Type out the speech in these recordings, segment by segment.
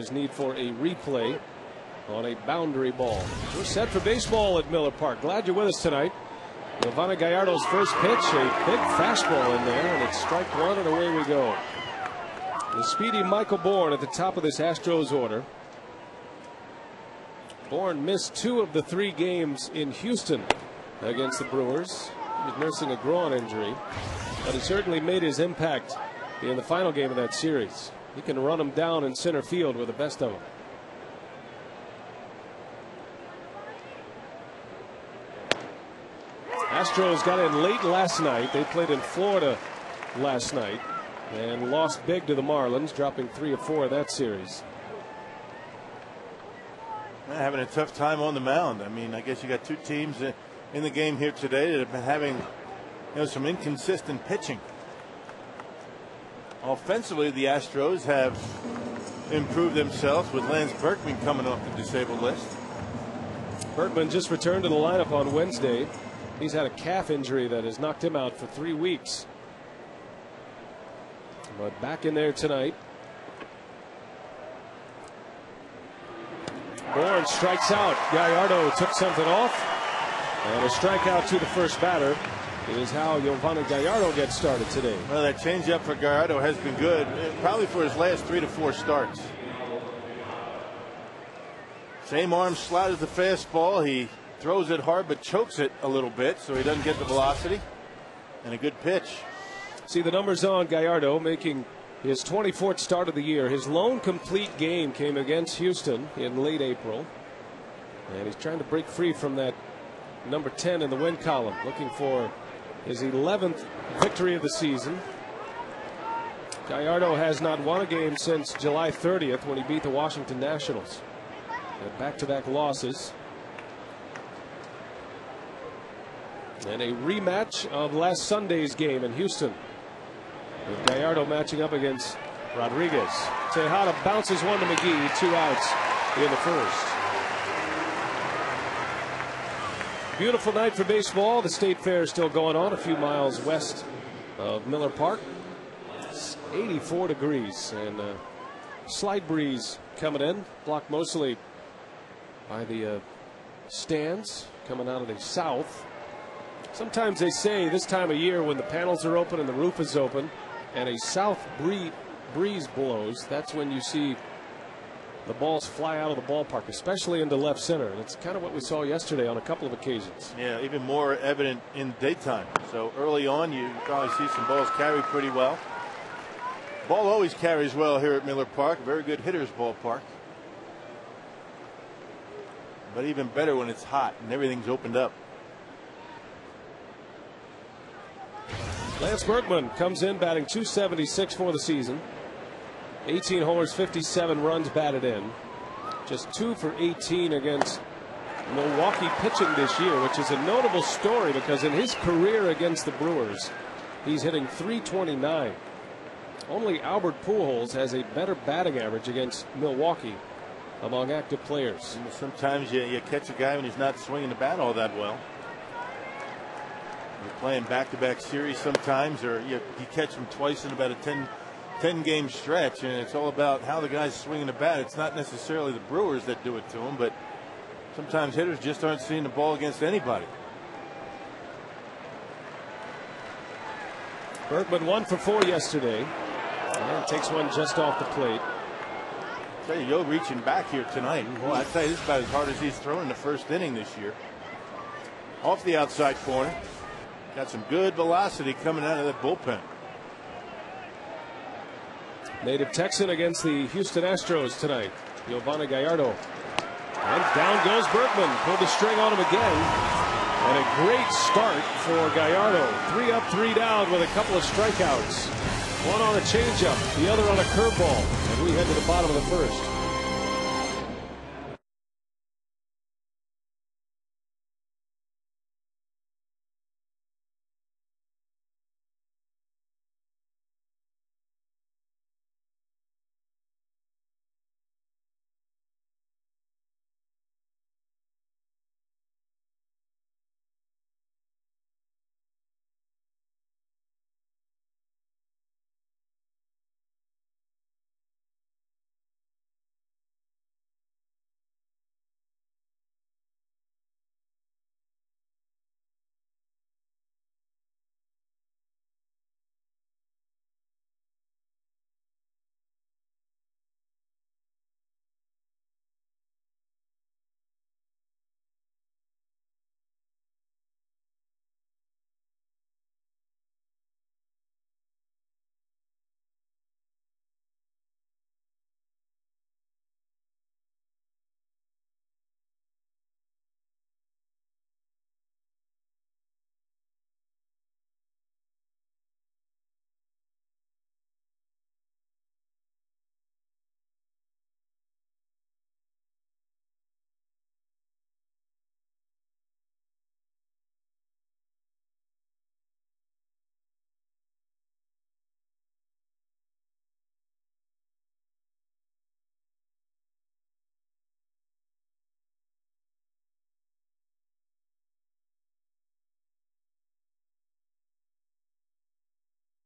Astros need for a replay on a boundary ball. We're set for baseball at Miller Park. Glad you're with us tonight. Giovanni Gallardo's first pitch, a big fastball in there, and it's strike one, and away we go. The speedy Michael Bourne at the top of this Astros order. Bourne missed 2 of the 3 games in Houston against the Brewers. He was nursing a groin injury, but he certainly made his impact in the final game of that series. He can run them down in center field with the best of them. Astros got in late last night. They played in Florida last night and lost big to the Marlins, dropping 3 of 4 of that series. Having a tough time on the mound. I mean, I guess you got 2 teams in the game here today that have been having, some inconsistent pitching. Offensively, the Astros have improved themselves with Lance Berkman coming off the disabled list. Berkman just returned to the lineup on Wednesday. He's had a calf injury that has knocked him out for 3 weeks. But back in there tonight. Bourne strikes out. Gallardo took something off. And a strikeout to the first batter is how Giovanni Gallardo gets started today. Well, that changeup for Gallardo has been good, probably for his last 3 to 4 starts. Same arm slot as the fastball. He throws it hard but chokes it a little bit so he doesn't get the velocity. And a good pitch. See the numbers on Gallardo, making his 24th start of the year. His lone complete game came against Houston in late April. And he's trying to break free from that number 10 in the win column, looking for his 11th victory of the season. Gallardo has not won a game since July 30th when he beat the Washington Nationals. Back-to-back losses. And a rematch of last Sunday's game in Houston, with Gallardo matching up against Rodriguez. Tejada bounces one to McGee, 2 outs in the first. Beautiful night for baseball. The State Fair is still going on a few miles west of Miller Park. It's 84 degrees and a slight breeze coming in, blocked mostly by the stands coming out of the south. Sometimes they say this time of year when the panels are open and the roof is open and a south breeze blows, that's when you see the balls fly out of the ballpark, especially into left center. And it's kind of what we saw yesterday on a couple of occasions. Yeah, even more evident in daytime. So early on, you probably see some balls carry pretty well. Ball always carries well here at Miller Park. Very good hitter's ballpark. But even better when it's hot and everything's opened up. Lance Berkman comes in batting .276 for the season. 18 homers, 57 runs batted in. Just 2 for 18 against Milwaukee pitching this year, which is a notable story because in his career against the Brewers, he's hitting .329. Only Albert Pujols has a better batting average against Milwaukee among active players. And sometimes you catch a guy when he's not swinging the bat all that well. You're playing back-to-back series sometimes, or you catch him twice in about a 10-game stretch, and it's all about how the guy's swinging the bat. It's not necessarily the Brewers that do it to him, but sometimes hitters just aren't seeing the ball against anybody. Berkman 1 for 4 yesterday, and takes one just off the plate. I tell you, Yo reaching back here tonight. Well, I tell you, this is about as hard as he's thrown in the first inning this year. Off the outside corner. Got some good velocity coming out of that bullpen. Native Texan against the Houston Astros tonight, Giovanni Gallardo. And down goes Berkman. Pulled the string on him again. And a great start for Gallardo. 3 up, 3 down with a couple of strikeouts. One on a changeup, the other on a curveball. And we head to the bottom of the first.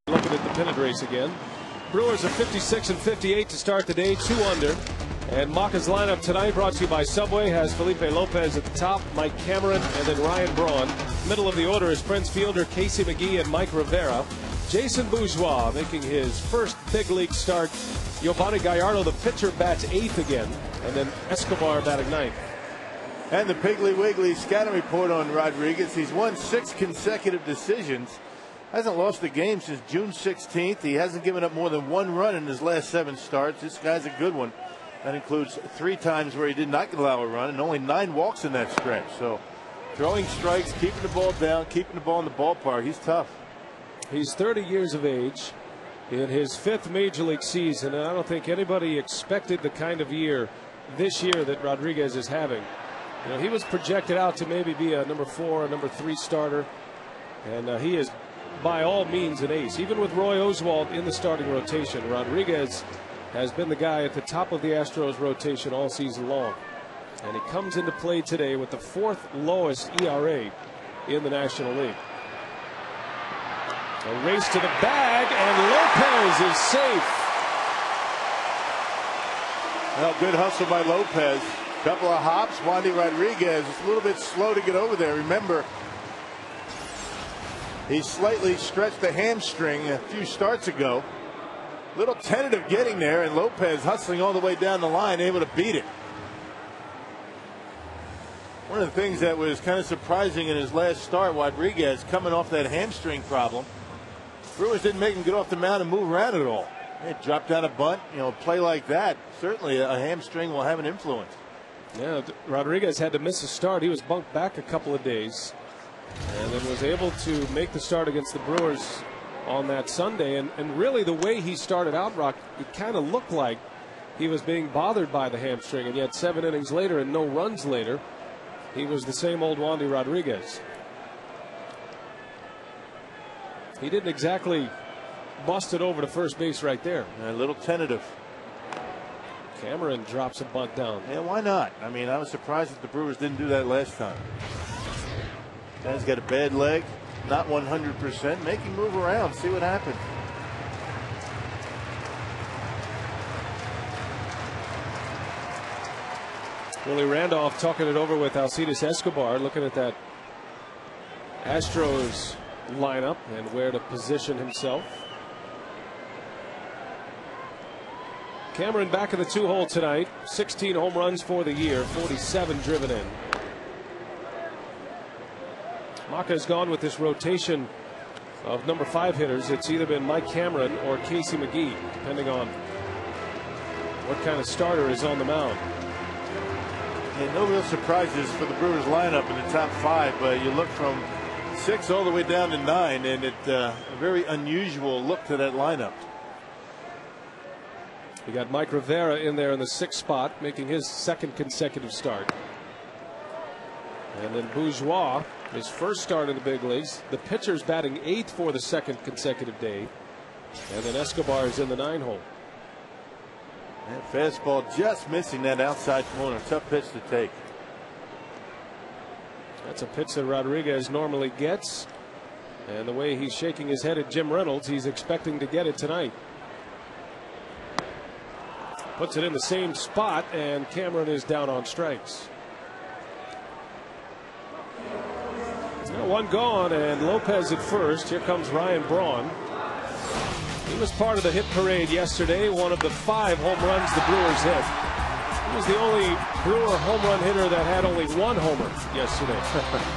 Looking at the pennant race again. Brewers are 56 and 58 to start the day, 2 under. And Maka's lineup tonight, brought to you by Subway, has Felipe Lopez at the top, Mike Cameron, and then Ryan Braun. Middle of the order is Prince Fielder, Casey McGee, and Mike Rivera. Jason Bourgeois making his first big league start. Yovani Gallardo, the pitcher, bats 8th again. And then Escobar batting 9th. And the Piggly Wiggly scouting report on Rodriguez. He's won 6 consecutive decisions. Hasn't lost a game since June 16th. He hasn't given up more than 1 run in his last 7 starts. This guy's a good one. That includes 3 times where he did not allow a run and only 9 walks in that stretch. So throwing strikes, keeping the ball down, keeping the ball in the ballpark. He's tough. He's 30 years of age in his 5th major league season, and I don't think anybody expected the kind of year this year that Rodriguez is having. You know, he was projected out to maybe be a number 4 or number 3 starter, and he is by all means an ace. Even with Roy Oswalt in the starting rotation, Rodriguez has been the guy at the top of the Astros rotation all season long. And he comes into play today with the 4th lowest ERA in the National League. A race to the bag, and Lopez is safe. Well, good hustle by Lopez. Couple of hops. Wandy Rodriguez is a little bit slow to get over there. Remember, he slightly stretched the hamstring a few starts ago. Little tentative getting there, and Lopez hustling all the way down the line, able to beat it. One of the things that was kind of surprising in his last start, Rodriguez coming off that hamstring problem. Brewers didn't make him get off the mound and move around at all. He dropped down a bunt, play like that. Certainly a hamstring will have an influence. Yeah, Rodriguez had to miss a start. He was bunked back a couple of days and then was able to make the start against the Brewers on that Sunday. And really the way he started out, Rock, it kind of looked like he was being bothered by the hamstring, and yet 7 innings later and no runs later, he was the same old Wandy Rodriguez. He didn't exactly bust it over to first base right there. A little tentative. Cameron drops a bunt down. Yeah, why not? I mean, I was surprised that the Brewers didn't do that last time. Guy's got a bad leg, not 100%. Make him move around, see what happens. Willie Randolph talking it over with Alcides Escobar, looking at that Astros lineup and where to position himself. Cameron back in the 2-hole tonight. 16 home runs for the year, 47 driven in. Maka has gone with this rotation of number 5 hitters. It's either been Mike Cameron or Casey McGee, depending on what kind of starter is on the mound. And no real surprises for the Brewers lineup in the top 5, but you look from 6 all the way down to 9, and it's a very unusual look to that lineup. You got Mike Rivera in there in the 6th spot, making his 2nd consecutive start. And then Bourgeois, his first start in the big leagues. The pitcher's batting 8th for the 2nd consecutive day. And then Escobar is in the 9-hole. That fastball just missing that outside corner. Tough pitch to take. That's a pitch that Rodriguez normally gets. And the way he's shaking his head at Jim Reynolds, he's expecting to get it tonight. Puts it in the same spot, and Cameron is down on strikes. Now 1 gone, and Lopez at first. Here comes Ryan Braun. He was part of the hit parade yesterday, one of the 5 home runs the Brewers hit. He was the only Brewer home run hitter that had only 1 homer yesterday.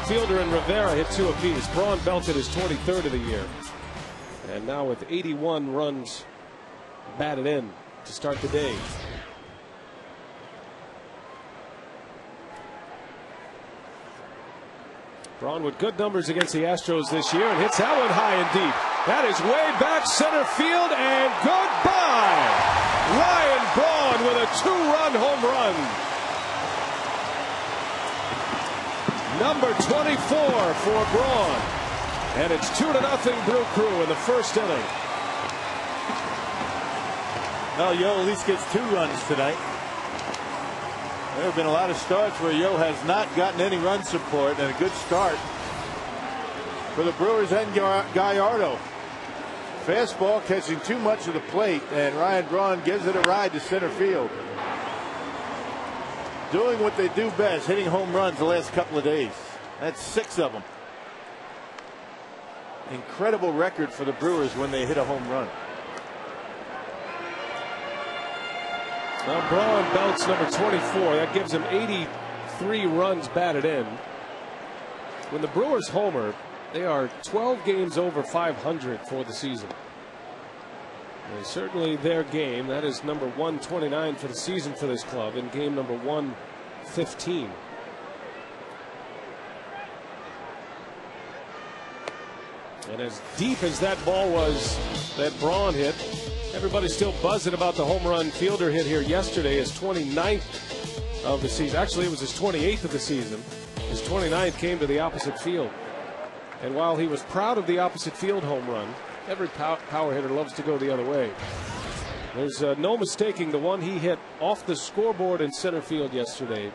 Fielder and Rivera hit 2 apiece. Braun belted his 23rd of the year. And now with 81 runs batted in to start the day. Braun with good numbers against the Astros this year and hits that one high and deep. That is way back center field, and goodbye. Ryan Braun with a 2-run home run. Number 24 for Braun. And it's 2-0 Brew Crew in the 1st inning. Well, Yo at least gets 2 runs tonight. There have been a lot of starts where Yo has not gotten any run support, and a good start for the Brewers and Gallardo. Fastball catching too much of the plate, and Ryan Braun gives it a ride to center field. Doing what they do best, hitting home runs the last couple of days. That's 6 of them. Incredible record for the Brewers when they hit a home run. Now Braun belts number 24. That gives him 83 runs batted in. When the Brewers homer, they are 12 games over 500 for the season. And certainly their game. That is number 129 for the season for this club in game number 115. And as deep as that ball was that Braun hit, everybody's still buzzing about the home run Fielder hit here yesterday, his 29th of the season. Actually, it was his 28th of the season. His 29th came to the opposite field. And while he was proud of the opposite field home run, every power hitter loves to go the other way. There's no mistaking the one he hit off the scoreboard in center field yesterday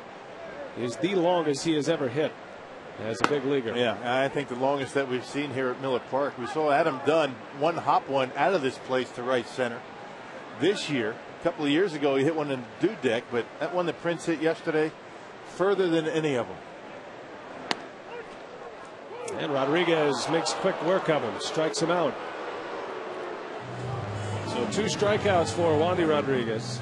is the longest he has ever hit as a big leaguer. Yeah, I think the longest that we've seen here at Miller Park. We saw Adam Dunn hop one out of this place to right center. This year, a couple of years ago, he hit one in the deck, but that one that Prince hit yesterday, further than any of them. And Rodriguez makes quick work of him, strikes him out. So 2 strikeouts for Wandy Rodriguez.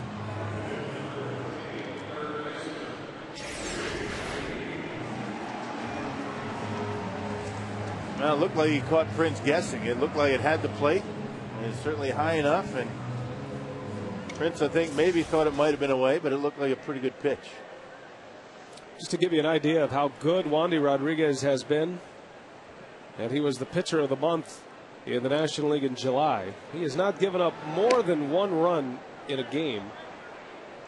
Well, it looked like he caught Prince guessing. It looked like it had the plate. It's certainly high enough, and Prince, I think, maybe thought it might have been away, but it looked like a pretty good pitch. Just to give you an idea of how good Wandy Rodriguez has been, and he was the pitcher of the month in the National League in July. He has not given up more than 1 run in a game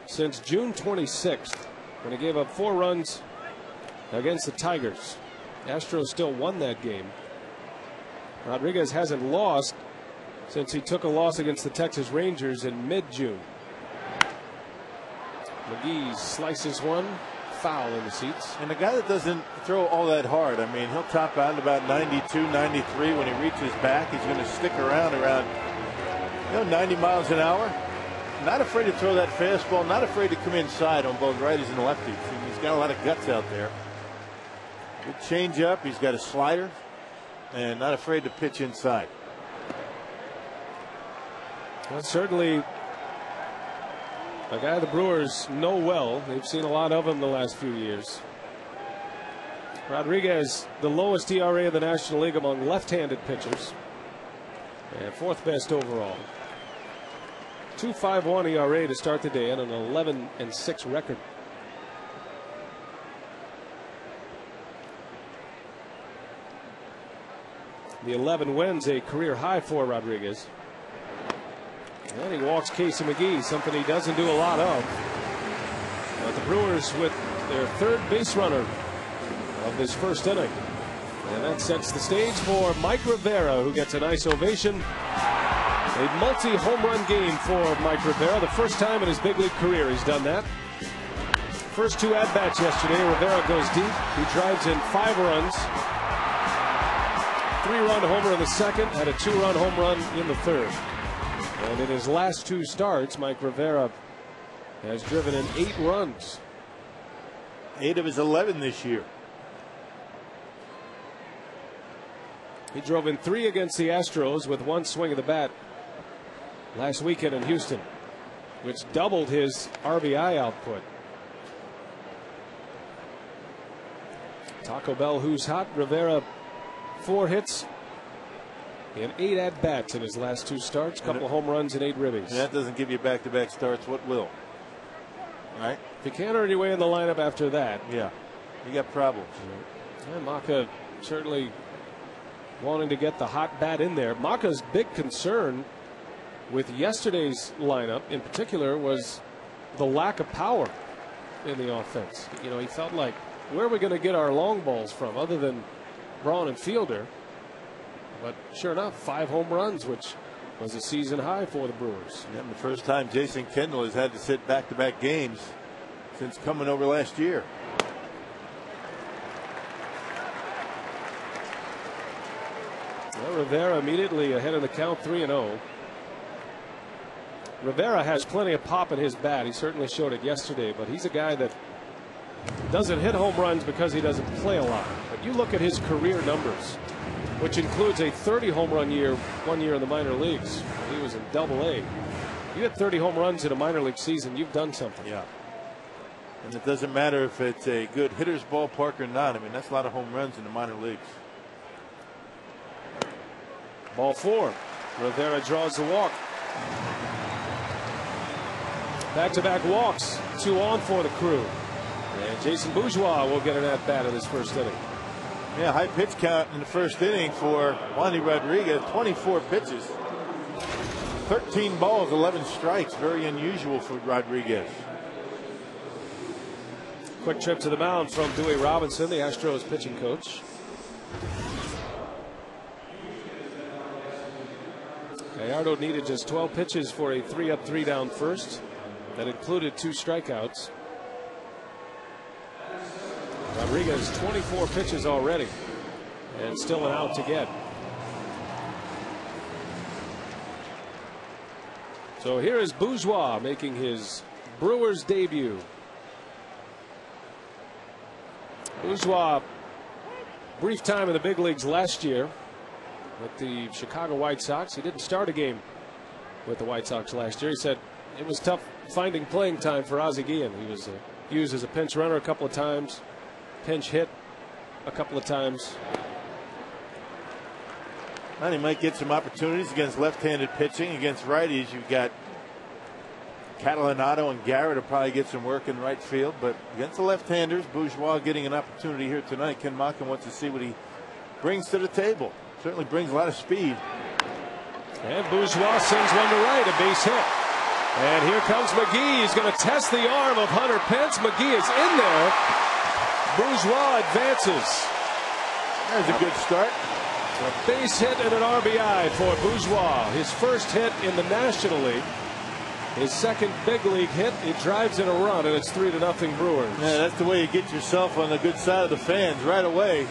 since June 26th, when he gave up 4 runs against the Tigers. Astros still won that game. Rodriguez hasn't lost since he took a loss against the Texas Rangers in mid-June. McGee slices one, foul in the seats. And a guy that doesn't throw all that hard. I mean, he'll top out at about 92, 93. When he reaches back, he's going to stick around 90 miles an hour. Not afraid to throw that fastball, not afraid to come inside on both righties and lefties. He's got a lot of guts out there. Good changeup. He's got a slider, and not afraid to pitch inside. Well, certainly a guy the Brewers know well. They've seen a lot of him the last few years. Rodriguez, the lowest ERA of the National League among left-handed pitchers, and 4th best overall. 2.51 ERA to start the day and an 11-6 record. The 11 wins, a career high for Rodriguez. And he walks Casey McGee, something he doesn't do a lot of. But the Brewers with their 3rd base runner of this first inning. And that sets the stage for Mike Rivera, who gets a nice ovation. A multi-home run game for Mike Rivera. The first time in his big league career he's done that. First 2 at-bats yesterday, Rivera goes deep. He drives in 5 runs. 3-run homer in the second, had a 2-run home run in the 3rd. And in his last 2 starts, Mike Rivera has driven in 8 runs. 8 of his 11 this year. He drove in 3 against the Astros with 1 swing of the bat last weekend in Houston, which doubled his RBI output. Taco Bell, who's hot? Rivera, 4 hits in 8 at-bats in his last 2 starts. Couple home runs and 8 ribbies. And that doesn't give you back-to-back starts. What will? Right? If you can't earn your way in the lineup after that. Yeah. You got problems. And Maka certainly wanting to get the hot bat in there. Maka's big concern with yesterday's lineup in particular was the lack of power in the offense. You know, he felt like, where are we going to get our long balls from other than Braun and Fielder? But sure enough, 5 home runs, which was a season high for the Brewers. And the first time Jason Kendall has had to sit back-to-back games since coming over last year. Well, Rivera immediately ahead in the count, 3-0. Rivera has plenty of pop in his bat. He certainly showed it yesterday, but he's a guy that doesn't hit home runs because he doesn't play a lot. But you look at his career numbers, which includes a 30 home run year, 1 year in the minor leagues. He was in Double-A. You hit 30 home runs in a minor league season, you've done something. Yeah. And it doesn't matter if it's a good hitter's ballpark or not. I mean, that's a lot of home runs in the minor leagues. Ball 4. Rivera draws the walk. Back-to-back walks. 2 on for the Crew. And Jason Bourgeois will get an at-bat in this first inning. Yeah, high pitch count in the first inning for Wandy Rodriguez. 24 pitches. 13 balls, 11 strikes. Very unusual for Rodriguez. Quick trip to the mound from Dewey Robinson, the Astros pitching coach. Gallardo needed just 12 pitches for a 3-up, 3-down first. That included 2 strikeouts. Rodriguez 24 pitches already and still an out to get. So here is Bourgeois making his Brewers debut. Bourgeois, brief time in the big leagues last year with the Chicago White Sox. He didn't start a game with the White Sox last year. He said it was tough finding playing time for Ozzie Guillen. He was used as a pinch runner a couple of times, pinch hit a couple of times. And he might get some opportunities against left-handed pitching. Against righties, you've got Catalanato and Garrett will probably get some work in right field. But against the left-handers, Bourgeois getting an opportunity here tonight. Ken Mockin wants to see what he brings to the table. Certainly brings a lot of speed. And Bourgeois sends one to right, a base hit. And here comes McGee. He's going to test the arm of Hunter Pence. McGee is in there. Bourgeois advances. There's a good start. A base hit and an RBI for Bourgeois. His first hit in the National League. His second big league hit. He drives in a run, and it's 3-0 Brewers. Yeah, that's the way you get yourself on the good side of the fans right away.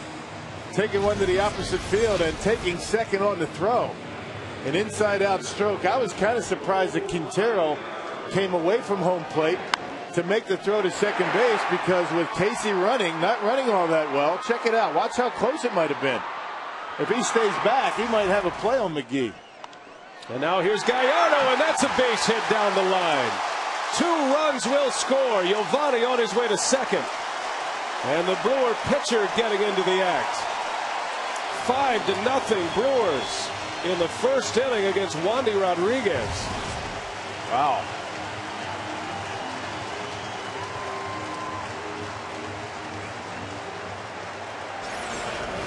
Taking one to the opposite field and taking second on the throw. An inside-out stroke. I was kind of surprised that Quintero came away from home plate to make the throw to second base, because with Casey not running all that well. Check it out. Watch how close it might have been. If he stays back, he might have a play on McGee. And now here's Gallardo, and that's a base hit down the line. 2 runs will score. Giovanni on his way to second. And the Brewer pitcher getting into the act. 5-0 Brewers in the first inning against Wandy Rodriguez. Wow.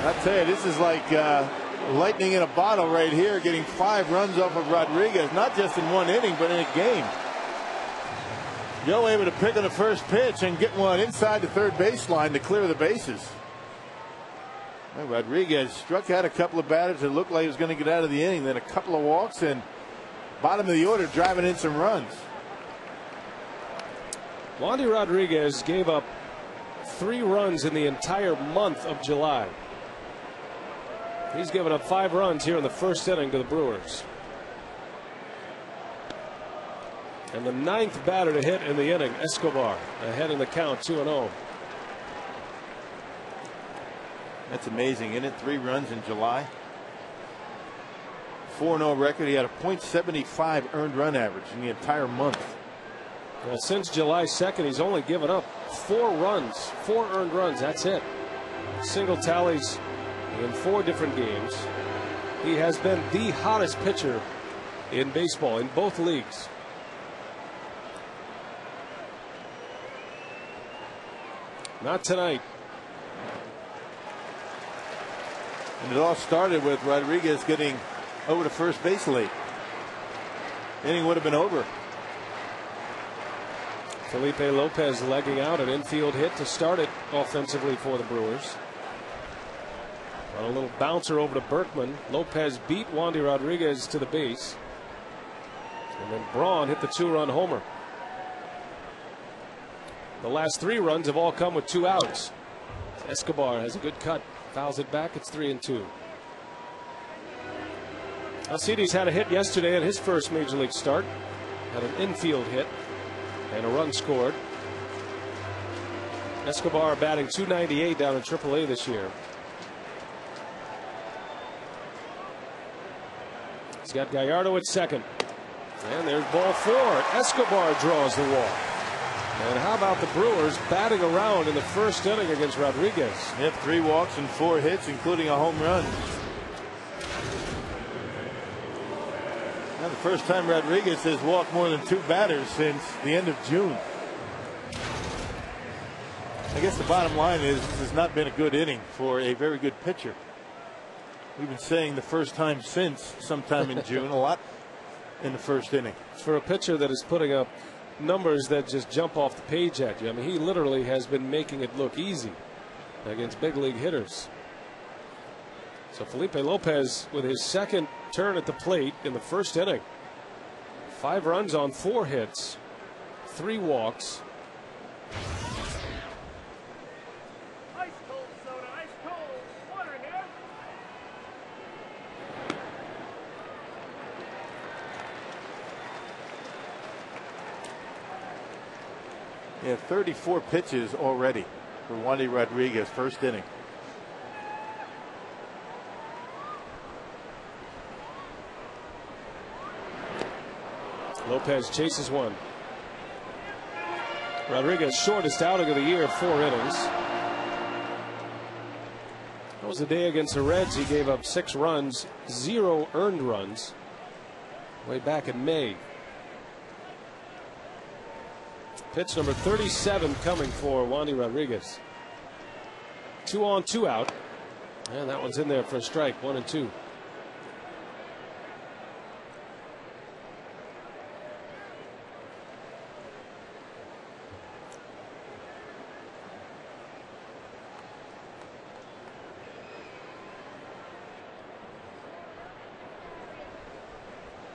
I tell you, this is like lightning in a bottle right here, getting 5 runs off of Rodriguez, not just in one inning, but in a game. Joe able to pick on the first pitch and get one inside the third baseline to clear the bases. Well, Rodriguez struck out a couple of batters that looked like he was going to get out of the inning, then a couple of walks, and bottom of the order driving in some runs. Wandy Rodriguez gave up 3 runs in the entire month of July. He's given up 5 runs here in the first inning to the Brewers. And the 9th batter to hit in the inning, Escobar, ahead in the count, 2-0. That's amazing, isn't it? 3 runs in July. 4-0 record. He had a .75 earned run average in the entire month. Well, since July 2nd, he's only given up 4 runs, 4 earned runs. That's it. Single tallies in 4 different games. He has been the hottest pitcher in baseball in both leagues. Not tonight. And it all started with Rodriguez getting over to first base late. Inning would have been over. Felipe Lopez legging out, an infield hit to start it offensively for the Brewers. On a little bouncer over to Berkman. Lopez beat Wandy Rodriguez to the base. And then Braun hit the 2-run homer. The last 3 runs have all come with 2 outs. Escobar has a good cut. Fouls it back. It's 3-2. Alcides had a hit yesterday at his first major league start. Had an infield hit and a run scored. Escobar batting .298 down in AAA this year. He's got Gallardo at second. And there's ball 4. Escobar draws the walk. And how about the Brewers batting around in the first inning against Rodriguez? Yep, 3 walks and 4 hits, including a home run. Now the first time Rodriguez has walked more than 2 batters since the end of June. I guess the bottom line is this has not been a good inning for a very good pitcher. We've been saying the first time since sometime in June, a lot in the first inning. For a pitcher that is putting up numbers that just jump off the page at you. I mean, he literally has been making it look easy against big league hitters. So Felipe Lopez with his second turn at the plate in the first inning. 5 runs on 4 hits, 3 walks. Ice cold soda, ice cold. Water in here. Yeah, 34 pitches already for Wandy Rodriguez, first inning. Lopez chases one. Rodriguez shortest outing of the year, 4 innings. That was the day against the Reds. He gave up 6 runs, 0 earned runs way back in May. Pitch number 37 coming for Wandy Rodriguez. 2 on, 2 out. And that one's in there for a strike, 1-2.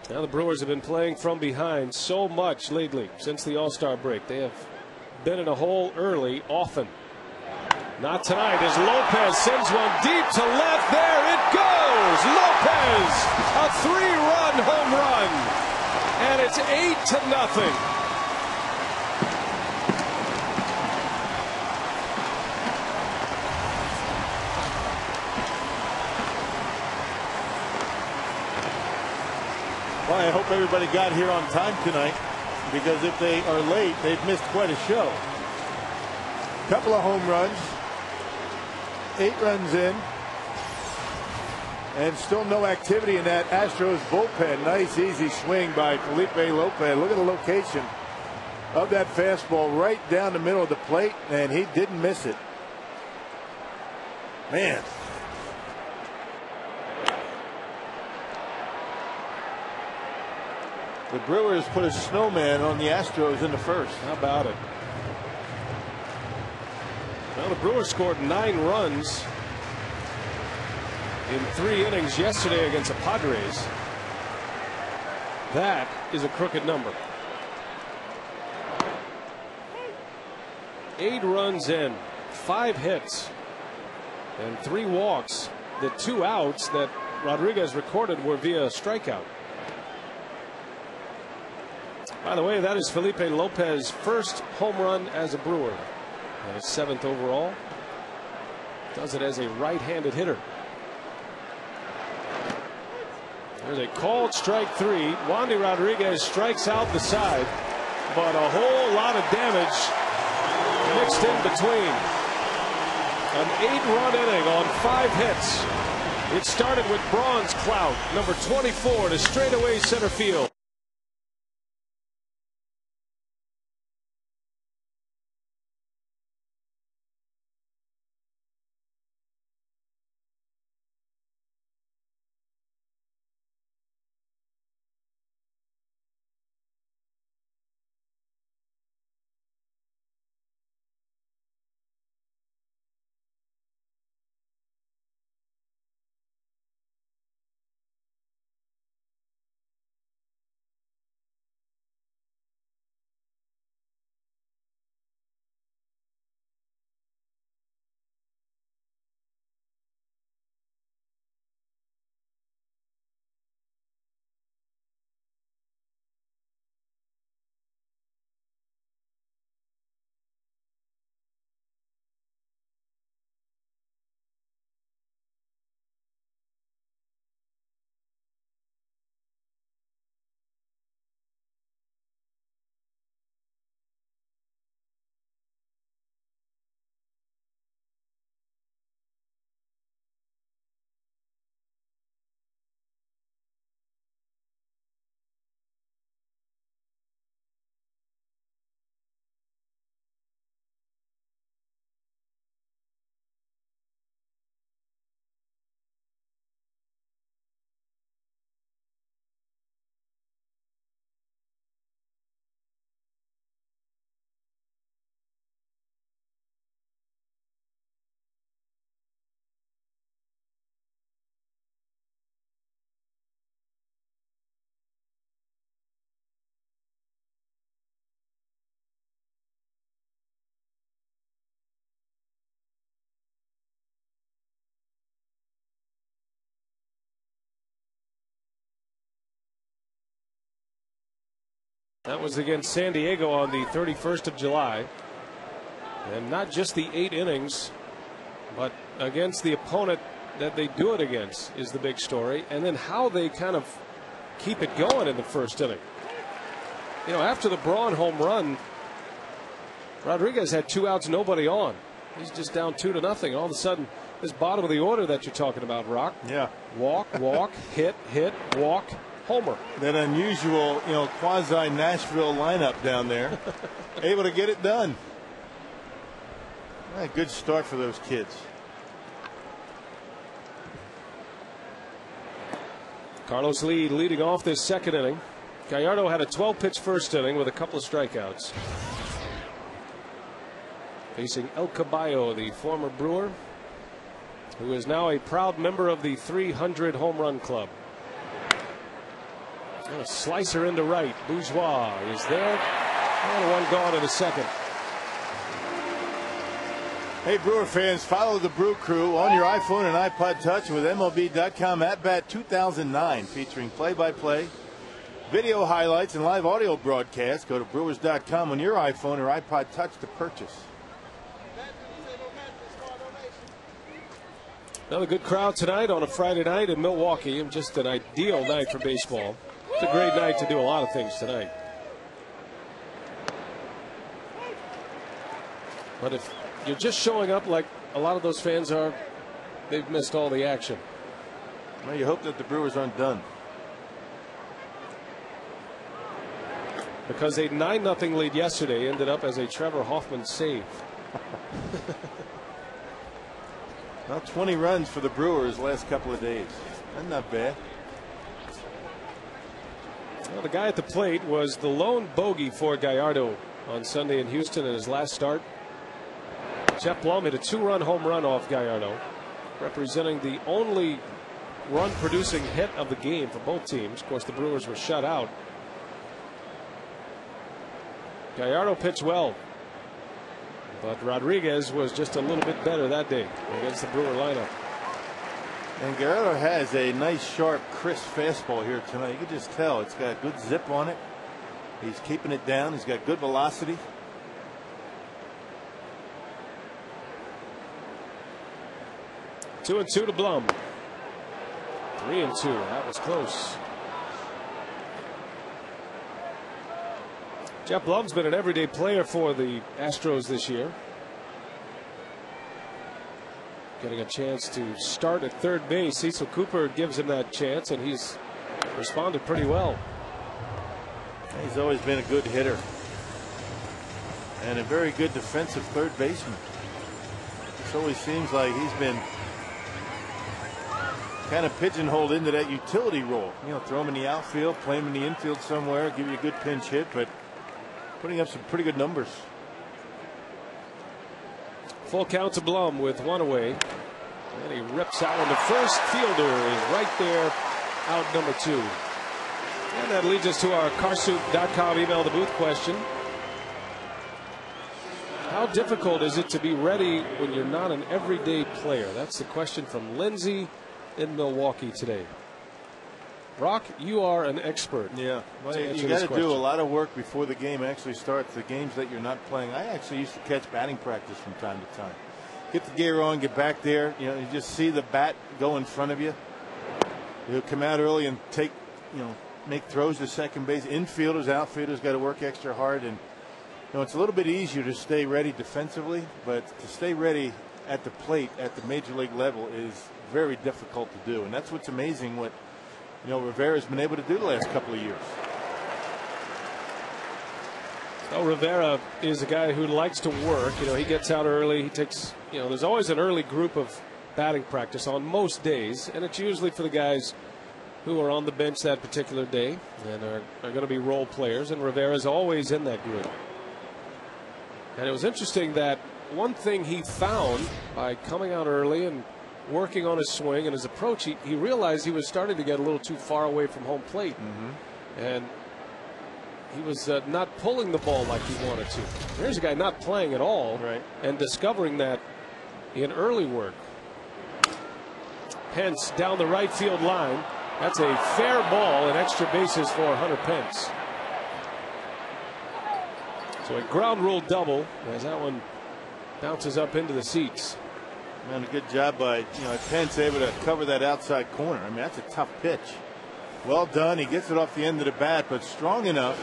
Now the Brewers have been playing from behind so much lately since the All-Star break. They have been in a hole early often. Not tonight as Lopez sends one deep to left. There it goes. Lopez, a 3-run home run. And it's 8-0. Well, I hope everybody got here on time tonight, because if they are late, they've missed quite a show. Couple of home runs, 8 runs in, and still no activity in that Astros bullpen. Nice easy swing by Felipe Lopez. Look at the location of that fastball right down the middle of the plate, and he didn't miss it. Man. The Brewers put a snowman on the Astros in the first. How about it? Well, the Brewers scored 9 runs in 3 innings yesterday against the Padres. That is a crooked number. 8 runs in, 5 hits, and 3 walks. The 2 outs that Rodriguez recorded were via strikeout. By the way, that is Felipe Lopez's first home run as a Brewer. 7th overall. Does it as a right-handed hitter. There's a called strike 3. Wandy Rodriguez strikes out the side, but a whole lot of damage mixed in between. An 8-run inning on 5 hits. It started with Braun's clout, number 24, to straightaway center field. That was against San Diego on the 31st of July. And not just the 8 innings, but against the opponent that they do it against is the big story. And then how they kind of keep it going in the first inning. You know, after the Braun home run, Rodriguez had 2 outs, nobody on. He's just down 2-0. All of a sudden, this bottom of the order that you're talking about, Rock. Yeah. Walk, hit, walk, homer. That unusual, quasi Nashville lineup down there. Able to get it done. Good start for those kids. Carlos Lee leading off this second inning. Gallardo had a 12-pitch first inning with a couple of strikeouts. Facing El Caballo, the former Brewer, who is now a proud member of the 300 home run club. And a slicer into right. Bourgeois is there. And one gone in the second. Hey, Brewer fans, follow the Brew Crew on your iPhone and iPod Touch with MLB.com At Bat 2009, featuring play-by-play, video highlights, and live audio broadcasts. Go to Brewers.com on your iPhone or iPod Touch to purchase. Another good crowd tonight on a Friday night in Milwaukee, and just an ideal night for baseball. It's a great night to do a lot of things tonight. But if you're just showing up like a lot of those fans are, they've missed all the action. Well, you hope that the Brewers aren't done. Because a 9-0 lead yesterday ended up as a Trevor Hoffman save. Well, 20 runs for the Brewers last couple of days. That's not bad. Well, the guy at the plate was the lone bogey for Gallardo on Sunday in Houston in his last start. Jeff Blum hit a 2-run home run off Gallardo, representing the only run-producing hit of the game for both teams. Of course, the Brewers were shut out. Gallardo pitched well, but Rodriguez was just a little bit better that day against the Brewer lineup. And Gallardo has a nice, sharp, crisp fastball here tonight. You can just tell it's got good zip on it. He's keeping it down. He's got good velocity. Two and two to Blum. 3-2. That was close. Jeff Blum's been an everyday player for the Astros this year. Getting a chance to start at third base. Cecil Cooper gives him that chance, and he's responded pretty well. He's always been a good hitter and a very good defensive third baseman. It always seems like he's been kind of pigeonholed into that utility role. Throw him in the outfield, play him in the infield somewhere, give you a good pinch hit, but putting up some pretty good numbers. Full count to Blum with one away. And he rips out, and the first fielder is right there, out number 2. And that leads us to our carsoup.com email the booth question. How difficult is it to be ready when you're not an everyday player? That's the question from Lindsay in Milwaukee today. Rock, you are an expert. Yeah, well, you got to do a lot of work before the game actually starts. The games that you're not playing. I actually used to catch batting practice from time to time. Get the gear on, get back there. You just see the bat go in front of you. You'll come out early and take, make throws to second base. Infielders, outfielders got to work extra hard, and it's a little bit easier to stay ready defensively, but to stay ready at the plate at the major league level is very difficult to do, and that's what's amazing. What Rivera's been able to do the last couple of years. Well, Rivera is a guy who likes to work. He gets out early. He takes, there's always an early group of batting practice on most days, and it's usually for the guys who are on the bench that particular day and are going to be role players, and Rivera's always in that group. And it was interesting that one thing he found by coming out early and working on his swing and his approach, he realized he was starting to get a little too far away from home plate. And he was not pulling the ball like he wanted to. There's a guy not playing at all, right, and discovering that in early work. Pence down the right field line. That's a fair ball and extra bases for Hunter Pence. So a ground rule double as that one bounces up into the seats. Man, a good job by Pence, able to cover that outside corner. I mean, that's a tough pitch. Well done. He gets it off the end of the bat, but strong enough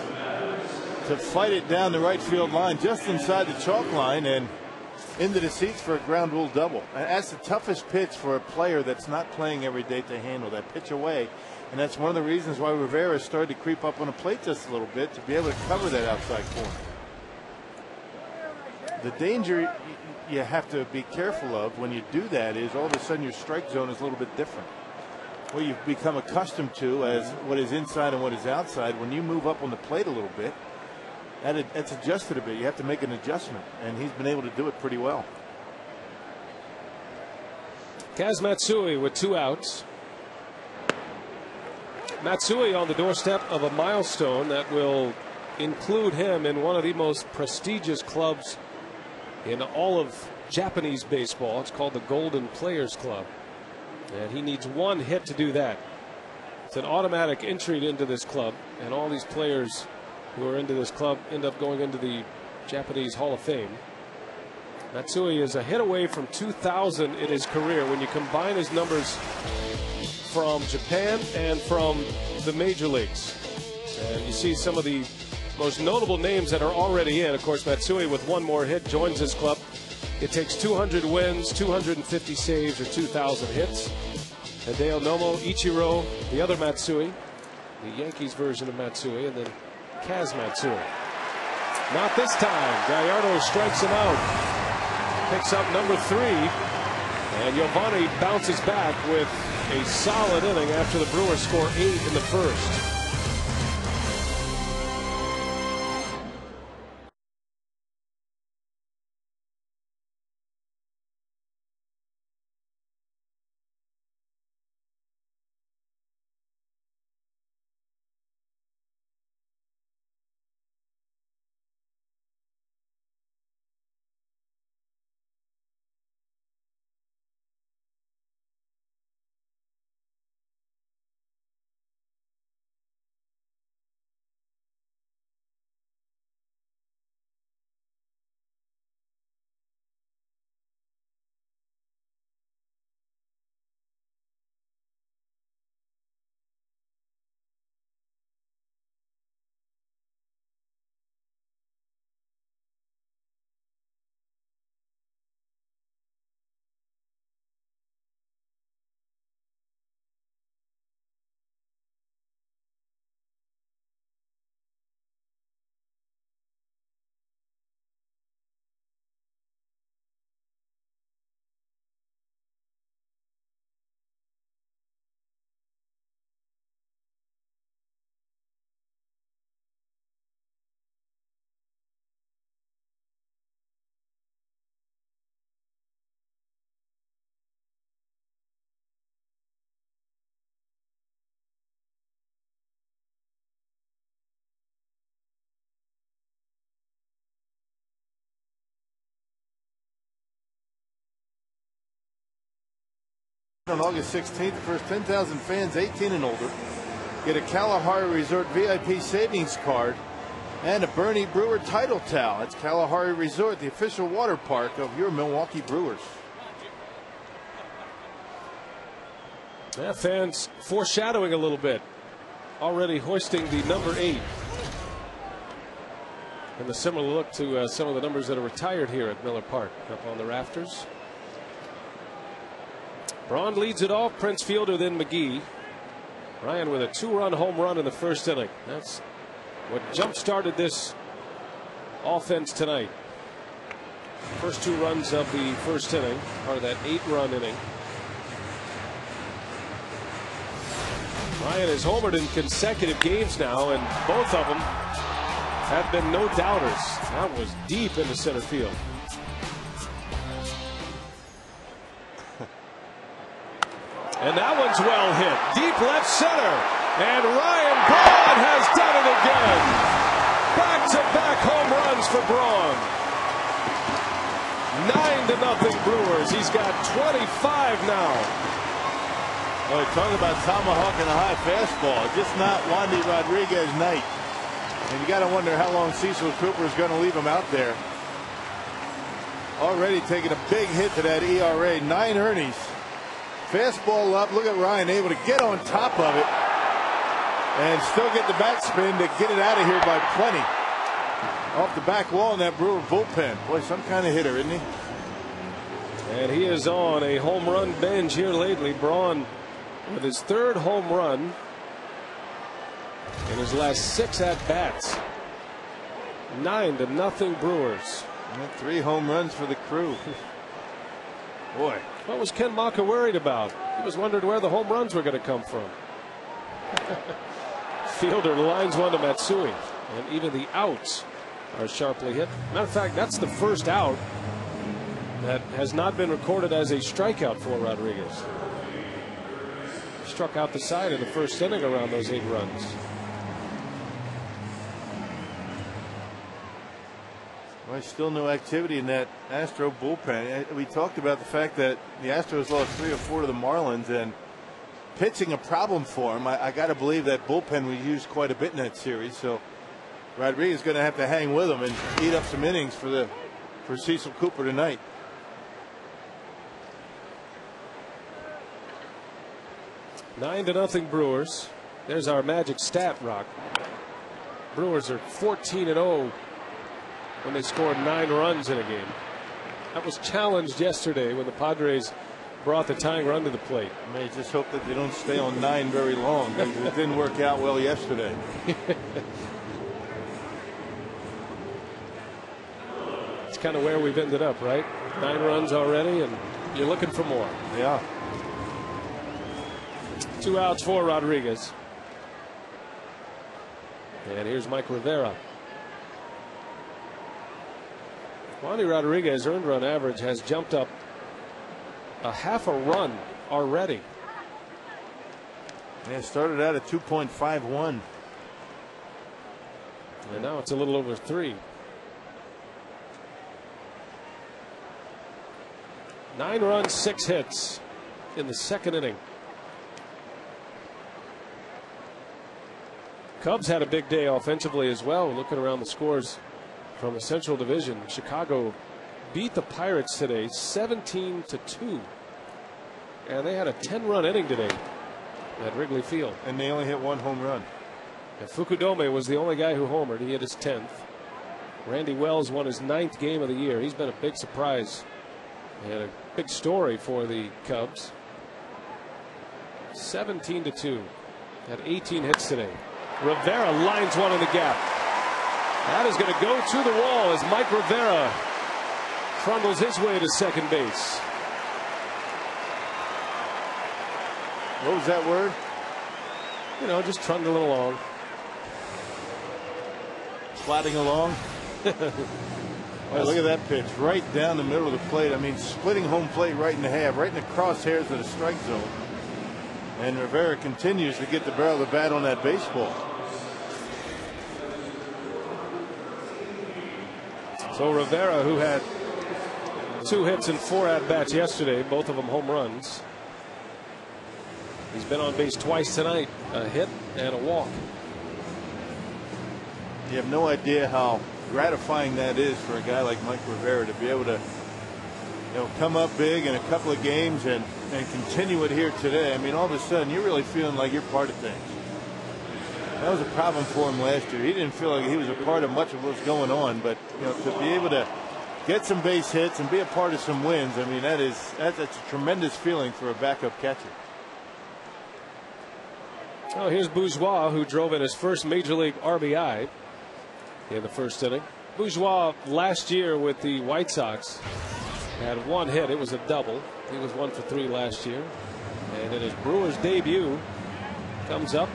to fight it down the right field line, just inside the chalk line and into the seats for a ground rule double. And that's the toughest pitch for a player that's not playing every day to handle that pitch away. And that's one of the reasons why Rivera started to creep up on the plate just a little bit to be able to cover that outside corner. The danger you have to be careful of when you do that is all of a sudden your strike zone is a little bit different. What you've become accustomed to as what is inside and what is outside, when you move up on the plate a little bit, that's adjusted a bit. You have to make an adjustment, and he's been able to do it pretty well. Kaz Matsui with 2 outs. Matsui on the doorstep of a milestone that will include him in one of the most prestigious clubs in all of Japanese baseball. It's called the Golden Players Club, and he needs 1 hit to do that. It's an automatic entry into this club, and all these players who are into this club end up going into the Japanese Hall of Fame. Matsui is a hit away from 2,000 in his career when you combine his numbers from Japan and from the major leagues. And you see some of the most notable names that are already in. Of course, Matsui with 1 more hit joins this club. It takes 200 wins, 250 saves, or 2,000 hits. Hideo Nomo, Ichiro, the other Matsui, the Yankees version of Matsui, and then Kaz Matsui. Not this time. Gallardo strikes him out. Picks up number 3. And Giovanni bounces back with a solid inning after the Brewers score 8 in the first. On August 16th, the first 10,000 fans 18 and older get a Kalahari Resort VIP savings card and a Bernie Brewer title towel. It's Kalahari Resort, the official water park of your Milwaukee Brewers. Yeah, fans foreshadowing a little bit, already hoisting the number 8. And a similar look to some of the numbers that are retired here at Miller Park up on the rafters. Braun leads it off. Prince Fielder, then McGee. Ryan with a 2-run home run in the first inning. That's what jump-started this offense tonight. First 2 runs of the first inning, part of that 8-run inning. Ryan has homered in consecutive games now, and both of them have been no doubters. That was deep into center field. And that one's well hit. Deep left center. And Ryan Braun has done it again. Back-to-back home runs for Braun. 9-0 Brewers. He's got 25 now. Well, talk about tomahawk and a high fastball. Just not Wandy Rodriguez night. And you got to wonder how long Cecil Cooper is going to leave him out there. Already taking a big hit to that ERA. 9 earnings. Fastball up. Look at Ryan able to get on top of it and still get the backspin to get it out of here by plenty. Off the back wall in that Brewer bullpen. Boy, some kind of hitter, isn't he? And he is on a home run binge here lately. Braun with his 3rd home run in his last 6 at bats. 9-0 Brewers. And 3 home runs for the Crew. Boy, what was Ken Maka worried about? He was wondering where the home runs were going to come from. Fielder lines one to Matsui, and even the outs are sharply hit. Matter of fact, that's the first out that has not been recorded as a strikeout for Rodriguez. He struck out the side in the first inning around those 8 runs. Well, still no activity in that Astro bullpen. We talked about the fact that the Astros lost 3 or 4 to the Marlins, and pitching a problem for him. I got to believe that bullpen we used quite a bit in that series. So Rodriguez is going to have to hang with him and eat up some innings for Cecil Cooper tonight. 9-0 Brewers. There's our magic stat, Rock. Brewers are 14-0 when they scored 9 runs in a game. That was challenged yesterday when the Padres brought the tying run to the plate. I may just hope that they don't stay on 9 very long. It didn't work out well yesterday. It's kind of where we've ended up, right? 9 runs already, and you're looking for more. Yeah. 2 outs for Rodriguez. And here's Mike Rivera. Wandy Rodriguez earned run average has jumped up a half a run already. Yeah, started out at 2.51. And now it's a little over 3. 9 runs, 6 hits in the 2nd inning. Cubs had a big day offensively as well. Looking around the scores from the Central Division, Chicago beat the Pirates today 17-2, and they had a 10-run inning today at Wrigley Field. And they only hit 1 home run. And Fukudome was the only guy who homered. He hit his 10th. Randy Wells won his 9th game of the year. He's been a big surprise and a big story for the Cubs. 17-2. Had 18 hits today. Rivera lines one in the gap. That is going to go to the wall as Mike Rivera trundles his way to second base. What was that word? You know, just trundling along. Sliding along. Oh, look at that pitch right down the middle of the plate. I mean, splitting home plate right in half, right in the crosshairs of the strike zone. And Rivera continues to get the barrel of the bat on that baseball. So Rivera, who had 2 hits and 4 at-bats yesterday, both of them home runs. He's been on base twice tonight, a hit and a walk. You have no idea how gratifying that is for a guy like Mike Rivera to be able to, come up big in a couple of games and continue it here today. I mean, all of a sudden you're really feeling like you're part of things. That was a problem for him last year. He didn't feel like he was a part of much of what's going on, but to be able to get some base hits and be a part of some wins, I mean, that's a tremendous feeling for a backup catcher. Oh, here's Bourgeois, who drove in his first major league RBI in the first inning. Bourgeois last year with the White Sox had 1 hit. It was a double. He was 1 for 3 last year. And in his Brewers debut, comes up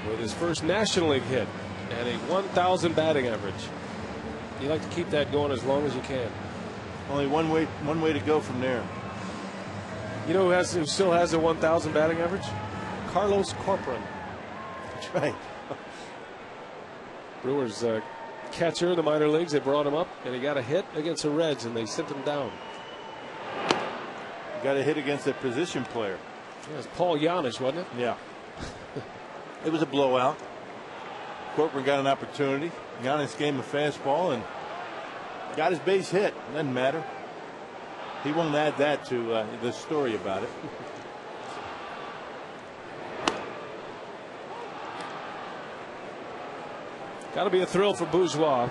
with his first National League hit and a 1,000 batting average. You like to keep that going as long as you can. Only one way to go from there. You know who still has a 1,000 batting average? Carlos Corcoran. That's right. Brewers catcher in the minor leagues. They brought him up and he got a hit against the Reds and they sent him down. Got a hit against a position player. Yeah, it was Paul Janisch, wasn't it? Yeah. It was a blowout. Corcoran got an opportunity, got his game of fastball, and got his base hit. Doesn't matter. He won't add that to the story about it. Got to be a thrill for Bourgeois.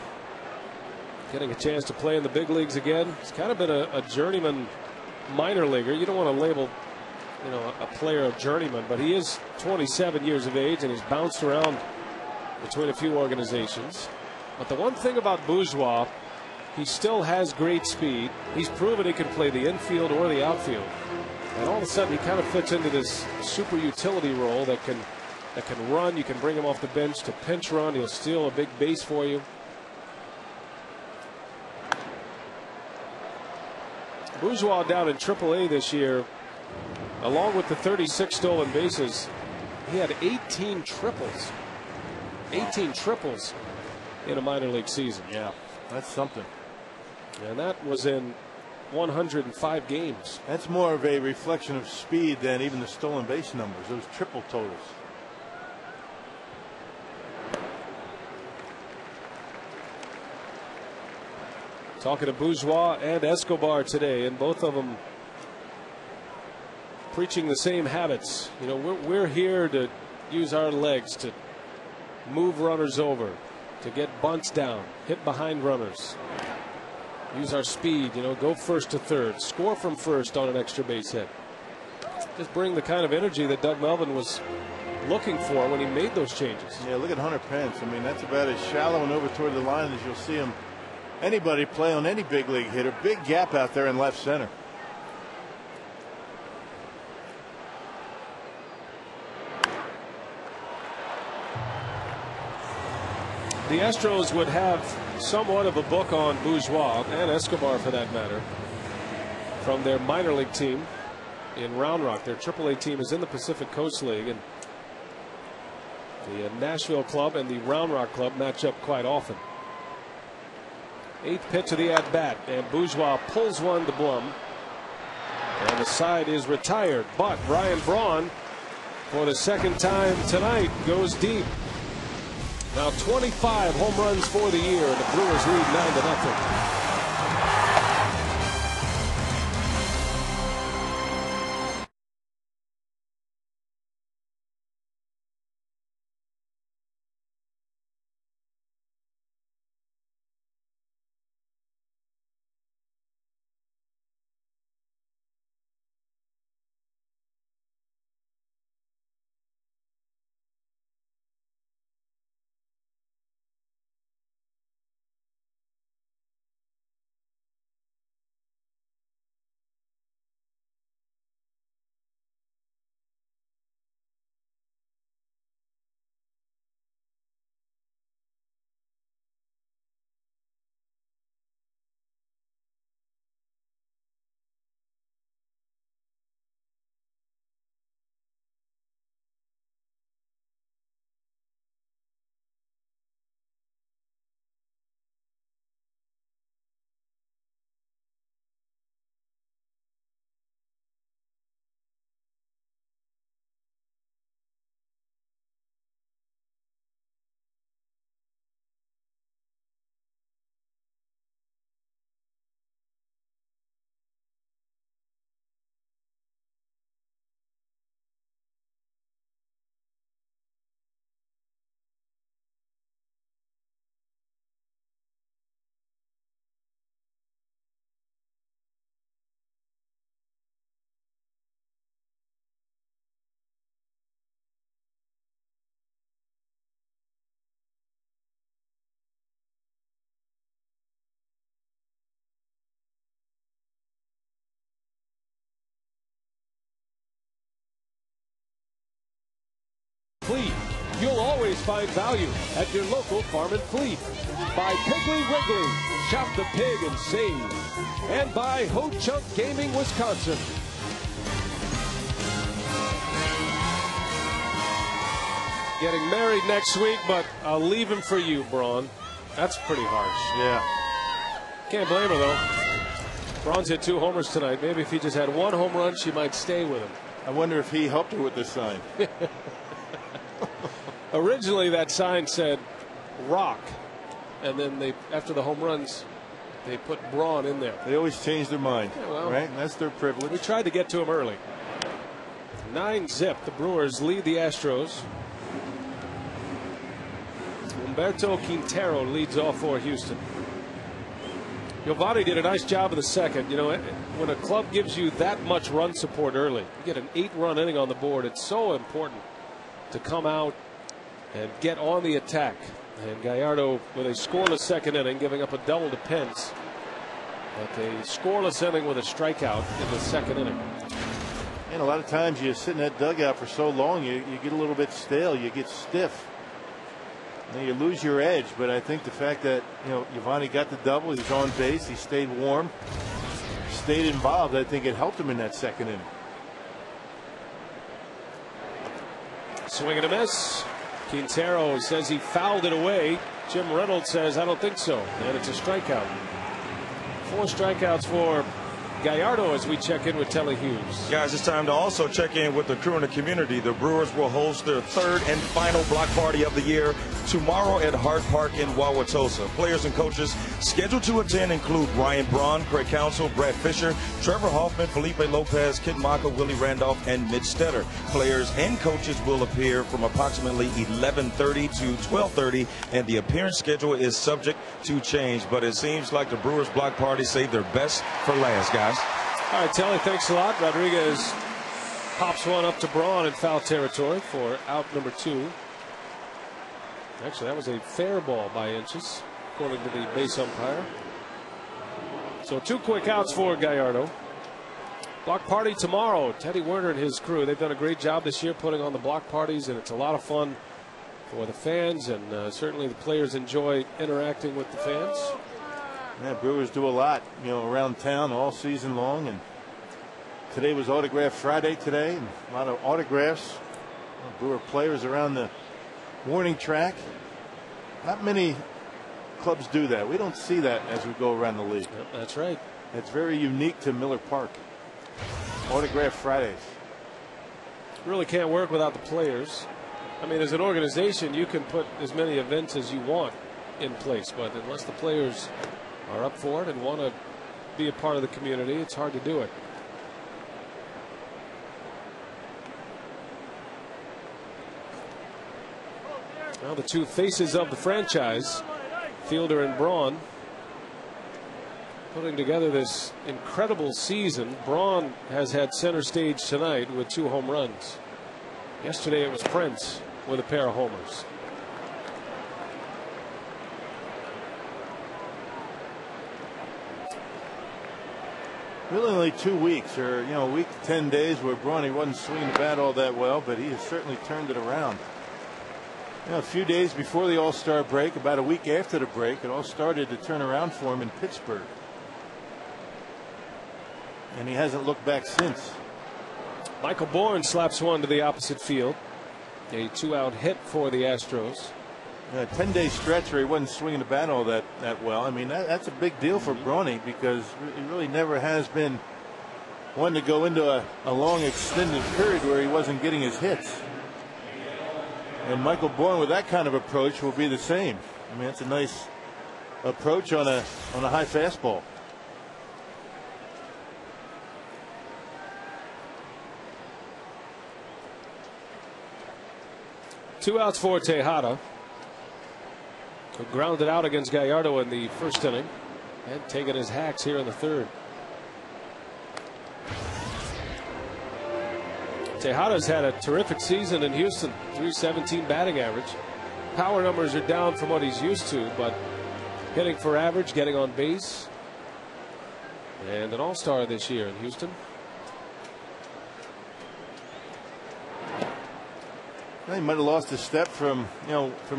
Getting a chance to play in the big leagues again. He's kind of been a journeyman minor leaguer. You don't want to label, a player a journeyman, but he is 27 years of age and he's bounced around between a few organizations. But the one thing about Bourgeois, he still has great speed. He's proven he can play the infield or the outfield. And all of a sudden he kind of fits into this super utility role that can run. You can bring him off the bench to pinch run. He'll steal a big base for you. Bourgeois down in AAA this year, along with the 36 stolen bases, he had 18 triples. 18 triples in a minor league season. Yeah, that's something. And that was in 105 games. That's more of a reflection of speed than even the stolen base numbers, those triple totals. Talking to Bourgeois and Escobar today, and both of them preaching the same habits. We're here to use our legs to move runners over, to get bunts down, hit behind runners, use our speed, go first to third, score from first on an extra base hit. Just bring the kind of energy that Doug Melvin was looking for when he made those changes. Yeah, look at Hunter Pence. I mean, that's about as shallow and over toward the line as you'll see him. Anybody play on any big league hitter. Big gap out there in left center. The Astros would have somewhat of a book on Bourgeois and Escobar for that matter from their minor league team in Round Rock. Their AAA team is in the Pacific Coast League, and the Nashville club and the Round Rock club match up quite often. 8th pitch of the at bat, and Bourgeois pulls one to Blum, and the side is retired. But Ryan Braun, for the second time tonight, goes deep. Now 25 home runs for the year, and the Brewers lead 9-0. Fleet. You'll always find value at your local Farm and Fleet. By Piggly Wiggly, shop the pig and save. And by Ho-Chunk Gaming, Wisconsin. Getting married next week, but I'll leave him for you, Braun. That's pretty harsh. Yeah. Can't blame her, though. Braun's hit 2 homers tonight. Maybe if he just had 1 home run, she might stay with him. I wonder if he helped her with this sign. Originally, that sign said, Rock, and then after the home runs, they put Braun in there. They always change their mind, yeah, well, right? And that's their privilege. We tried to get to him early. 9-zip. The Brewers lead the Astros. Humberto Quintero leads off for Houston. Giovanni did a nice job in the second. You know, when a club gives you that much run support early, you get an 8-run inning on the board. It's so important to come out and get on the attack. And Gallardo with a scoreless second inning, giving up a double to Pence. But a scoreless inning with a strikeout in the second inning. And a lot of times you sit in that dugout for so long, you get a little bit stale, you get stiff. And you lose your edge. But I think the fact that, you know, Giovanni got the double, he's on base, he stayed warm, stayed involved, I think it helped him in that second inning. Swing and a miss. Quintero says he fouled it away. Jim Reynolds says, I don't think so. And it's a strikeout. 4 strikeouts for Gallardo as we check in with Telly Hughes. Guys, it's time to also check in with the crew in the community. The Brewers will host their 3rd and final block party of the year tomorrow at Hart Park in Wauwatosa. Players and coaches scheduled to attend include Ryan Braun, Craig Counsell, Brad Fisher, Trevor Hoffman, Felipe Lopez, Kid Maka, Willie Randolph, and Mitch Stetter. Players and coaches will appear from approximately 11:30 to 12:30, and the appearance schedule is subject to change. But it seems like the Brewers block party saved their best for last, guys. All right, Telly, thanks a lot. Rodriguez pops one up to Braun in foul territory for out number 2. Actually, that was a fair ball by inches, according to the base umpire. So 2 quick outs for Gallardo. Block party tomorrow. Teddy Werner and his crew, they've done a great job this year putting on the block parties, and it's a lot of fun for the fans, and certainly the players enjoy interacting with the fans. Yeah, Brewers do a lot, you know, around town all season long, and today was Autograph Friday today, and a lot of autographs. Brewer players around the warning track. Not many clubs do that. We don't see that as we go around the league. Yep, that's right. It's very unique to Miller Park. Autograph Fridays. Really can't work without the players. I mean, as an organization, you can put as many events as you want in place, but unless the players are up for it and want to be a part of the community, it's hard to do it. Now the 2 faces of the franchise, Fielder and Braun, putting together this incredible season. Braun has had center stage tonight with 2 home runs. Yesterday it was Prince with a pair of homers. Really only 2 weeks, or a week to 10 days, where Braun wasn't swinging the bat all that well, but he has certainly turned it around. A few days before the All-Star break, about a week after the break, it all started to turn around for him in Pittsburgh, and he hasn't looked back since. Michael Bourne slaps one to the opposite field. A 2-out hit for the Astros. A 10-day stretch where he wasn't swinging the bat all that well. I mean, that's a big deal for Brawny, because he really never has been one to go into a long extended period where he wasn't getting his hits. And Michael Bourne with that kind of approach will be the same. I mean, it's a nice approach on a high fastball. Two outs for Tejada, who grounded out against Gallardo in the first inning and taking his hacks here in the third. Tejada's had a terrific season in Houston, .317 batting average. Power numbers are down from what he's used to, but hitting for average, getting on base, and an all-star this year in Houston. He might have lost a step from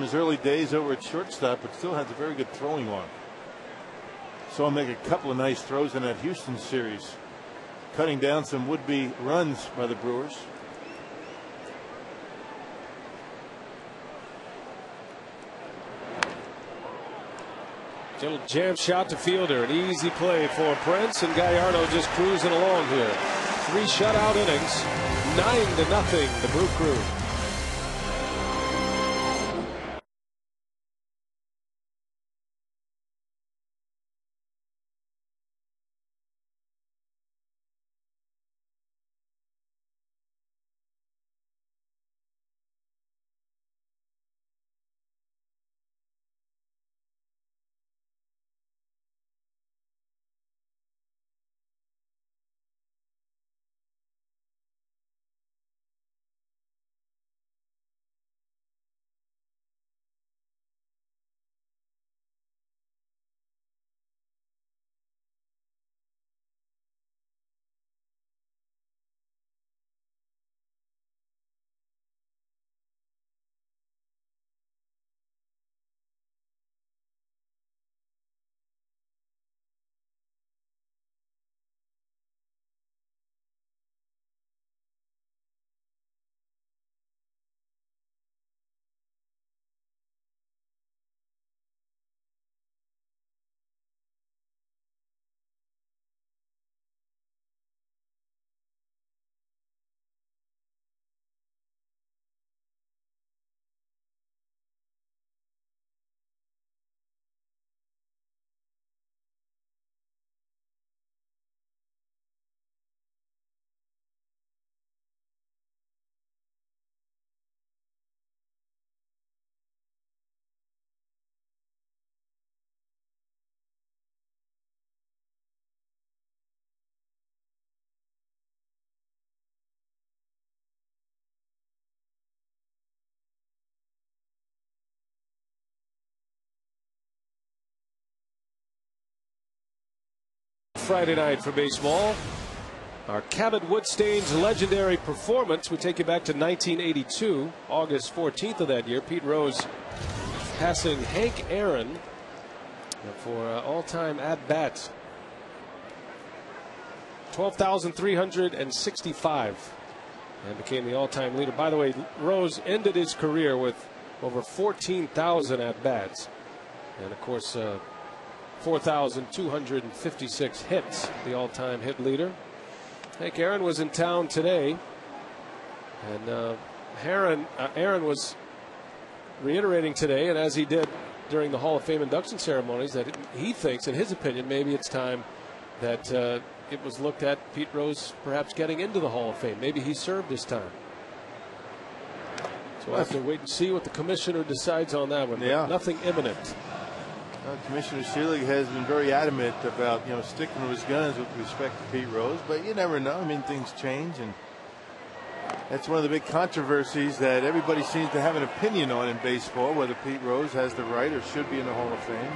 his early days over at shortstop, but still has a very good throwing arm. Saw him make a couple of nice throws in that Houston series, cutting down some would-be runs by the Brewers. Little jam shot to Fielder, an easy play for Prince, and Gallardo just cruising along here. 3 shutout innings, 9-0 the Brew Crew. Friday night for baseball. Our Cabot Woodstain's legendary performance. We take you back to 1982, August 14th of that year. Pete Rose passing Hank Aaron for all-time at-bats. 12,365, and became the all-time leader. By the way, Rose ended his career with over 14,000 at-bats, and of course 4,256 hits, the all-time hit leader. Hank Aaron was in town today, and Aaron was reiterating today, and as he did during the Hall of Fame induction ceremonies, that he thinks, in his opinion, maybe it's time that it was looked at Pete Rose perhaps getting into the Hall of Fame. Maybe he served his time. So we'll have to wait and see what the commissioner decides on that one. Yeah. Nothing imminent. Commissioner Seelig has been very adamant about sticking to his guns with respect to Pete Rose, but you never know. I mean, things change, and that's one of the big controversies that everybody seems to have an opinion on in baseball, whether Pete Rose has the right or should be in the Hall of Fame.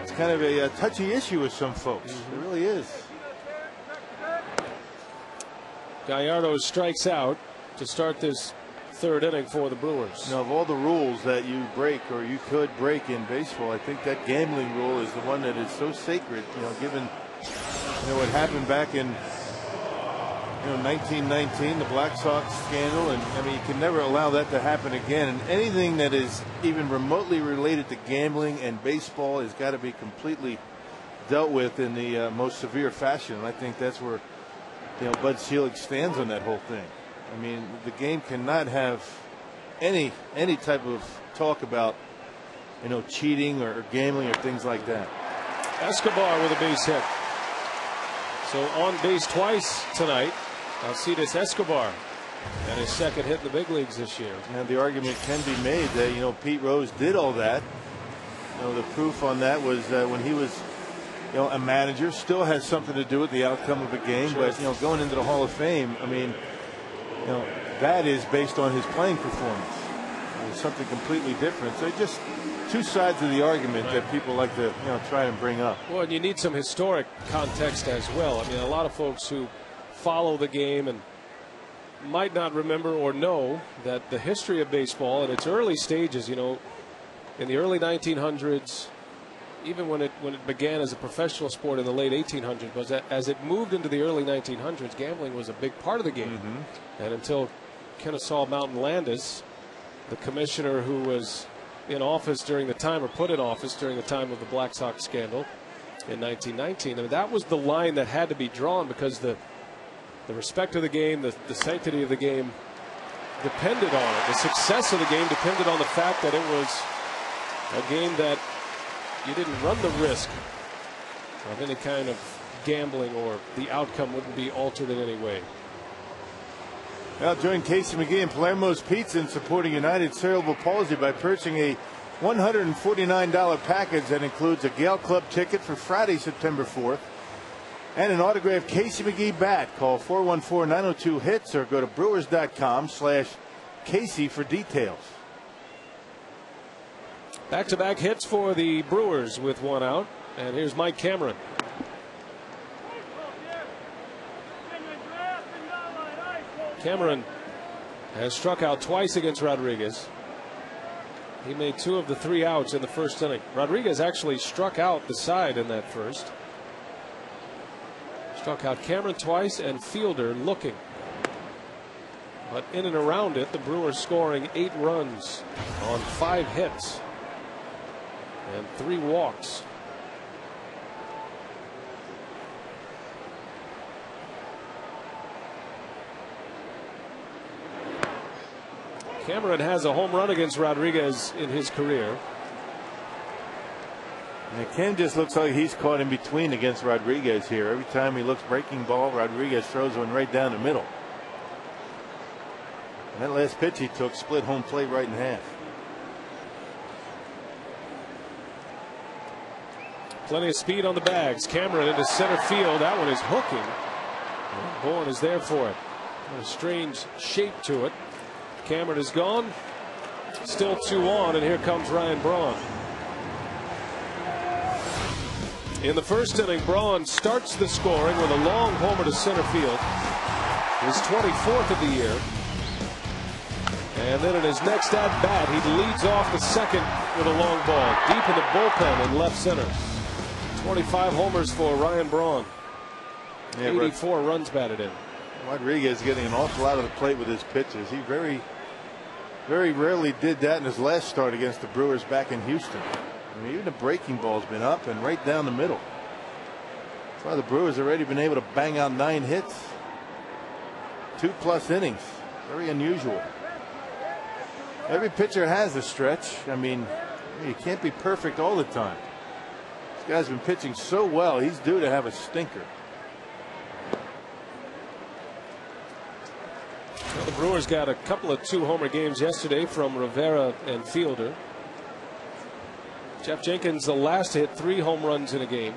It's kind of a touchy issue with some folks. It really is. Gallardo strikes out to start this third inning for the Brewers. Of all the rules that you break or you could break in baseball, I think that gambling rule is the one that is so sacred. Given what happened back in 1919, the Black Sox scandal, and I mean you can never allow that to happen again. And anything that is even remotely related to gambling and baseball has got to be completely dealt with in the most severe fashion. And I think that's where Bud Selig stands on that whole thing. I mean, the game cannot have any type of talk about cheating or gambling or things like that. Escobar with a base hit. So on base twice tonight, Alcides Escobar, and his second hit in the big leagues this year. And the argument can be made that Pete Rose did all that. The proof on that was when he was a manager, still has something to do with the outcome of a game. Sure. But going into the Hall of Fame, I mean, that is based on his playing performance. It's something completely different. So just two sides of the argument that people like to try and bring up. Well, and you need some historic context as well. I mean, a lot of folks who follow the game and might not remember or know that the history of baseball in its early stages, in the early 1900s, even when it began as a professional sport in the late 1800s, was that as it moved into the early 1900s, gambling was a big part of the game. And until Kennesaw Mountain Landis, the commissioner who was in office during the time, or put in office during the time of the Black Sox scandal in 1919, I mean, that was the line that had to be drawn, because the respect of the game, the sanctity of the game depended on it. The success of the game depended on the fact that it was a game that you didn't run the risk of any kind of gambling, or the outcome wouldn't be altered in any way. Now join Casey McGee and Palermo's Pizza in supporting United Cerebral Palsy by purchasing a $149 package that includes a Gale Club ticket for Friday, September 4th, and an autographed Casey McGee bat. Call 414-902-HITS or go to brewers.com/Casey for details. Back-to-back hits for the Brewers with one out, and here's Mike Cameron. Cameron has struck out twice against Rodriguez. He made 2 of the 3 outs in the first inning. Rodriguez actually struck out the side in that first. Struck out Cameron twice and Fielder looking. But in and around it, the Brewers scoring 8 runs on 5 hits and 3 walks. Cameron has a home run against Rodriguez in his career. And Ken just looks like he's caught in between against Rodriguez here. Every time he looks breaking ball, Rodriguez throws one right down the middle. And that last pitch he took split home plate right in half. Plenty of speed on the bags. Cameron into center field. That one is hooking. Bourne is there for it. A strange shape to it. Cameron is gone. Still 2 on, and here comes Ryan Braun. In the first inning, Braun starts the scoring with a long homer to center field, his 24th of the year. And then in his next at bat, he leads off the second with a long ball deep in the bullpen in left center. 25 homers for Ryan Braun. 84 runs batted in. Rodriguez getting an awful lot of the plate with his pitches. He very rarely did that in his last start against the Brewers back in Houston. I mean, even the breaking ball's been up and right down the middle. That's why the Brewers have already been able to bang out 9 hits. 2+ innings. Very unusual. Every pitcher has a stretch. I mean, you can't be perfect all the time. This guy's been pitching so well, he's due to have a stinker. Well, the Brewers got a couple of 2-homer games yesterday from Rivera and Fielder. Jeff Jenkins, the last hit, 3 home runs in a game.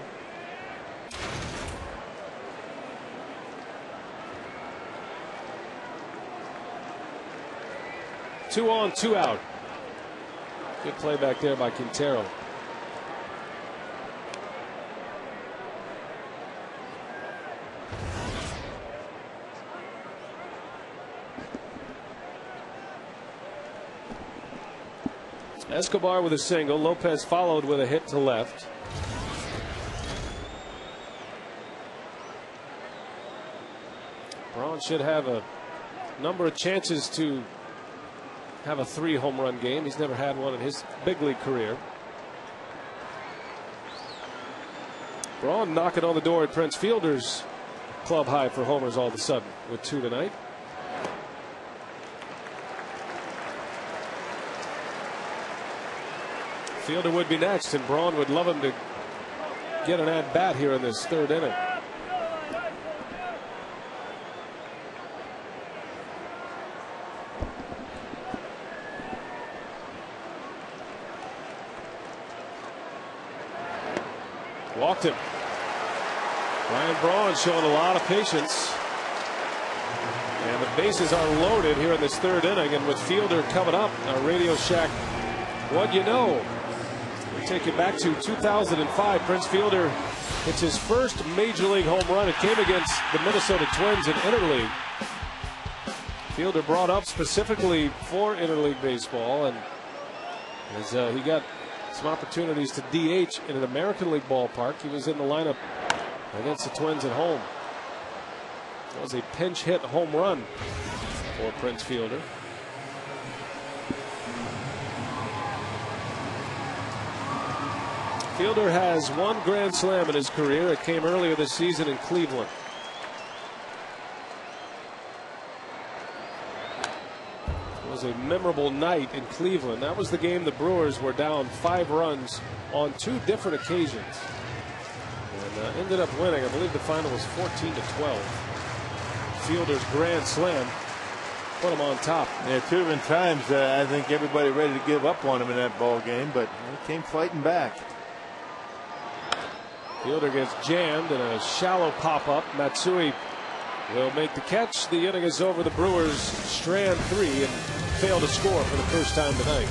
Two on, 2 out. Good play back there by Quintero. Escobar with a single. Lopez followed with a hit to left. Braun should have a number of chances to have a 3-home run game. He's never had one in his big league career. Braun knocking on the door at Prince Fielder's club high for homers all of a sudden with 2 tonight. Fielder would be next, and Braun would love him to get an at bat here in this 3rd inning. Walked him. Ryan Braun showing a lot of patience. And the bases are loaded here in this 3rd inning, and with Fielder coming up, our Radio Shack, what you know. Take it back to 2005. Prince Fielder hits his first major league home run. It came against the Minnesota Twins in interleague. Fielder brought up specifically for interleague baseball, and as he got some opportunities to DH in an American League ballpark, he was in the lineup against the Twins at home. It was a pinch hit home run for Prince Fielder. Fielder has 1 grand slam in his career. It came earlier this season in Cleveland. It was a memorable night in Cleveland. That was the game the Brewers were down 5 runs on 2 different occasions, and ended up winning. I believe the final was 14-12. Fielder's grand slam put him on top. Yeah, 2 different times I think everybody ready to give up on him in that ball game, but he came fighting back. Fielder gets jammed in a shallow pop-up. Matsui will make the catch. The inning is over. The Brewers strand 3 and fail to score for the first time tonight.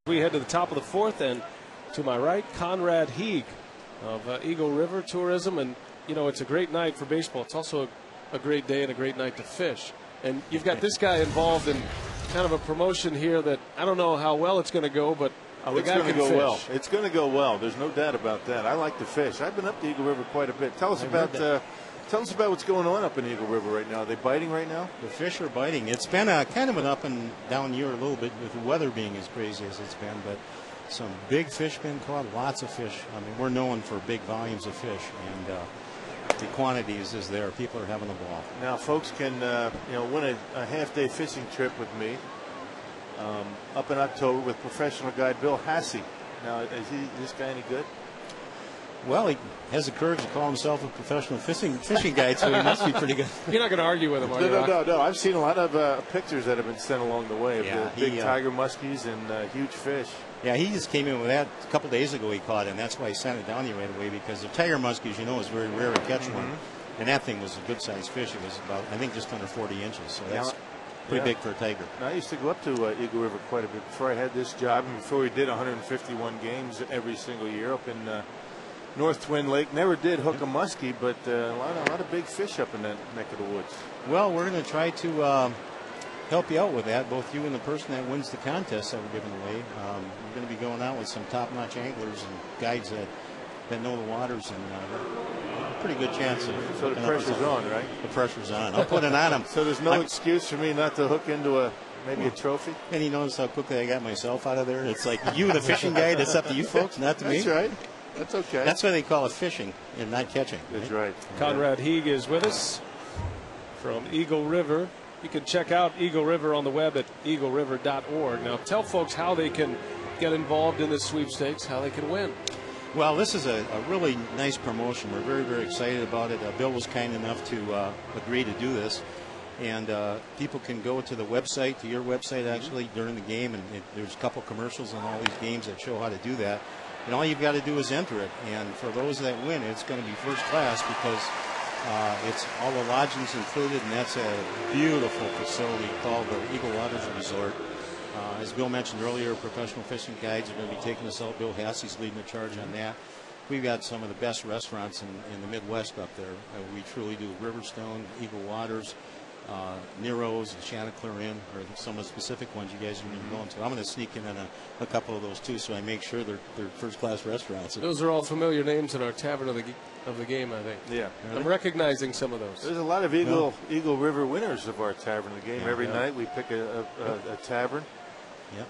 We head to the top of the fourth, and to my right, Conrad Heeg of Eagle River Tourism. And, you know, it's a great night for baseball. It's also a great day and a great night to fish. And you've got this guy involved in kind of a promotion here that I don't know how well it's going to go, but the it's guy going to can go fish. well. It's going to go well. There's no doubt about that. I like to fish. I've been up to Eagle River quite a bit. Tell us about what's going on up in Eagle River right now. Are they biting right now? The fish are biting. It's been kind of an up and down year a little bit with the weather being as crazy as it's been, but some big fish been caught, lots of fish. I mean, we're known for big volumes of fish, and the quantities is there. People are having a ball. Now, folks can win a half-day fishing trip with me up in October with professional guide Bill Hassey. Now, is this guy any good? Well, he has the courage to call himself a professional fishing guide, so he must be pretty good. You're not going to argue with him, are you? No. I've seen a lot of pictures that have been sent along the way of the big tiger muskies and huge fish. Yeah, he just came in with that a couple days ago. He caught it, and that's why he sent it down here right away, because the tiger muskies, you know, is very rare to catch one. And that thing was a good-sized fish. It was about, I think, just under 40 inches. So that's pretty big for a tiger. Now, I used to go up to Eagle River quite a bit before I had this job, and before we did 151 games every single year up in North Twin Lake. Never did hook a muskie, but a lot of big fish up in that neck of the woods. Well, we're going to try to help you out with that, both you and the person that wins the contest that we're giving away. We're going to be going out with some top-notch anglers and guides that know the waters, and pretty good chance of. So the pressure's on, right? The pressure's on. I'll put it on him. So there's no excuse for me not to hook into maybe a trophy? And you notice how quickly I got myself out of there? It's like you, the fishing guide. It's up to you folks, not to me. That's right. That's okay. That's why they call it fishing and not catching. That's right. Conrad Heeg is with us from Eagle River. You can check out Eagle River on the web at eagleriver.org. Now, tell folks how they can get involved in this sweepstakes, how they can win. Well, this is a really nice promotion. We're very, very excited about it. Bill was kind enough to agree to do this. And people can go to the website, to your website actually, during the game. And there's a couple commercials on all these games that show how to do that. And all you've got to do is enter it. And for those that win, it's going to be first class because it's all the lodgings included, and that's a beautiful facility called the Eagle Waters Resort. As Bill mentioned earlier, professional fishing guides are going to be taking us out. Bill Hassey's leading the charge on that. We've got some of the best restaurants in the Midwest up there. We truly do. Riverstone, Eagle Waters, Nero's, and Chanticleer Inn are some of the specific ones you guys are going to be going to. I'm going to sneak in on a couple of those too, so I make sure they're first-class restaurants. Those are all familiar names in our Tavern of the Game, I think. Yeah. I'm recognizing some of those. There's a lot of Eagle River winners of our Tavern of the Game. Every night we pick a tavern. Yep.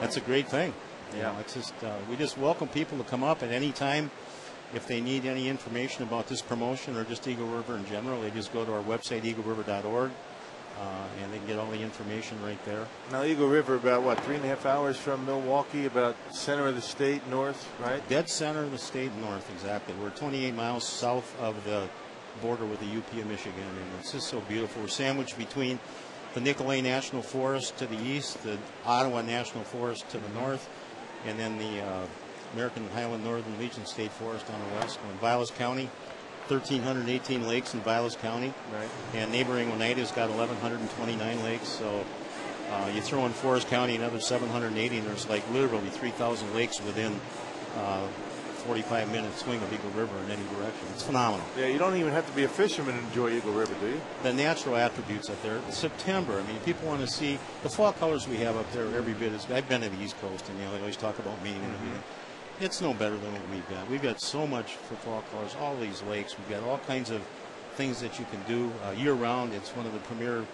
That's a great thing. You know, it's just we just welcome people to come up at any time. If they need any information about this promotion or just Eagle River in general, they just go to our website, eagleriver.org, and they can get all the information right there. Now, Eagle River, about, 3.5 hours from Milwaukee, about center of the state, north, right? Dead center of the state, north, exactly. We're 28 miles south of the border with the UP of Michigan, and it's just so beautiful. We're sandwiched between the Nicolet National Forest to the east, the Ottawa National Forest to the north, and then the American Highland Northern Legion State Forest on the west. We're in Vilas County, 1,318 lakes in Vilas County. Right. And neighboring Oneida's got 1,129 lakes. So you throw in Forest County another 780, and there's like literally 3,000 lakes within 45-minute swing of Eagle River in any direction. It's phenomenal. Yeah, you don't even have to be a fisherman to enjoy Eagle River, do you? The natural attributes up there. September, I mean, people want to see the fall colors we have up there every bit as I've been to the East Coast, and they always talk about Maine and everything. It's no better than what we've got. We've got so much for fall colors, all these lakes. We've got all kinds of things that you can do year-round. It's one of the premier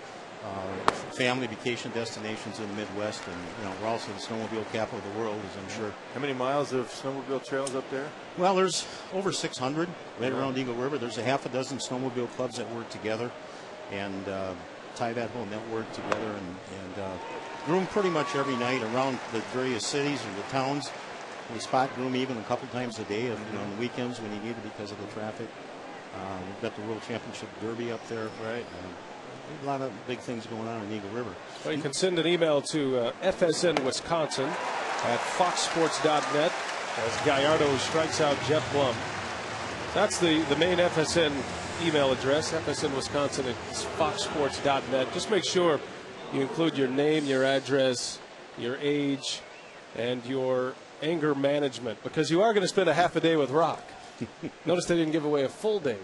family vacation destinations in the Midwest, and we're also the snowmobile capital of the world, as I'm sure. How many miles of snowmobile trails up there? Well, there's over 600 right around Eagle River. There's a half a dozen snowmobile clubs that work together and tie that whole network together and groom pretty much every night around the various cities or the towns. We spot groom even a couple times a day, on the weekends when you need it because of the traffic. We've got the World Championship Derby up there. Right. A lot of big things going on in Eagle River. Well, you can send an email to FSN Wisconsin at foxsports.net as Gallardo strikes out Jeff Blum. That's the main FSN email address, FSN Wisconsin at foxsports.net. Just make sure you include your name, your address, your age, and your anger management, because you are going to spend a half a day with Rock. Notice they didn't give away a full day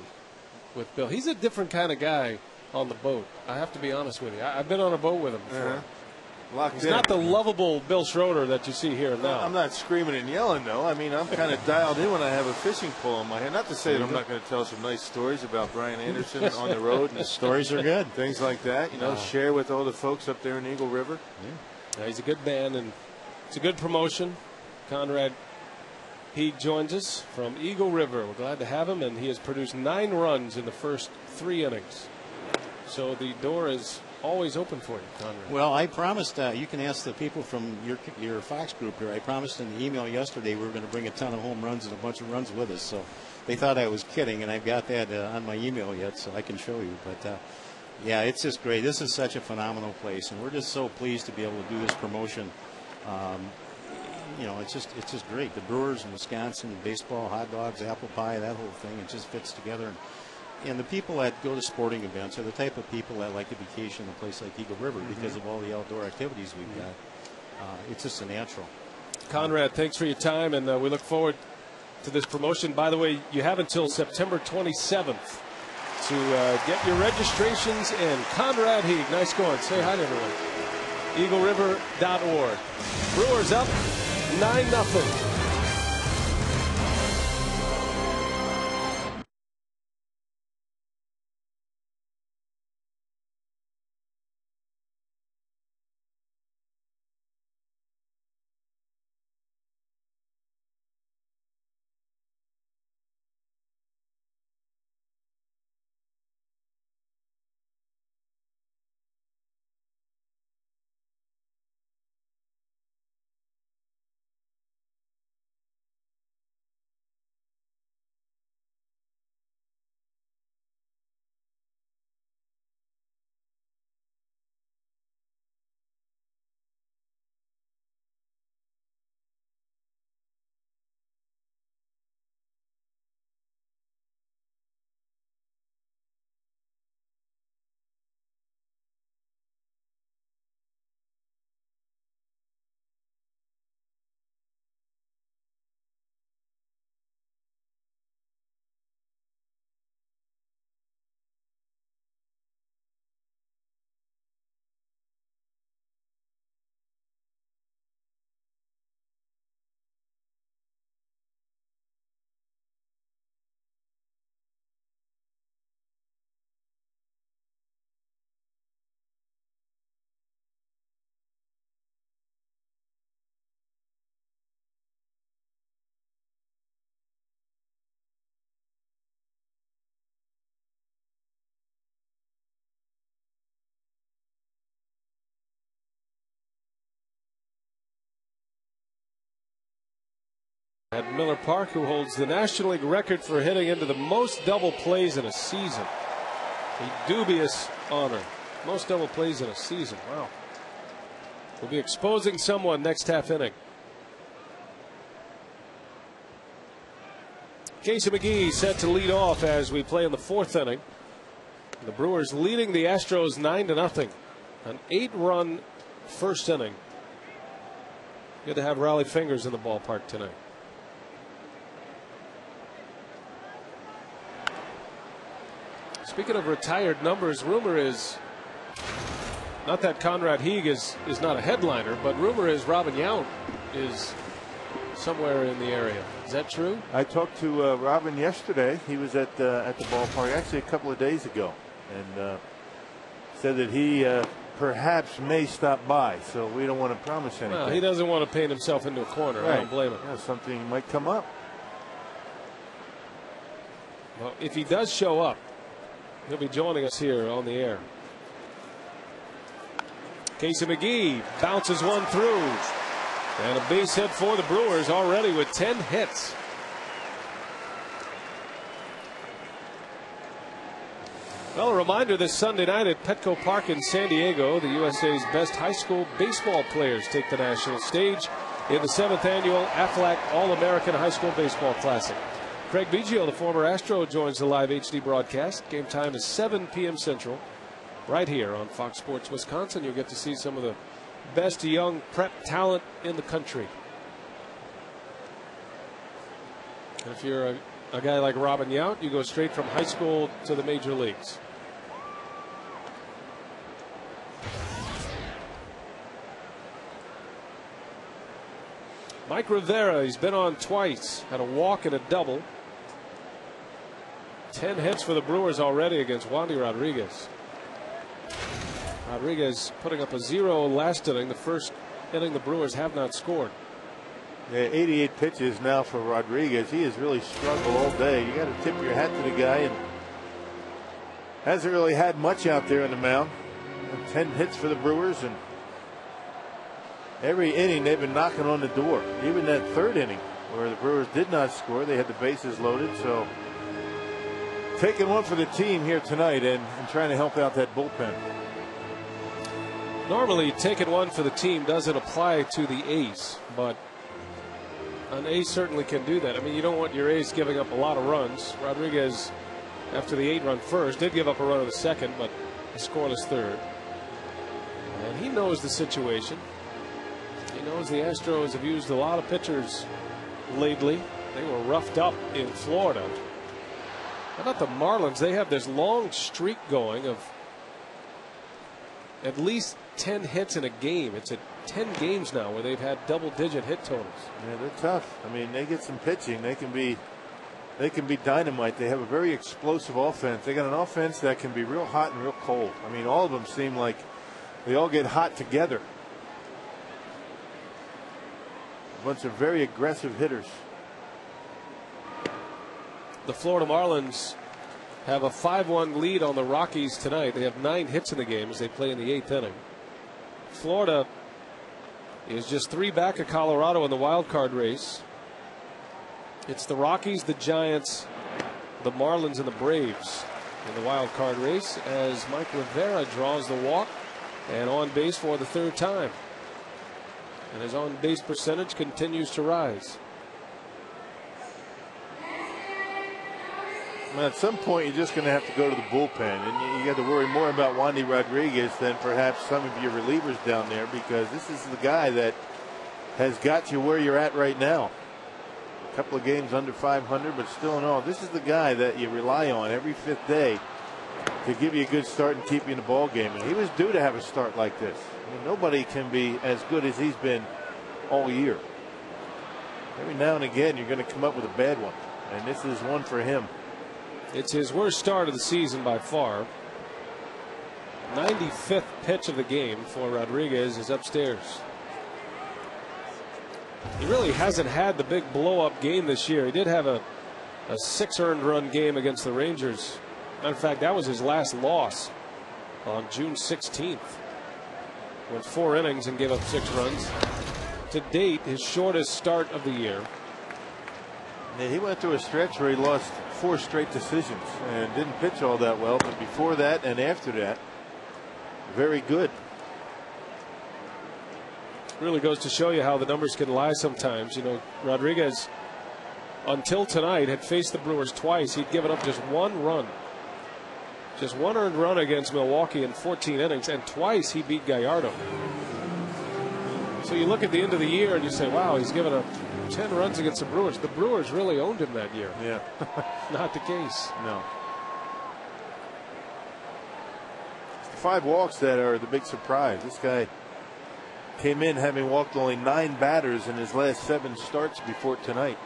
with Bill. He's a different kind of guy on the boat. I have to be honest with you. I've been on a boat with him before. He's not the lovable Bill Schroeder that you see here now. I'm not screaming and yelling, though. I mean, I'm kind of dialed in when I have a fishing pole in my hand. Not to say that I'm not going to tell some nice stories about Brian Anderson on the road. And the stories are good. Things like that, share with all the folks up there in Eagle River. Yeah, he's a good man, and it's a good promotion. Conrad Heeg joins us from Eagle River. We're glad to have him, and he has produced 9 runs in the first 3 innings. So the door is always open for you, Conrad. Well, I promised, you can ask the people from your Fox group here, I promised in the email yesterday we were going to bring a ton of home runs and a bunch of runs with us. So they thought I was kidding, and I've got that on my email yet, so I can show you. But, yeah, it's just great. This is such a phenomenal place, and we're just so pleased to be able to do this promotion. It's just great. The Brewers in Wisconsin, baseball, hot dogs, apple pie, that whole thing, it just fits together. And the people that go to sporting events are the type of people that like to vacation in a place like Eagle River because of all the outdoor activities we've got. It's just a natural. Conrad, thanks for your time, and we look forward to this promotion. By the way, you have until September 27th to get your registrations in. Conrad Heeg, nice going. Say hi to everyone. EagleRiver.org. Brewers up 9-0. At Miller Park, who holds the National League record for hitting into the most double plays in a season. A dubious honor. Most double plays in a season. Wow. We'll be exposing someone next half inning. Casey McGee set to lead off as we play in the 4th inning. The Brewers leading the Astros 9-0. An 8-run first inning. Good to have Raleigh Fingers in the ballpark tonight. Speaking of retired numbers, rumor is not that Conrad Heeg is not a headliner, but rumor is Robin Yount is somewhere in the area. Is that true? I talked to Robin yesterday. He was at the ballpark actually a couple of days ago, and said that he perhaps may stop by. So we don't want to promise anything. Well, he doesn't want to paint himself into a corner. Right. I don't blame him. Yeah, something might come up. Well, if he does show up, he'll be joining us here on the air. Casey McGee bounces one through. And a base hit for the Brewers already with 10 hits. Well, a reminder this Sunday night at Petco Park in San Diego, the USA's best high school baseball players take the national stage in the 7th annual Aflac All-American High School Baseball Classic. Craig Biggio, the former Astro, joins the live HD broadcast. Game time is 7 p.m. Central, right here on Fox Sports Wisconsin. You'll get to see some of the best young prep talent in the country. And if you're a guy like Robin Yount, you go straight from high school to the major leagues. Mike Rivera, he's been on twice, had a walk and a double. 10 hits for the Brewers already against Wandy Rodriguez. Rodriguez putting up a 0 last inning, the first inning the Brewers have not scored. Yeah, 88 pitches now for Rodriguez. He has really struggled all day. You got to tip your hat to the guy, and hasn't really had much out there on the mound. 10 hits for the Brewers, and every inning they've been knocking on the door. Even that third inning where the Brewers did not score, they had the bases loaded. So taking one for the team here tonight and trying to help out that bullpen. Normally taking one for the team doesn't apply to the ace, but an ace certainly can do that. I mean, you don't want your ace giving up a lot of runs. Rodriguez, after the 8-run first, did give up a run in the second, but a scoreless third. And he knows the situation. He knows the Astros have used a lot of pitchers lately. They were roughed up in Florida. How about the Marlins? They have this long streak going of at least 10 hits in a game. It's at 10 games now where they've had double-digit hit totals. Yeah, they're tough. I mean, they get some pitching. They can be dynamite. They have a very explosive offense. They got an offense that can be real hot and real cold. I mean, all of them seem like they all get hot together. A bunch of very aggressive hitters. The Florida Marlins have a 5-1 lead on the Rockies tonight. They have 9 hits in the game as they play in the 8th inning. Florida is just 3 back of Colorado in the wild card race. It's the Rockies, the Giants, the Marlins, and the Braves in the wild card race as Mike Rivera draws the walk and on base for the 3rd time. And his on base percentage continues to rise. Well, at some point, you're just going to have to go to the bullpen, and you got to worry more about Wandy Rodriguez than perhaps some of your relievers down there, because this is the guy that has got you where you're at right now. A couple of games under 500, but still in all, this is the guy that you rely on every 5th day to give you a good start and keep you in the ball game. And he was due to have a start like this. I mean, nobody can be as good as he's been all year. Every now and again, you're going to come up with a bad one, and this is one for him. It's his worst start of the season by far. 95th pitch of the game for Rodriguez is upstairs. He really hasn't had the big blow-up game this year. He did have a 6 earned run game against the Rangers. Matter of fact, that was his last loss on June 16th. Went 4 innings and gave up 6 runs. To date, his shortest start of the year. Yeah, he went through a stretch where he lost 4 straight decisions and didn't pitch all that well, but before that and after that, very good. Really goes to show you how the numbers can lie sometimes. You know, Rodriguez, until tonight, had faced the Brewers twice. He'd given up just 1 run. Just 1 earned run against Milwaukee in 14 innings, and twice he beat Gallardo. So you look at the end of the year and you say, wow, he's given up 10 runs against the Brewers. The Brewers really owned him that year. Yeah. Not the case. No. It's the 5 walks that are the big surprise. This guy came in having walked only 9 batters in his last 7 starts before tonight.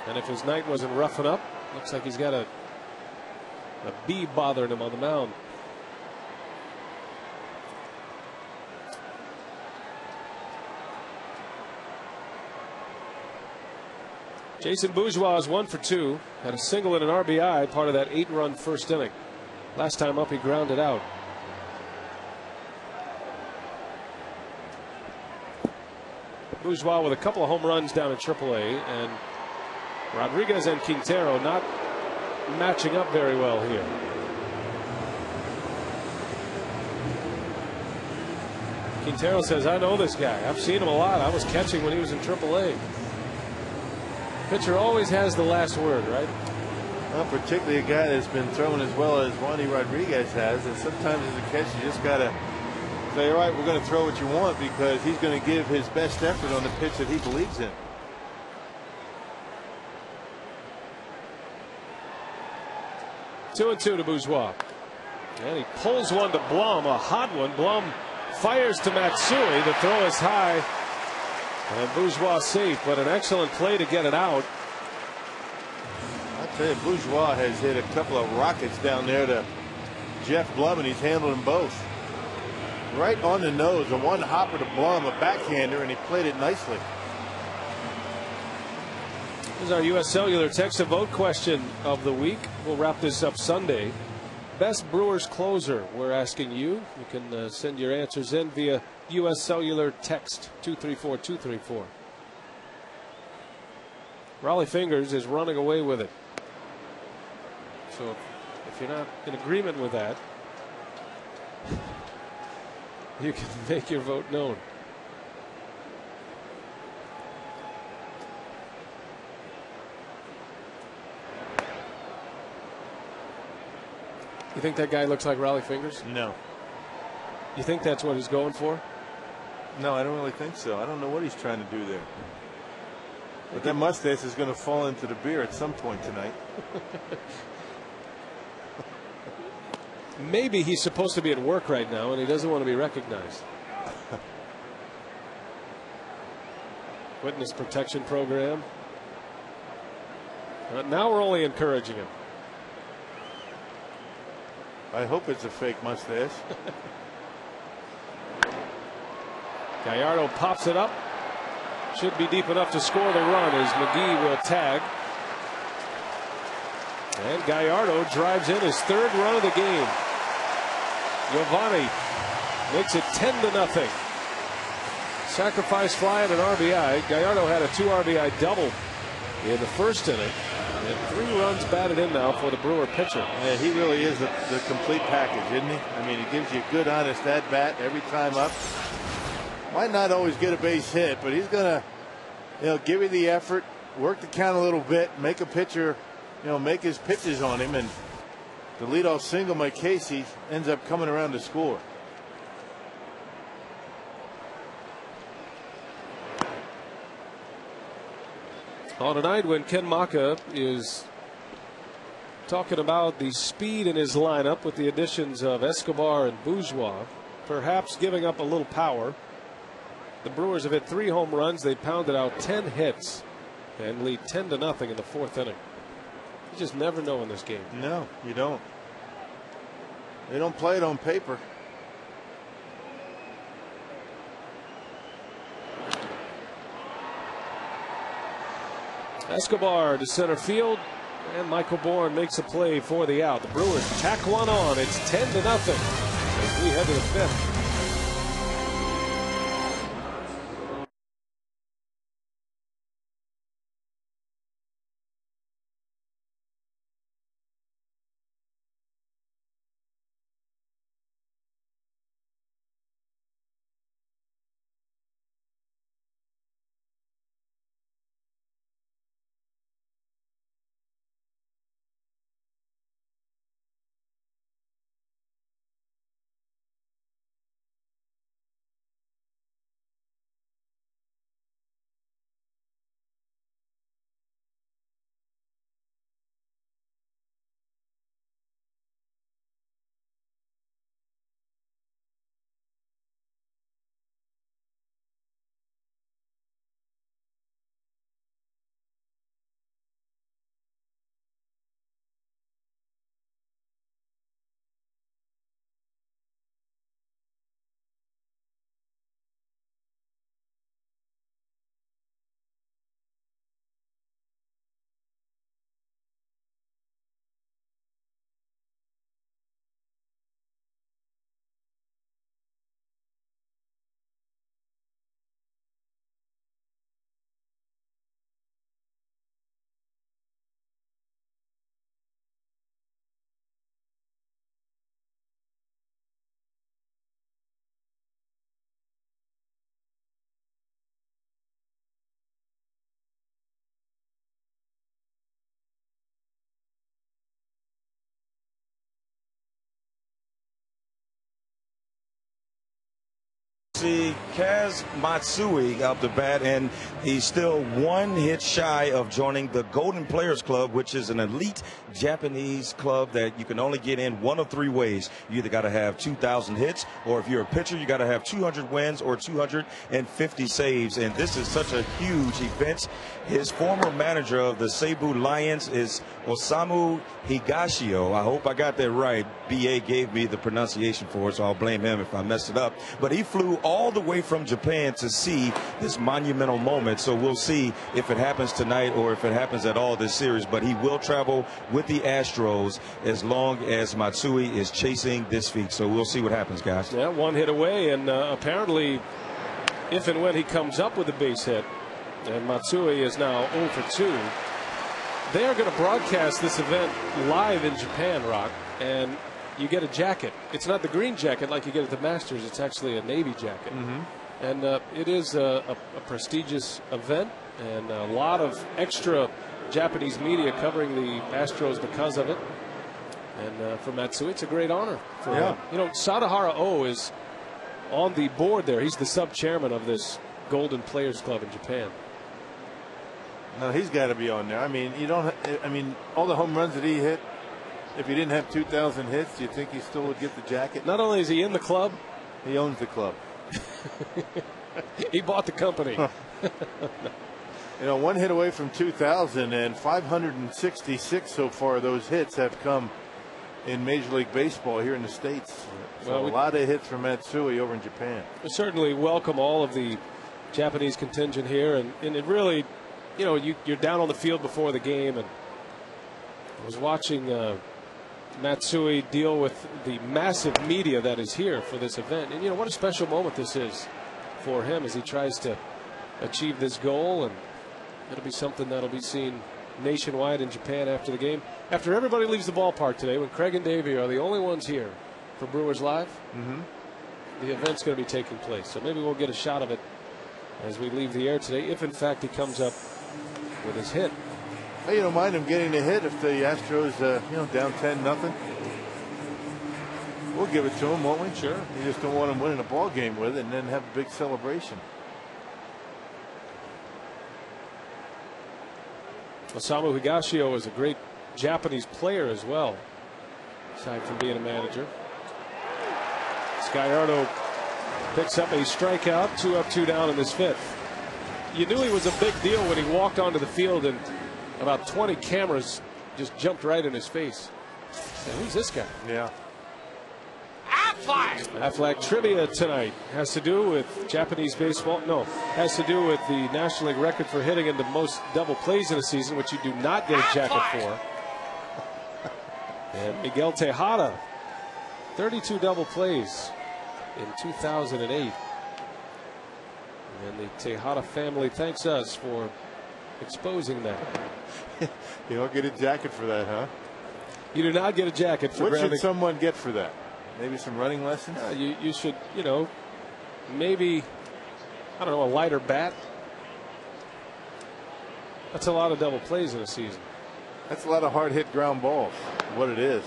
And if his night wasn't roughing up, looks like he's got a bee bothering him on the mound. Jason Bourgeois is 1 for 2. Had a single and an RBI, part of that 8-run first inning. Last time up, he grounded out. Bourgeois with a couple of home runs down at AAA, and Rodriguez and Quintero not matching up very well here. Quintero says, I know this guy. I've seen him a lot. I was catching when he was in AAA. Pitcher always has the last word, right? Well, particularly a guy that's been throwing as well as Wandy Rodriguez has, and sometimes as a catch you just got to say, all right, we're going to throw what you want because he's going to give his best effort on the pitch that he believes in. Two and two to Bourgeois. And he pulls one to Blum, a hot one. Blum fires to Matsui. The throw is high. And Bourgeois safe, but an excellent play to get it out. I'll tell you, Bourgeois has hit a couple of rockets down there to Jeff Blum, and he's handled them both. Right on the nose, a one hopper to Blum, a backhander, and he played it nicely. This is our U.S. Cellular text a vote question of the week. We'll wrap this up Sunday. Best Brewers closer, we're asking you. You can send your answers in via U.S. Cellular text 234-234. Raleigh Fingers is running away with it. So if you're not in agreement with that, you can make your vote known. You think that guy looks like Raleigh Fingers? No. You think that's what he's going for? No, I don't really think so. I don't know what he's trying to do there. But that mustache is going to fall into the beer at some point tonight. Maybe he's supposed to be at work right now and he doesn't want to be recognized. Witness protection program. Now we're only encouraging him. I hope it's a fake mustache. Gallardo pops it up. Should be deep enough to score the run as McGee will tag. And Gallardo drives in his third run of the game. Giovanni makes it 10-0. Sacrifice fly and an RBI. Gallardo had a 2 RBI double in the first inning. And 3 runs batted in now for the Brewer pitcher. Yeah, he really is the complete package, isn't he? I mean, he gives you a good, honest at-bat every time up. Might not always get a base hit, but he's going to, give you the effort, work the count a little bit, make a pitcher, make his pitches on him. And the leadoff single by Casey ends up coming around to score. On a night when Ken Maka is talking about the speed in his lineup with the additions of Escobar and Bourgeois, perhaps giving up a little power. The Brewers have hit 3 home runs. They pounded out 10 hits and lead 10-0 in the 4th inning. You just never know in this game. No, you don't. They don't play it on paper. Escobar to center field, and Michael Bourne makes a play for the out. The Brewers tack one on. It's 10-0 as we head to the 5th. see Kaz Matsui up the bat, and he's still 1 hit shy of joining the Golden Players Club, which is an elite Japanese club that you can only get in one of 3 ways. You either got to have 2,000 hits, or if you're a pitcher, you got to have 200 wins or 250 saves. And this is such a huge event. His former manager of the Seibu Lions is Osamu Higashio. I hope I got that right. BA gave me the pronunciation for it, so I'll blame him if I messed it up. But he flew all the way from Japan to see this monumental moment. So we'll see if it happens tonight or if it happens at all this series. But he will travel with the Astros as long as Matsui is chasing this feat. So we'll see what happens, guys. Yeah, 1 hit away, and apparently if and when he comes up with a base hit, and Matsui is now 0 for 2. They are going to broadcast this event live in Japan, Rock, and you get a jacket. It's not the green jacket like you get at the Masters. It's actually a Navy jacket. And it is a prestigious event, and a lot of extra Japanese media covering the Astros because of it. And for Matsui, it's a great honor for him. You know, Sadahara O is on the board there. He's the sub-chairman of this Golden Players Club in Japan. No, he's got to be on there. I mean, you don't. I mean, all the home runs that he hit. If he didn't have 2,000 hits, do you think he still would get the jacket? Not only is he in the club, he owns the club. He bought the company. You know, 1 hit away from 2,000, and 566 so far of those hits have come in Major League Baseball here in the States. So well, a lot of hits from Matsui over in Japan. We certainly welcome all of the Japanese contingent here, and it really, you know, you're down on the field before the game, and I was watching Matsui deal with the massive media that is here for this event. And, you know, what a special moment this is for him as he tries to achieve this goal. And it'll be something that'll be seen nationwide in Japan after the game. After everybody leaves the ballpark today, when Craig and Davey are the only ones here for Brewers Live, the event's going to be taking place. So maybe we'll get a shot of it as we leave the air today, if in fact he comes up with his hit. Hey, you don't mind him getting the hit if the Astros, you know, down 10-0. We'll give it to him, won't we? Sure. You just don't want him winning a ball game with it and then have a big celebration. Osamu Higashio is a great Japanese player as well, aside from being a manager. Gallardo picks up a strikeout, 2 up, 2 down in this 5th. You knew he was a big deal when he walked onto the field, and about 20 cameras just jumped right in his face. And who's this guy? Yeah. Aflac trivia tonight has to do with Japanese baseball. No, has to do with the National League record for hitting into most double plays in a season, which you do not get a jacket for. And Miguel Tejada, 32 double plays in 2008. And the Tejada family thanks us for exposing that. You don't get a jacket for that, huh? You do not get a jacket for what grounding. Should someone get for that? Maybe some running lessons? You should, you know, maybe, I don't know, a lighter bat. That's a lot of double plays in a season. That's a lot of hard hit ground balls, what it is.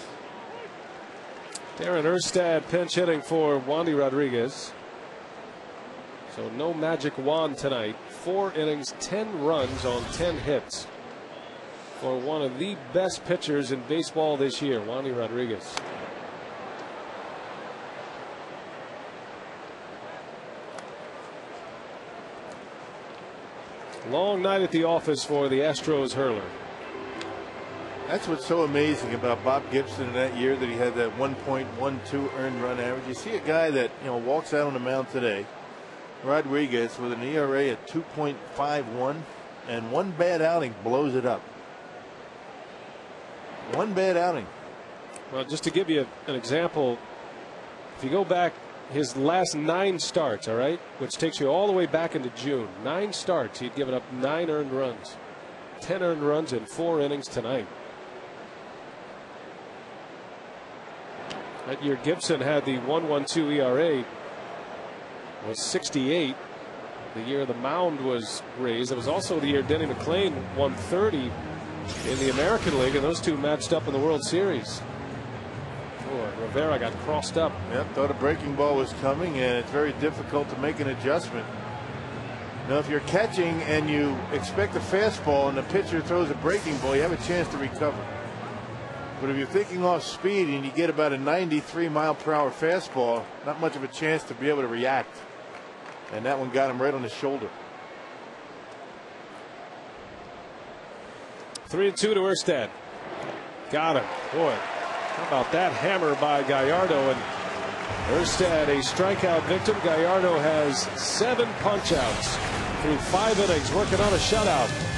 Darren Erstad pinch hitting for Wandy Rodriguez. So no magic wand tonight. 4 innings, 10 runs on 10 hits for one of the best pitchers in baseball this year, Wandy Rodriguez. Long night at the office for the Astros hurler. That's what's so amazing about Bob Gibson in that year, that he had that 1.12 earned run average. You see a guy that, you know, walks out on the mound today, Rodriguez, with an ERA at 2.51, and one bad outing blows it up. One bad outing. Well, just to give you an example, if you go back his last 9 starts, all right, which takes you all the way back into June, 9 starts, he'd given up 9 earned runs, 10 earned runs in 4 innings tonight. That year Gibson had the 1.12 ERA, was 68. The year the mound was raised. It was also the year Denny McClain won 30 in the American League, and those two matched up in the World Series. Boy. Rivera got crossed up. Yep, thought a breaking ball was coming, and it's very difficult to make an adjustment. Now, if you're catching and you expect a fastball and the pitcher throws a breaking ball, you have a chance to recover. But if you're thinking off speed and you get about a 93-mile-per-hour fastball, not much of a chance to be able to react. And that one got him right on the shoulder. 3-2 to Erstad. Got him. Boy, how about that hammer by Gallardo? And Erstad a strikeout victim. Gallardo has 7 punch-outs through 5 innings, working on a shutout.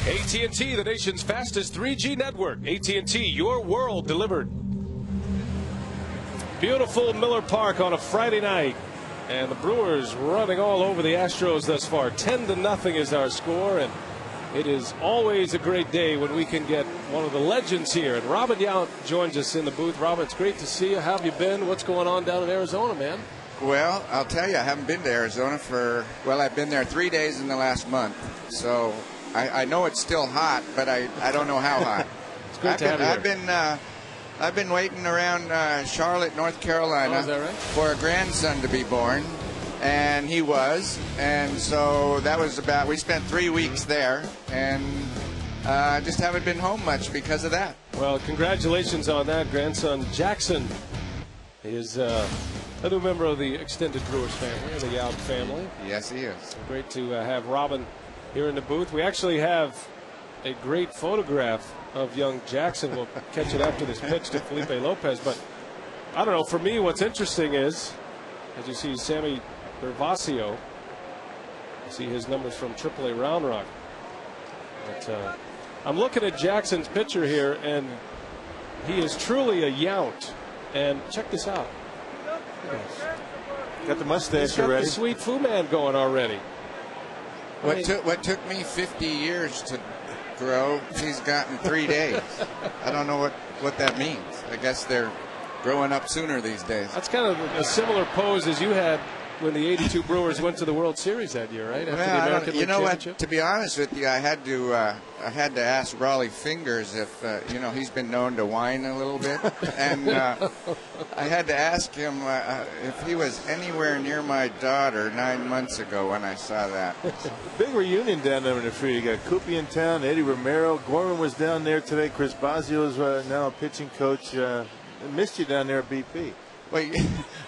AT&T, the nation's fastest 3G network. AT&T, your world delivered. Beautiful Miller Park on a Friday night. And the Brewers running all over the Astros thus far. 10-0 is our score. And it is always a great day when we can get one of the legends here. And Robin Yount joins us in the booth. Robin, it's great to see you. How have you been? What's going on down in Arizona, man? Well, I'll tell you, I haven't been to Arizona for, well, I've been there 3 days in the last month. So I know it's still hot, but I don't know how hot. It's great to have you here. I've been waiting around Charlotte, North Carolina, is that right? for a grandson to be born, and he was. And so that was about, we spent 3 weeks there, and I just haven't been home much because of that. Well, congratulations on that. Grandson Jackson is a new member of the extended Brewers family, the Yount family. Yes, he is. Great to have Robin here in the booth. We actually have a great photograph of young Jackson. We'll catch it after this pitch to Felipe Lopez. But I don't know. For me, what's interesting is, as you see, Sammy Gervasio. You see his numbers from AAA Round Rock. But I'm looking at Jackson's picture here, and he is truly a Yount. And check this out. Got the mustache He's got already. the sweet Fu Man going already. What took me 50 years to grow, he's gotten 3 days. I don't know what that means. I guess they're growing up sooner these days. That's kind of a similar pose as you had when the '82 Brewers went to the World Series that year, right? After the American you know League what? Championship? To be honest with you, I had to ask Raleigh Fingers if he's been known to whine a little bit, and I had to ask him if he was anywhere near my daughter 9 months ago when I saw that. Big reunion down there in the field. You got Coopy in town, Eddie Romero, Gorman was down there today. Chris Bazio's now a pitching coach. I missed you down there at BP. Well,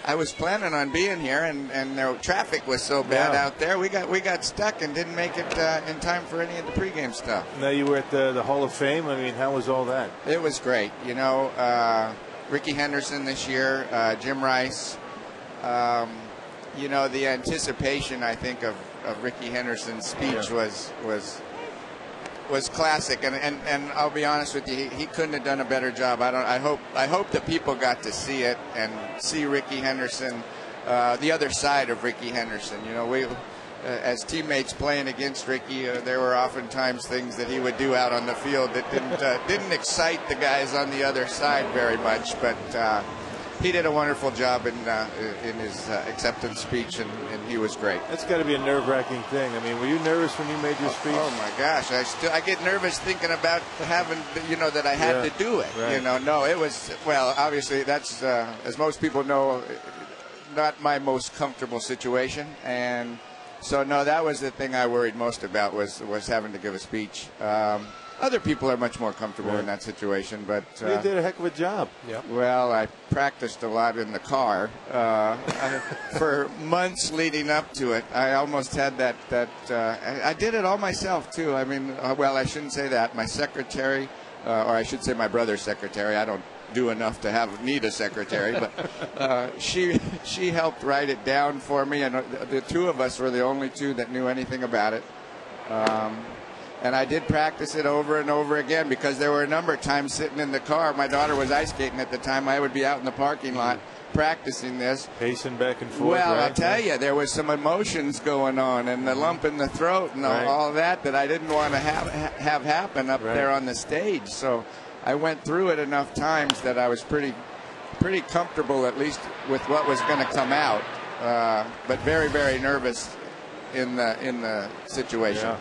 I was planning on being here, and the traffic was so bad out there. We got stuck and didn't make it in time for any of the pregame stuff. Now you were at the Hall of Fame. I mean, how was all that? It was great. Ricky Henderson this year, Jim Rice, You know, the anticipation, I think, of Ricky Henderson's speech was classic, and I'll be honest with you, he couldn't have done a better job. I hope that people got to see it and see Ricky Henderson, the other side of Ricky Henderson. You know, we as teammates playing against Ricky, there were oftentimes things that he would do out on the field that didn't excite the guys on the other side very much, but he did a wonderful job in his acceptance speech, and he was great. That's got to be a nerve-wracking thing. I mean, were you nervous when you made your speech? Oh my gosh, I get nervous thinking about having, you know, that I had to do it. Right. You know, no, it was, well, obviously that's as most people know, not my most comfortable situation, and so no, that was the thing I worried most about was having to give a speech. Other people are much more comfortable in that situation, but you did a heck of a job. Yep. Well, I practiced a lot in the car for months leading up to it. I almost had that. I did it all myself too. I mean, well, I shouldn't say that. My secretary, or I should say my brother's secretary. I don't do enough to need a secretary, but she helped write it down for me, and the two of us were the only two that knew anything about it. And I did practice it over and over again because there were a number of times sitting in the car. My daughter was ice skating at the time. I would be out in the parking lot practicing this. Pacing back and forth. Well, right? I'll tell you, there was some emotions going on and the lump in the throat and all that I didn't want to have happen up there on the stage. So I went through it enough times that I was pretty comfortable, at least with what was going to come out. But very, very nervous in the situation. Yeah.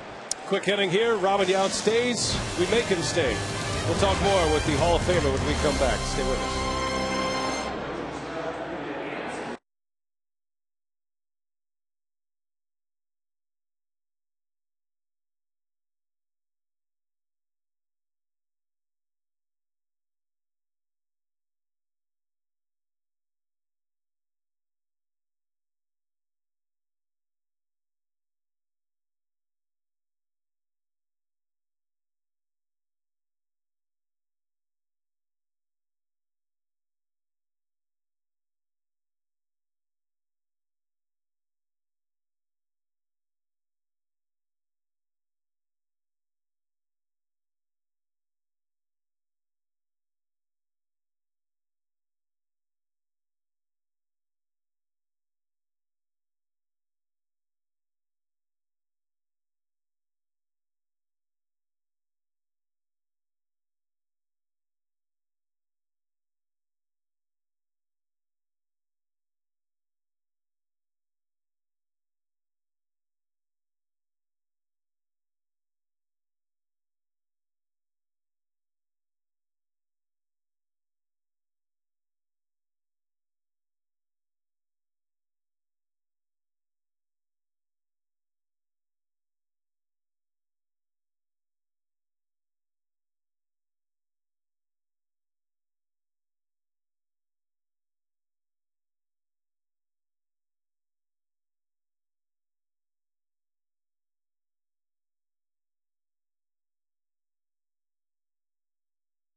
Quick inning here. Robin Yount stays. We make him stay. We'll talk more with the Hall of Famer when we come back. Stay with us.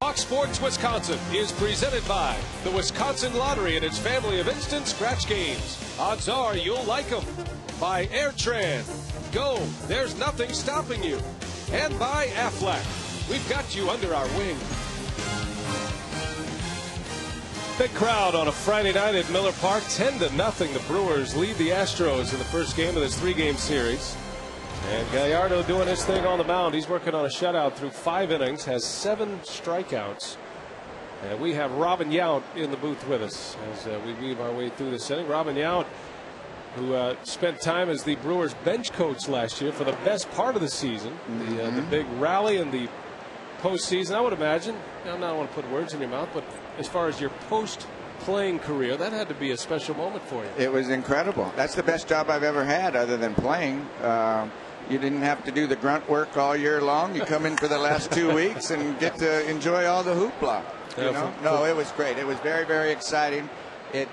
Fox Sports Wisconsin is presented by the Wisconsin Lottery and its family of instant scratch games. Odds are you'll like them. By AirTran. Go. There's nothing stopping you. And by Aflac. We've got you under our wing. Big crowd on a Friday night at Miller Park. 10-0. The Brewers lead the Astros in the first game of this 3-game series. And Gallardo doing his thing on the mound. He's working on a shutout through 5 innings, has 7 strikeouts. And we have Robin Yount in the booth with us as we weave our way through this inning. Robin Yount, who spent time as the Brewers bench coach last year for the best part of the season. The big rally in the postseason, I would imagine. I don't want to put words in your mouth, but as far as your post-playing career, that had to be a special moment for you. It was incredible. That's the best job I've ever had other than playing. You didn't have to do the grunt work all year long. You come in for the last 2 weeks and get to enjoy all the hoopla. You know? No, it was great. It was very, very exciting. It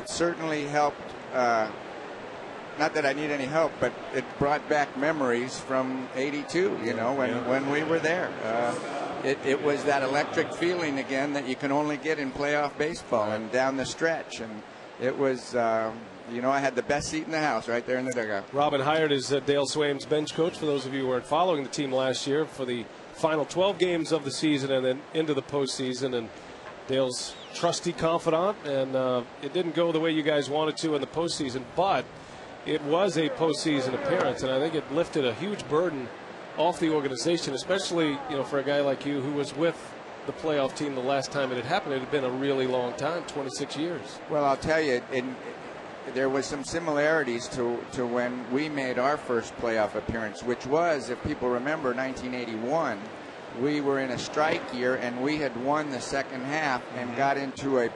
certainly helped. Not that I need any help, but it brought back memories from '82. You know, when we were there. It was that electric feeling again that you can only get in playoff baseball and down the stretch. And it was, you know, I had the best seat in the house right there in the dugout. Robin hired as Dale Swaim's bench coach, for those of you who weren't following the team last year, for the final 12 games of the season and then into the postseason. And Dale's trusty confidant, and it didn't go the way you guys wanted to in the postseason, but it was a postseason appearance, and I think it lifted a huge burden off the organization, especially, you know, for a guy like you who was with the playoff team the last time it had happened. It had been a really long time, 26 years. Well, I'll tell you, there was some similarities to when we made our first playoff appearance, which was, if people remember, 1981. We were in a strike year, and we had won the second half and got into a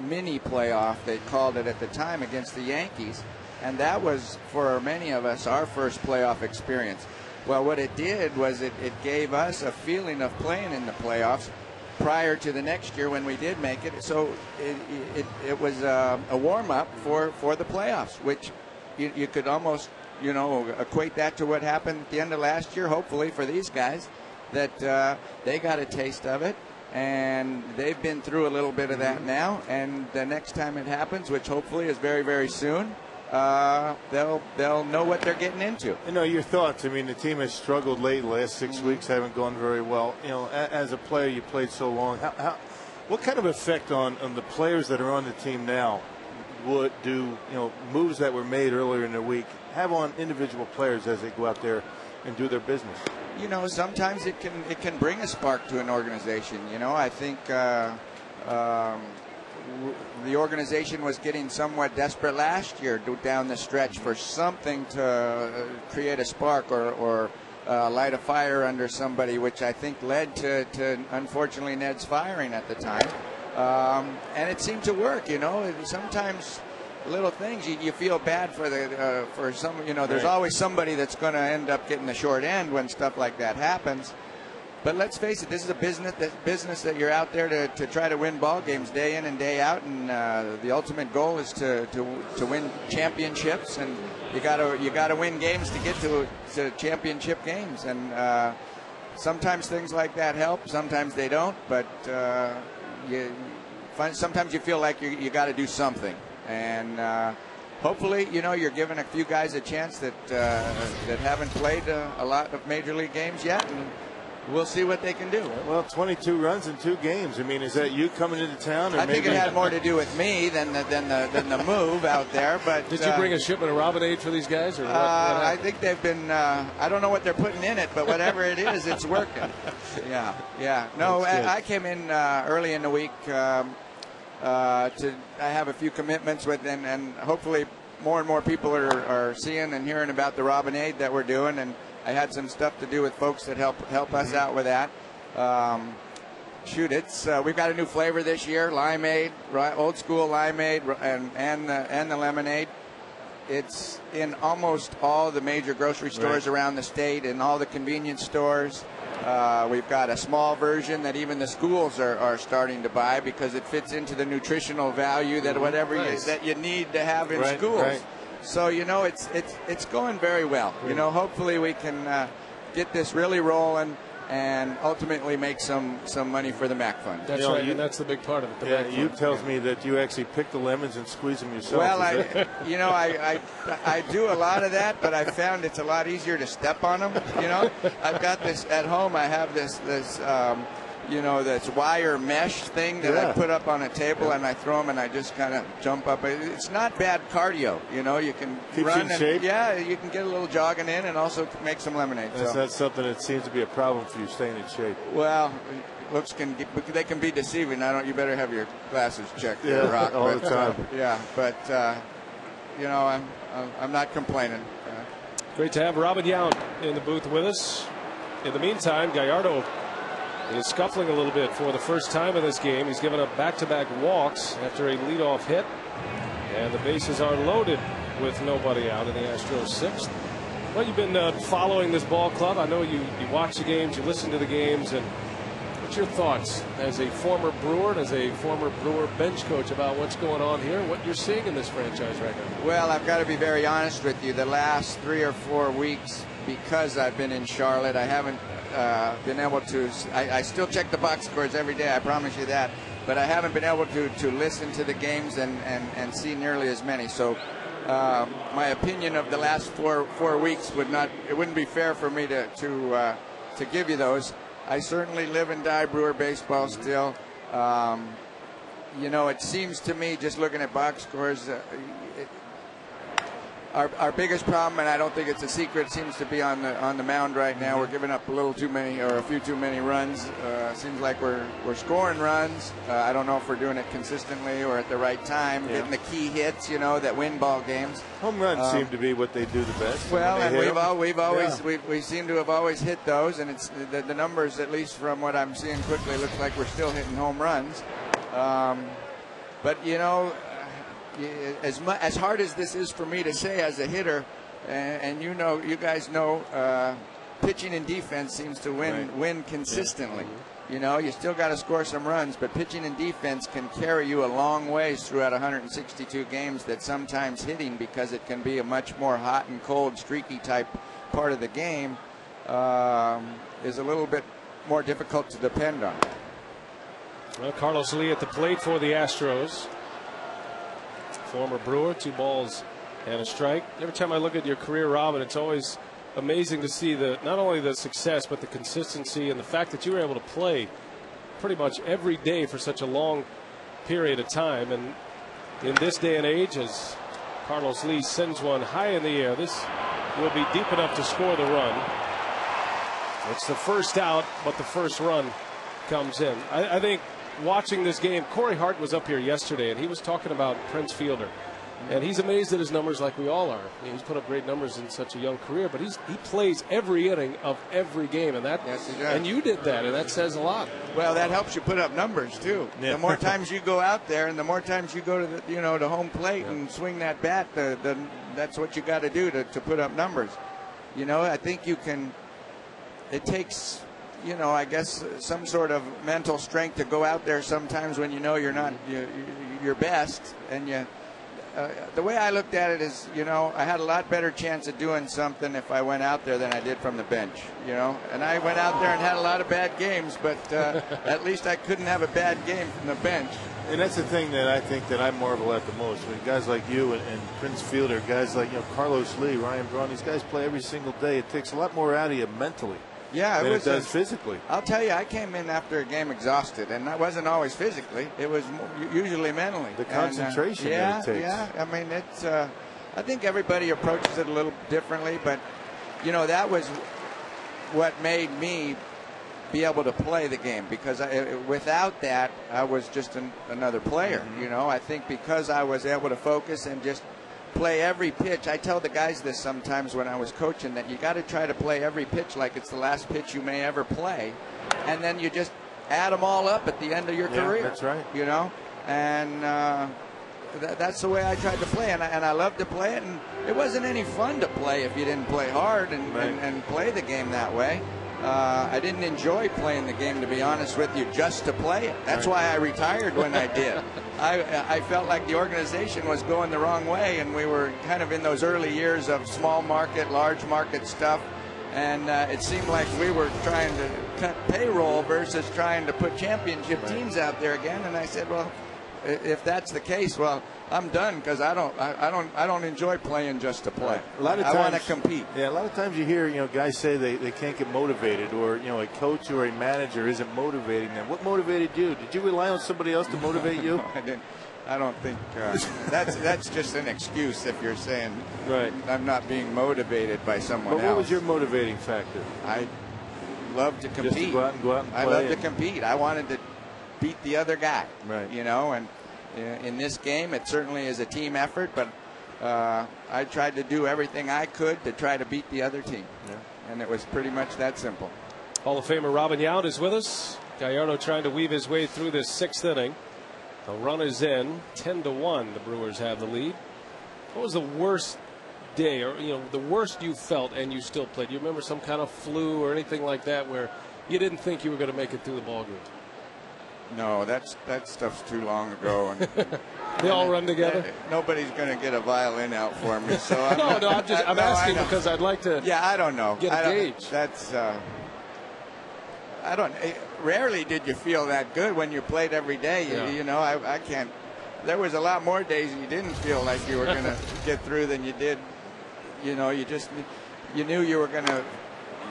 mini playoff, they called it at the time, against the Yankees. And that was, for many of us, our first playoff experience. Well, what it did was it gave us a feeling of playing in the playoffs prior to the next year when we did make it. So it was a warm-up for the playoffs, which you could almost, you know, equate that to what happened at the end of last year, hopefully, for these guys, that they got a taste of it. And they've been through a little bit of that now. And the next time it happens, which hopefully is very, very soon, they'll know what they're getting into. You know, your thoughts. I mean, the team has struggled late. The last 6 weeks haven't gone very well. You know, as a player, you played so long. What kind of effect on the players that are on the team now would do, you know, moves that were made earlier in the week have on individual players as they go out there and do their business? You know, sometimes it can bring a spark to an organization. You know, I think the organization was getting somewhat desperate last year down the stretch for something to create a spark or light a fire under somebody, which I think led to unfortunately Ned's firing at the time. And it seemed to work. You know, sometimes little things you feel bad for some. You know, there's always somebody that's going to end up getting the short end when stuff like that happens. But let's face it, this is a business that you're out there to try to win ball games day in and day out, and the ultimate goal is to win championships, and you gotta win games to get to championship games, and sometimes things like that help, sometimes they don't, but sometimes you feel like you got to do something, and hopefully, you know, you're giving a few guys a chance that haven't played a lot of major league games yet, and we'll see what they can do. Well, 22 runs in 2 games. I mean, is that you coming into town? Or I think it had more to do with me than the move out there. But did you bring a shipment of Robinade for these guys, or what I think they've been. I don't know what they're putting in it, but whatever it is, it's working. Yeah. No, I came in early in the week I have a few commitments with, and hopefully more and more people are seeing and hearing about the Robinade that we're doing, and I had some stuff to do with folks that help us out with that. We've got a new flavor this year, limeade, old school limeade, and the lemonade. It's in almost all the major grocery stores around the state and all the convenience stores. We've got a small version that even the schools are starting to buy because it fits into the nutritional value that that you need to have in schools. Right. So, you know, it's going very well. You know, hopefully we can get this really rolling and ultimately make some money for the MAC Fund. That's right, and that's the big part of it. Yeah, you tells me that you actually pick the lemons and squeeze them yourself. Well, I do a lot of that, but I found it's a lot easier to step on them. You know, I've got this at home. I have this this wire mesh thing that I put up on a table, and I throw them, and I just kind of jump up. It's not bad cardio, you know. You can run, shape. Yeah, you can get a little jogging in, and also make some lemonade. That's something that seems to be a problem for you, staying in shape. Well, looks can be deceiving. You better have your glasses checked. Yeah, Rock, all the time. You know, I'm not complaining. Great to have Robin Yount in the booth with us. In the meantime, Gallardo is scuffling a little bit for the first time in this game. He's given up back-to-back walks after a leadoff hit, and the bases are loaded with nobody out in the Astros' 6th. Well, you've been following this ball club. I know you watch the games, you listen to the games, and what's your thoughts as a former Brewer and as a former Brewer bench coach about what's going on here, what you're seeing in this franchise right now? Well, I've got to be very honest with you. The last 3 or 4 weeks, because I've been in Charlotte, I haven't been able to. I still check the box scores every day, I promise you that, but I haven't been able to listen to the games and see nearly as many. So my opinion of the last four weeks wouldn't be fair for me to give you those. I certainly live and die Brewer baseball still. It seems to me, just looking at box scores, our biggest problem, and I don't think it's a secret, seems to be on the mound right now. We're giving up a little too many, or a few too many runs. Seems like we're scoring runs. I don't know if we're doing it consistently or at the right time, getting the key hits, that win ball games. Home runs seem to be what they do the best. Well, and we seem to have always hit those, and it's the numbers, at least from what I'm seeing quickly, looks like we're still hitting home runs. But as hard as this is for me to say as a hitter, and you guys know, pitching and defense seems to win consistently. You still got to score some runs, but pitching and defense can carry you a long ways throughout 162 games. That sometimes hitting, because it can be a much more hot and cold, streaky type part of the game, is a little bit more difficult to depend on. Well, Carlos Lee at the plate for the Astros. Former Brewer, 2 balls and a strike. Every time I look at your career, Robin, it's always amazing to see not only the success, but the consistency and the fact that you were able to play pretty much every day for such a long period of time. And in this day and age, as Carlos Lee sends one high in the air, this will be deep enough to score the run. It's the first out, but the first run comes in. I think watching this game, Corey Hart was up here yesterday, and he was talking about Prince Fielder. And he's amazed at his numbers, like we all are. He's put up great numbers in such a young career, but he plays every inning of every game, and and you did that, and that says a lot. Well, that helps you put up numbers too. Yeah. The more times you go out there, and the more times you go to the home plate and swing that bat, that's what you got to do to put up numbers. I think you can. It takes, I guess, some sort of mental strength to go out there sometimes when you're not your best, and the way I looked at it is, I had a lot better chance of doing something if I went out there than I did from the bench, and I went out there and had a lot of bad games, but at least I couldn't have a bad game from the bench. And that's the thing that I think that I marvel at the most. When guys like you and Prince Fielder, guys like Carlos Lee, Ryan Braun, these guys play every single day. It takes a lot more out of you mentally. Yeah, than it does physically. I'll tell you, I came in after a game exhausted, and that wasn't always physically. It was usually mentally. The concentration that it takes. Yeah, I mean, it's. I think everybody approaches it a little differently, but that was what made me be able to play the game, because without that, I was just another player. Mm-hmm. I think because I was able to focus and just play every pitch. I tell the guys this sometimes when I was coaching, that you got to try to play every pitch like it's the last pitch you may ever play, and then you just add them all up at the end of your career. That's right. And that's the way I tried to play, and I loved to play it. And it wasn't any fun to play if you didn't play hard and play the game that way. I didn't enjoy playing the game, to be honest with you, just to play it. That's why I retired when I did. I felt like the organization was going the wrong way, and we were kind of in those early years of small market, large market stuff, and it seemed like we were trying to cut payroll versus trying to put championship teams out there again. And I said, well, if that's the case, well, I'm done, because I don't enjoy playing just to play. A lot of times, I want to compete. Yeah, a lot of times you hear guys say they can't get motivated, or a coach or a manager isn't motivating them. What motivated you? Did you rely on somebody else to motivate you? No, I didn't. I don't think that's just an excuse if you're saying I'm not being motivated by someone else. What was your motivating factor? I love to compete. Just to go out and play. I love to compete. I wanted to beat the other guy. Right. And in this game, it certainly is a team effort, but I tried to do everything I could to try to beat the other team. Yeah. And it was pretty much that simple. Hall of Famer Robin Yount is with us. Gallardo trying to weave his way through this 6th inning. The run is in. 10-1. The Brewers have the lead. What was the worst day, or the worst you felt and you still played? Do you remember some kind of flu or anything like that where you didn't think you were going to make it through the ball game? No, that stuff's too long ago. And they all run together. Nobody's going to get a violin out for me. So I'm asking because I'd like to. Yeah, I don't know. Get a gauge. That's. I don't. Rarely did you feel that good when you played every day. You know, I can't. There was a lot more days you didn't feel like you were going to get through than you did. You know, you knew you were going to.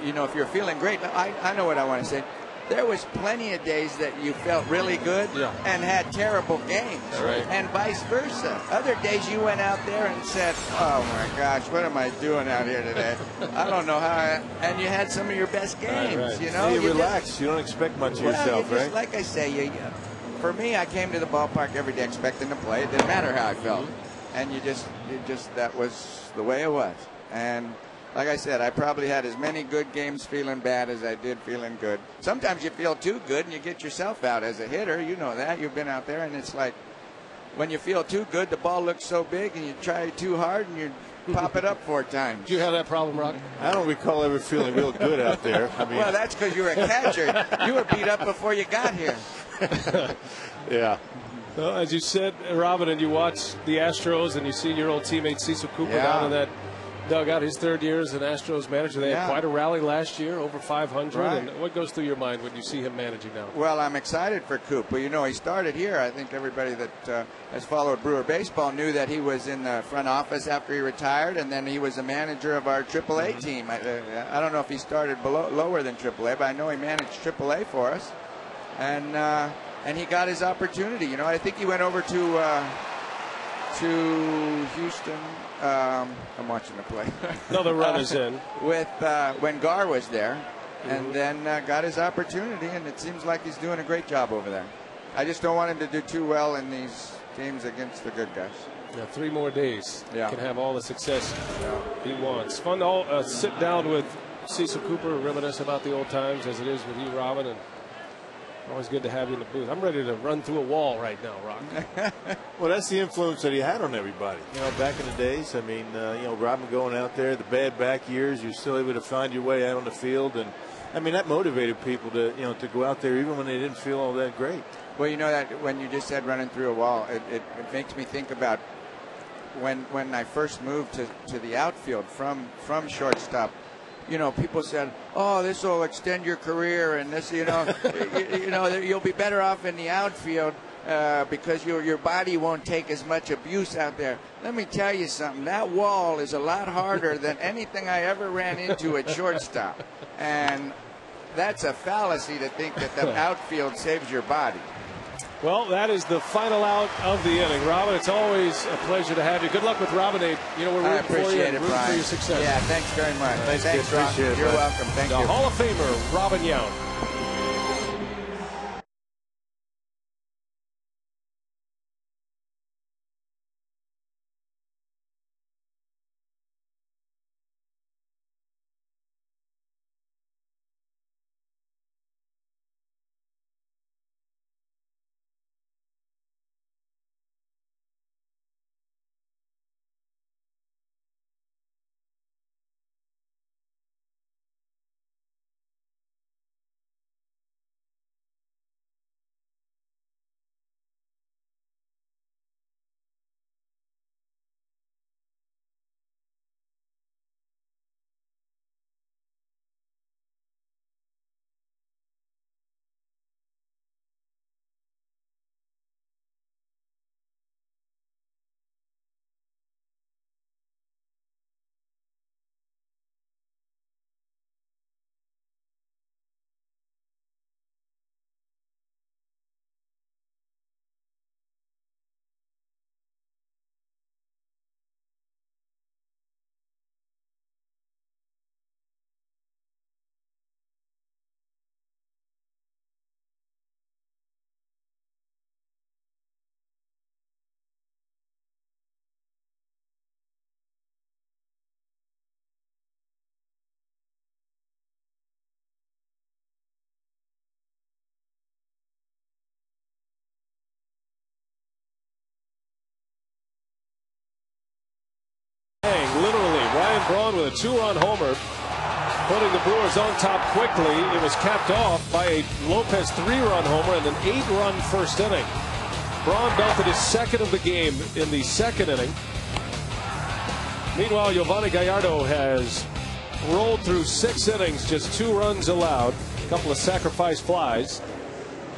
You know, if you're feeling great, I know what I want to say. There was plenty of days that you felt really good and had terrible games, and vice versa. Other days you went out there and said, "Oh my gosh, what am I doing out here today? I don't know how." And you had some of your best games. You know, you relax. You don't expect much of yourself, right? Like I say, for me, I came to the ballpark every day expecting to play. It didn't matter how I felt, and that was the way it was. And like I said, I probably had as many good games feeling bad as I did feeling good. Sometimes you feel too good and you get yourself out as a hitter. You know that. You've been out there, and it's like when you feel too good, the ball looks so big, and you try too hard, and you pop it up 4 times. Do you have that problem, Rock? I don't recall ever feeling real good out there. I mean, well, that's because you were a catcher. You were beat up before you got here. Yeah. Well, as you said, Robin, and you watch the Astros, and you see your old teammate Cecil Cooper down in that dugout, his 3rd year as an Astros manager. They had quite a rally last year, over 500. And what goes through your mind when you see him managing now? Well, I'm excited for Coop. But, you know, he started here. I think everybody that has followed Brewer baseball knew that he was in the front office after he retired, and then he was a manager of our AAA team. I don't know if he started lower than AAA, but I know he managed AAA for us. And he got his opportunity. You know, I think he went over to Houston. I'm watching the play. Another run is in. With when Gar was there, and then got his opportunity, and it seems like he's doing a great job over there. I just don't want him to do too well in these games against the good guys. Yeah, 3 more days. He can have all the success he wants. Fun to sit down with Cecil Cooper, reminisce about the old times as it is with you, Robin, and always good to have you in the booth. I'm ready to run through a wall right now, Rock. Well, that's the influence that he had on everybody. You know, back in the days, I mean, you know, Robin going out there, the bad back years, you're still able to find your way out on the field. And, I mean, that motivated people to, you know, to go out there even when they didn't feel all that great. Well, you know that when you just said running through a wall, it makes me think about when I first moved to the outfield from shortstop. You know, people said, "Oh, this will extend your career," and this, you know, you'll be better off in the outfield because your body won't take as much abuse out there. Let me tell you something. That wall is a lot harder than anything I ever ran into at shortstop, and that's a fallacy to think that the outfield saves your body. Well, that is the final out of the inning. Robin, it's always a pleasure to have you. Good luck with Robinade. You know, we're rooting for you and rooting for your success. Yeah, thanks very much. Thanks, Ron. Appreciate it. You're welcome. Thank you. The Hall of Famer, Robin Yount. Literally, Ryan Braun with a 2-run homer, putting the Brewers on top quickly. It was capped off by a Lopez 3-run homer and an 8-run first inning. Braun belted his 2nd of the game in the 2nd inning. Meanwhile, Giovanni Gallardo has rolled through 6 innings, just 2 runs allowed. A couple of sacrifice flies,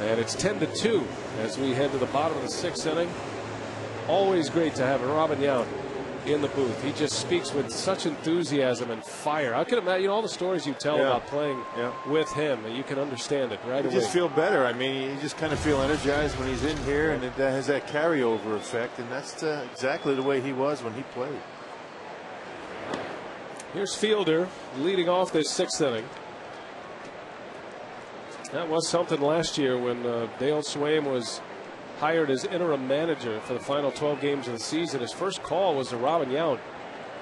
and it's 10-2 as we head to the bottom of the 6th inning. Always great to have Robin Yount in the booth. He just speaks with such enthusiasm and fire. I can imagine all the stories you tell about playing with him. You can understand it right away. You just feel better. I mean, you just kind of feel energized when he's in here, and it has that carryover effect, and that's exactly the way he was when he played. Here's Fielder leading off this 6th inning. That was something last year when Dale Swaim was hired as interim manager for the final 12 games of the season. His first call was to Robin Yount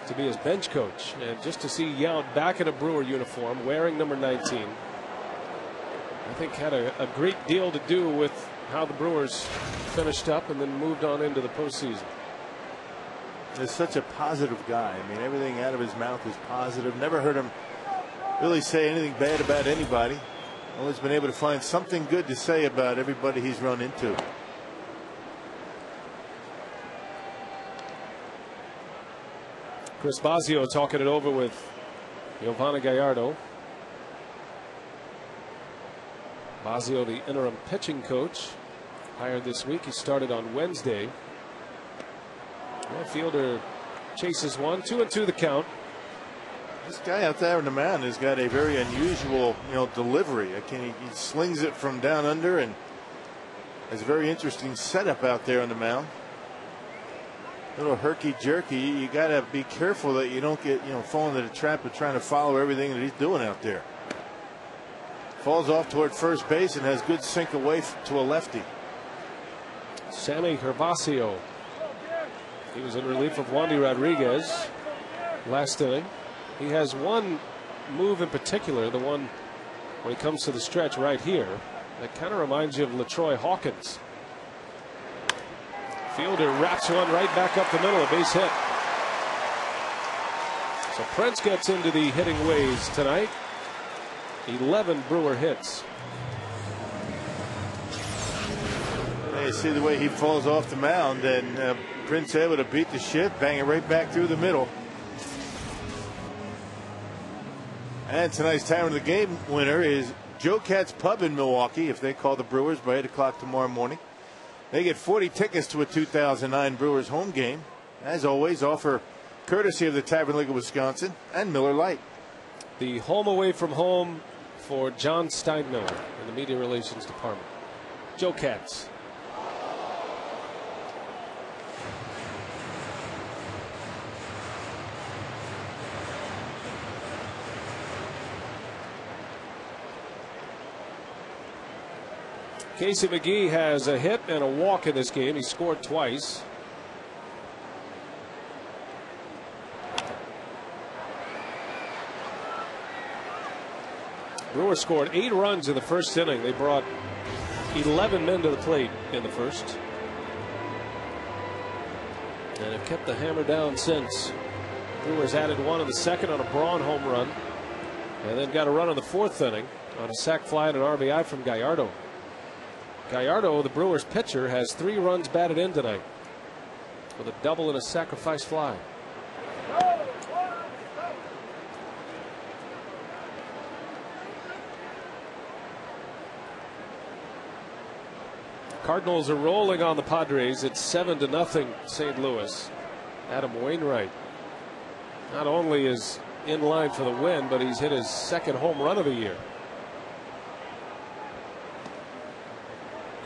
to be his bench coach, and just to see Yount back in a Brewer uniform wearing number 19, I think had a great deal to do with how the Brewers finished up and then moved on into the postseason. He's such a positive guy. I mean, everything out of his mouth is positive. Never heard him really say anything bad about anybody. Always been able to find something good to say about everybody he's run into. Chris Bosio talking it over with Giovanni Gallardo. Bosio, the interim pitching coach, hired this week. He started on Wednesday. Well, Fielder chases one, 2-2 the count. This guy out there on the mound has got a very unusual, delivery. He slings it from down under, and has a very interesting setup out there on the mound. A little herky-jerky. You got to be careful that you don't get, fall into the trap of trying to follow everything that he's doing out there. Falls off toward first base and has good sink away to a lefty. Sammy Gervasio. He was in relief of Wandy Rodriguez last inning. He has one move in particular, the one when he comes to the stretch right here, that kind of reminds you of LaTroy Hawkins. Fielder wraps one right back up the middle, a base hit. So Prince gets into the hitting ways tonight. 11 Brewer hits. You see the way he falls off the mound, and Prince able to beat the shit, bang it right back through the middle. And tonight's time of the game winner is Joe Cat's Pub in Milwaukee. If they call the Brewers by 8 o'clock tomorrow morning, they get 40 tickets to a 2009 Brewers home game. As always, offer courtesy of the Tavern League of Wisconsin and Miller Lite. The home away from home for John Steinmiller in the media relations department. Joe Katz. Casey McGee has a hit and a walk in this game. He scored twice. Brewers scored 8 runs in the first inning. They brought 11 men to the plate in the first, and have kept the hammer down since. Brewers added one in the second on a Braun home run, and then got a run in the 4th inning on a sac fly and an RBI from Gallardo. Gallardo, the Brewers pitcher, has 3 runs batted in tonight with a double and a sacrifice fly. Cardinals are rolling on the Padres. It's 7-0 St. Louis. Adam Wainwright not only is in line for the win, but he's hit his 2nd home run of the year.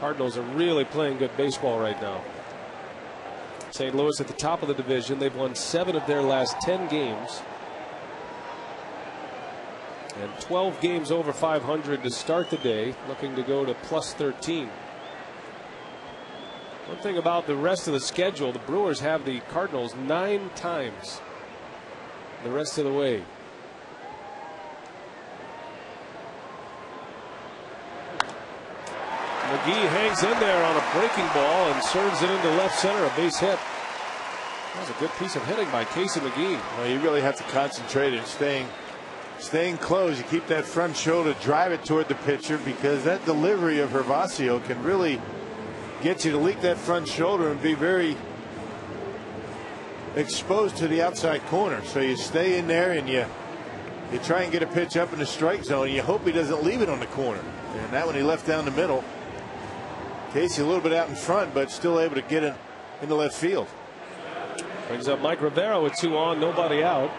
Cardinals are really playing good baseball right now. St. Louis at the top of the division. They've won 7 of their last 10 games. And 12 games over 500 to start the day, looking to go to +13. One thing about the rest of the schedule, the Brewers have the Cardinals 9 times the rest of the way. McGee hangs in there on a breaking ball and serves it into left center, a base hit. That was a good piece of hitting by Casey McGee. Well, you really have to concentrate and staying close. You keep that front shoulder, drive it toward the pitcher, because that delivery of Gervasio can really get you to leak that front shoulder and be very exposed to the outside corner. So you stay in there and you You try and get a pitch up in the strike zone. You hope he doesn't leave it on the corner. And that one he left down the middle. Casey a little bit out in front, but still able to get it into left field. Brings up Mike Rivera with 2 on, nobody out.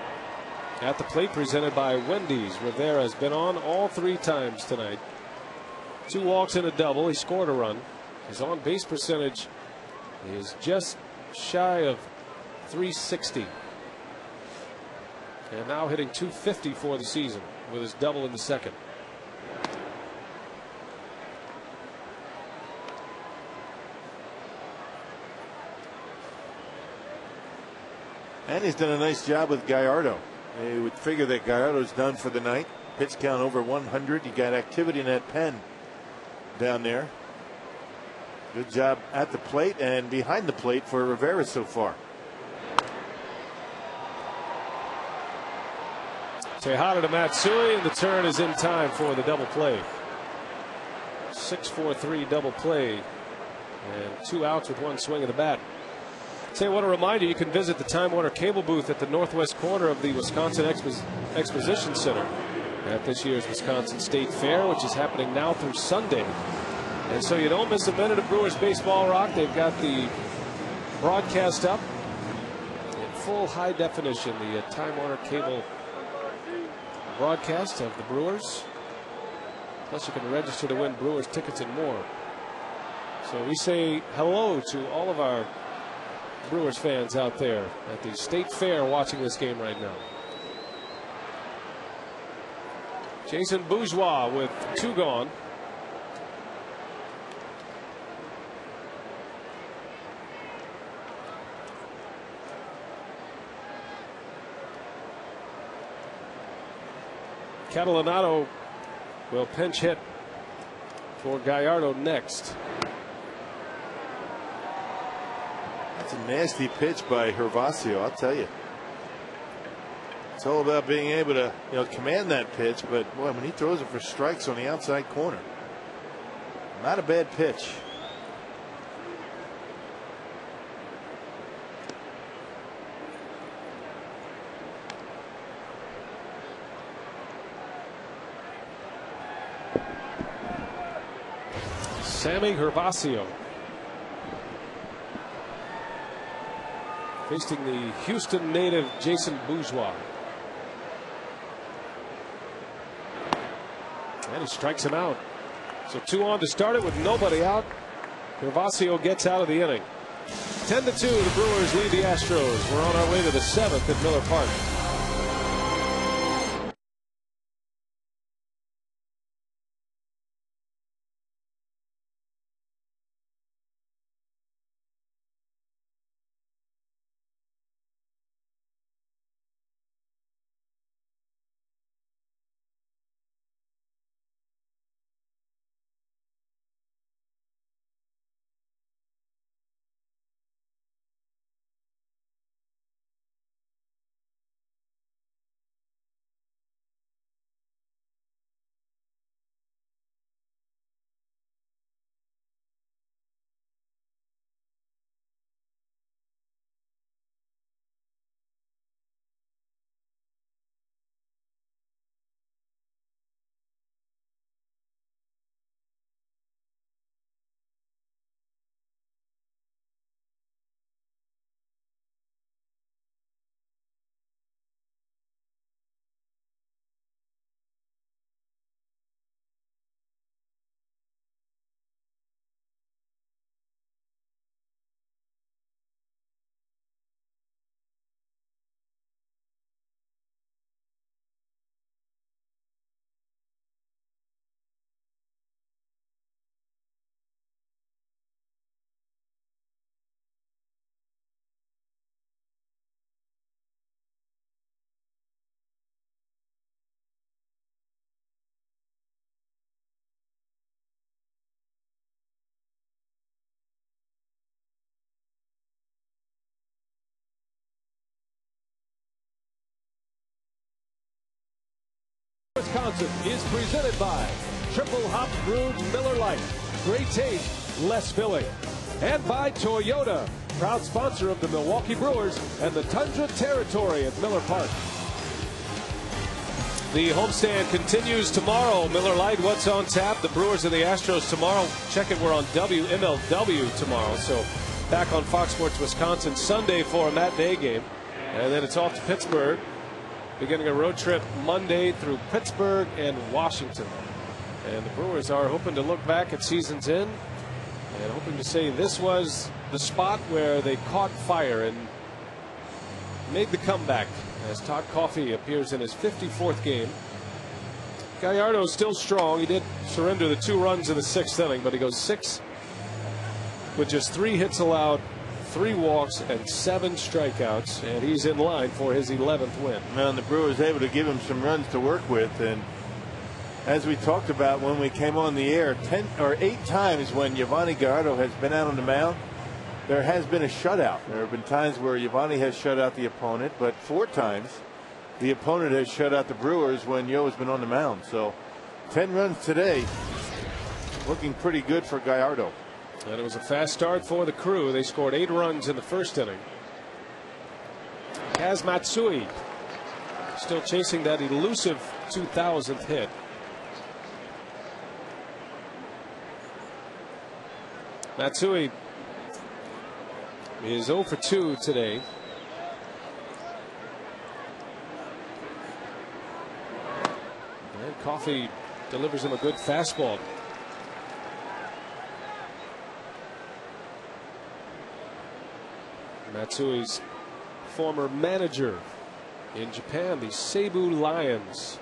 At the plate, presented by Wendy's. Rivera has been on all 3 times tonight. 2 walks and a double. He scored a run. His on base percentage is just shy of 360. And now hitting .250 for the season with his double in the second. And he's done a nice job with Gallardo. You would figure that Gallardo's done for the night. Pitch count over 100. You got activity in that pen down there. Good job at the plate and behind the plate for Rivera so far. Tejada to Matsui, and the turn is in time for the double play. 6-4-3 double play, and 2 outs with 1 swing of the bat. Say, what a reminder, you can visit the Time Warner cable booth at the northwest corner of the Wisconsin Exposition Center at this year's Wisconsin State Fair, which is happening now through Sunday. And so you don't miss a minute of Brewers baseball rock. They've got the broadcast up in full high definition, the Time Warner cable broadcast of the Brewers. Plus you can register to win Brewers tickets and more. So we say hello to all of our Brewers fans out there at the State Fair watching this game right now. Jason Bourgeois with 2 gone. Catalanado will pinch hit for Gallardo next. That's a nasty pitch by Hervasio, I'll tell you. It's all about being able to, command that pitch, but boy, when he throws it for strikes on the outside corner, not a bad pitch. Sammy Hervasio facing the Houston native Jason Bourgeois. And he strikes him out. So 2 on to start it with nobody out. Hervasio gets out of the inning. 10-2, the Brewers lead the Astros. We're on our way to the 7th at Miller Park. Wisconsin is presented by Triple Hop Brewed Miller Lite. Great taste, less filling. And by Toyota, proud sponsor of the Milwaukee Brewers and the Tundra Territory at Miller Park. The homestand continues tomorrow. Miller Lite, what's on tap? The Brewers and the Astros tomorrow. Check it, we're on WMLW tomorrow. So back on Fox Sports Wisconsin Sunday for a matinee game. And then it's off to Pittsburgh. Beginning a road trip Monday through Pittsburgh and Washington. And the Brewers are hoping to look back at season's end and hoping to say this was the spot where they caught fire and made the comeback as Todd Coffey appears in his 54th game. Gallardo still strong. He did surrender the 2 runs in the 6th inning, but he goes 6 with just 3 hits allowed, 3 walks, and 7 strikeouts, and he's in line for his 11th win. Now, the Brewers able to give him some runs to work with, and as we talked about when we came on the air, 10 or 8 times when Yovani Gallardo has been out on the mound, there has been a shutout. There have been times where Yovani has shut out the opponent, but 4 times the opponent has shut out the Brewers when Yo has been on the mound. So 10 runs today, looking pretty good for Gallardo. And it was a fast start for the Crew. They scored 8 runs in the 1st inning. Kaz Matsui still chasing that elusive 2000th hit. Matsui is 0 for 2 today. And Coffey delivers him a good fastball. Matsui's former manager in Japan, the Seibu Lions,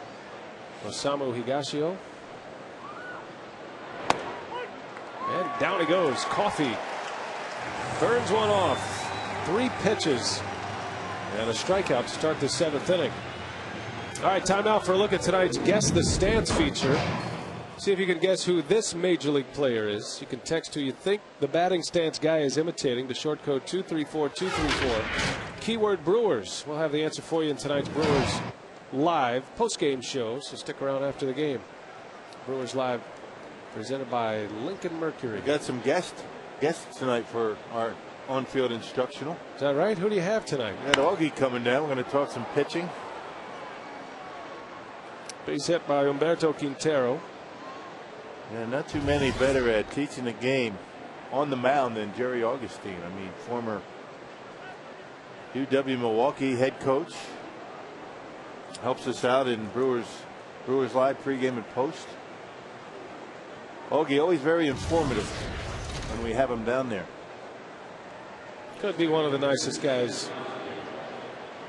Osamu Higashio. And down he goes. Coffey burns one off. 3 pitches and a strikeout to start the 7th inning. All right, time out for a look at tonight's Guess the Stance feature. See if you can guess who this major league player is. You can text who you think the batting stance guy is imitating to short code 234234. Keyword Brewers. We'll have the answer for you in tonight's Brewers Live post-game show, so stick around after the game. Brewers Live presented by Lincoln Mercury. We got some guests tonight for our on-field instructional. Is that right? Who do you have tonight? We got Augie coming down. We're going to talk some pitching. Base hit by Humberto Quintero. Yeah, not too many better at teaching the game on the mound than Jerry Augustine. I mean, former UW Milwaukee head coach. Helps us out in Brewers Live pregame and post. Augie always very informative when we have him down there. Could be one of the nicest guys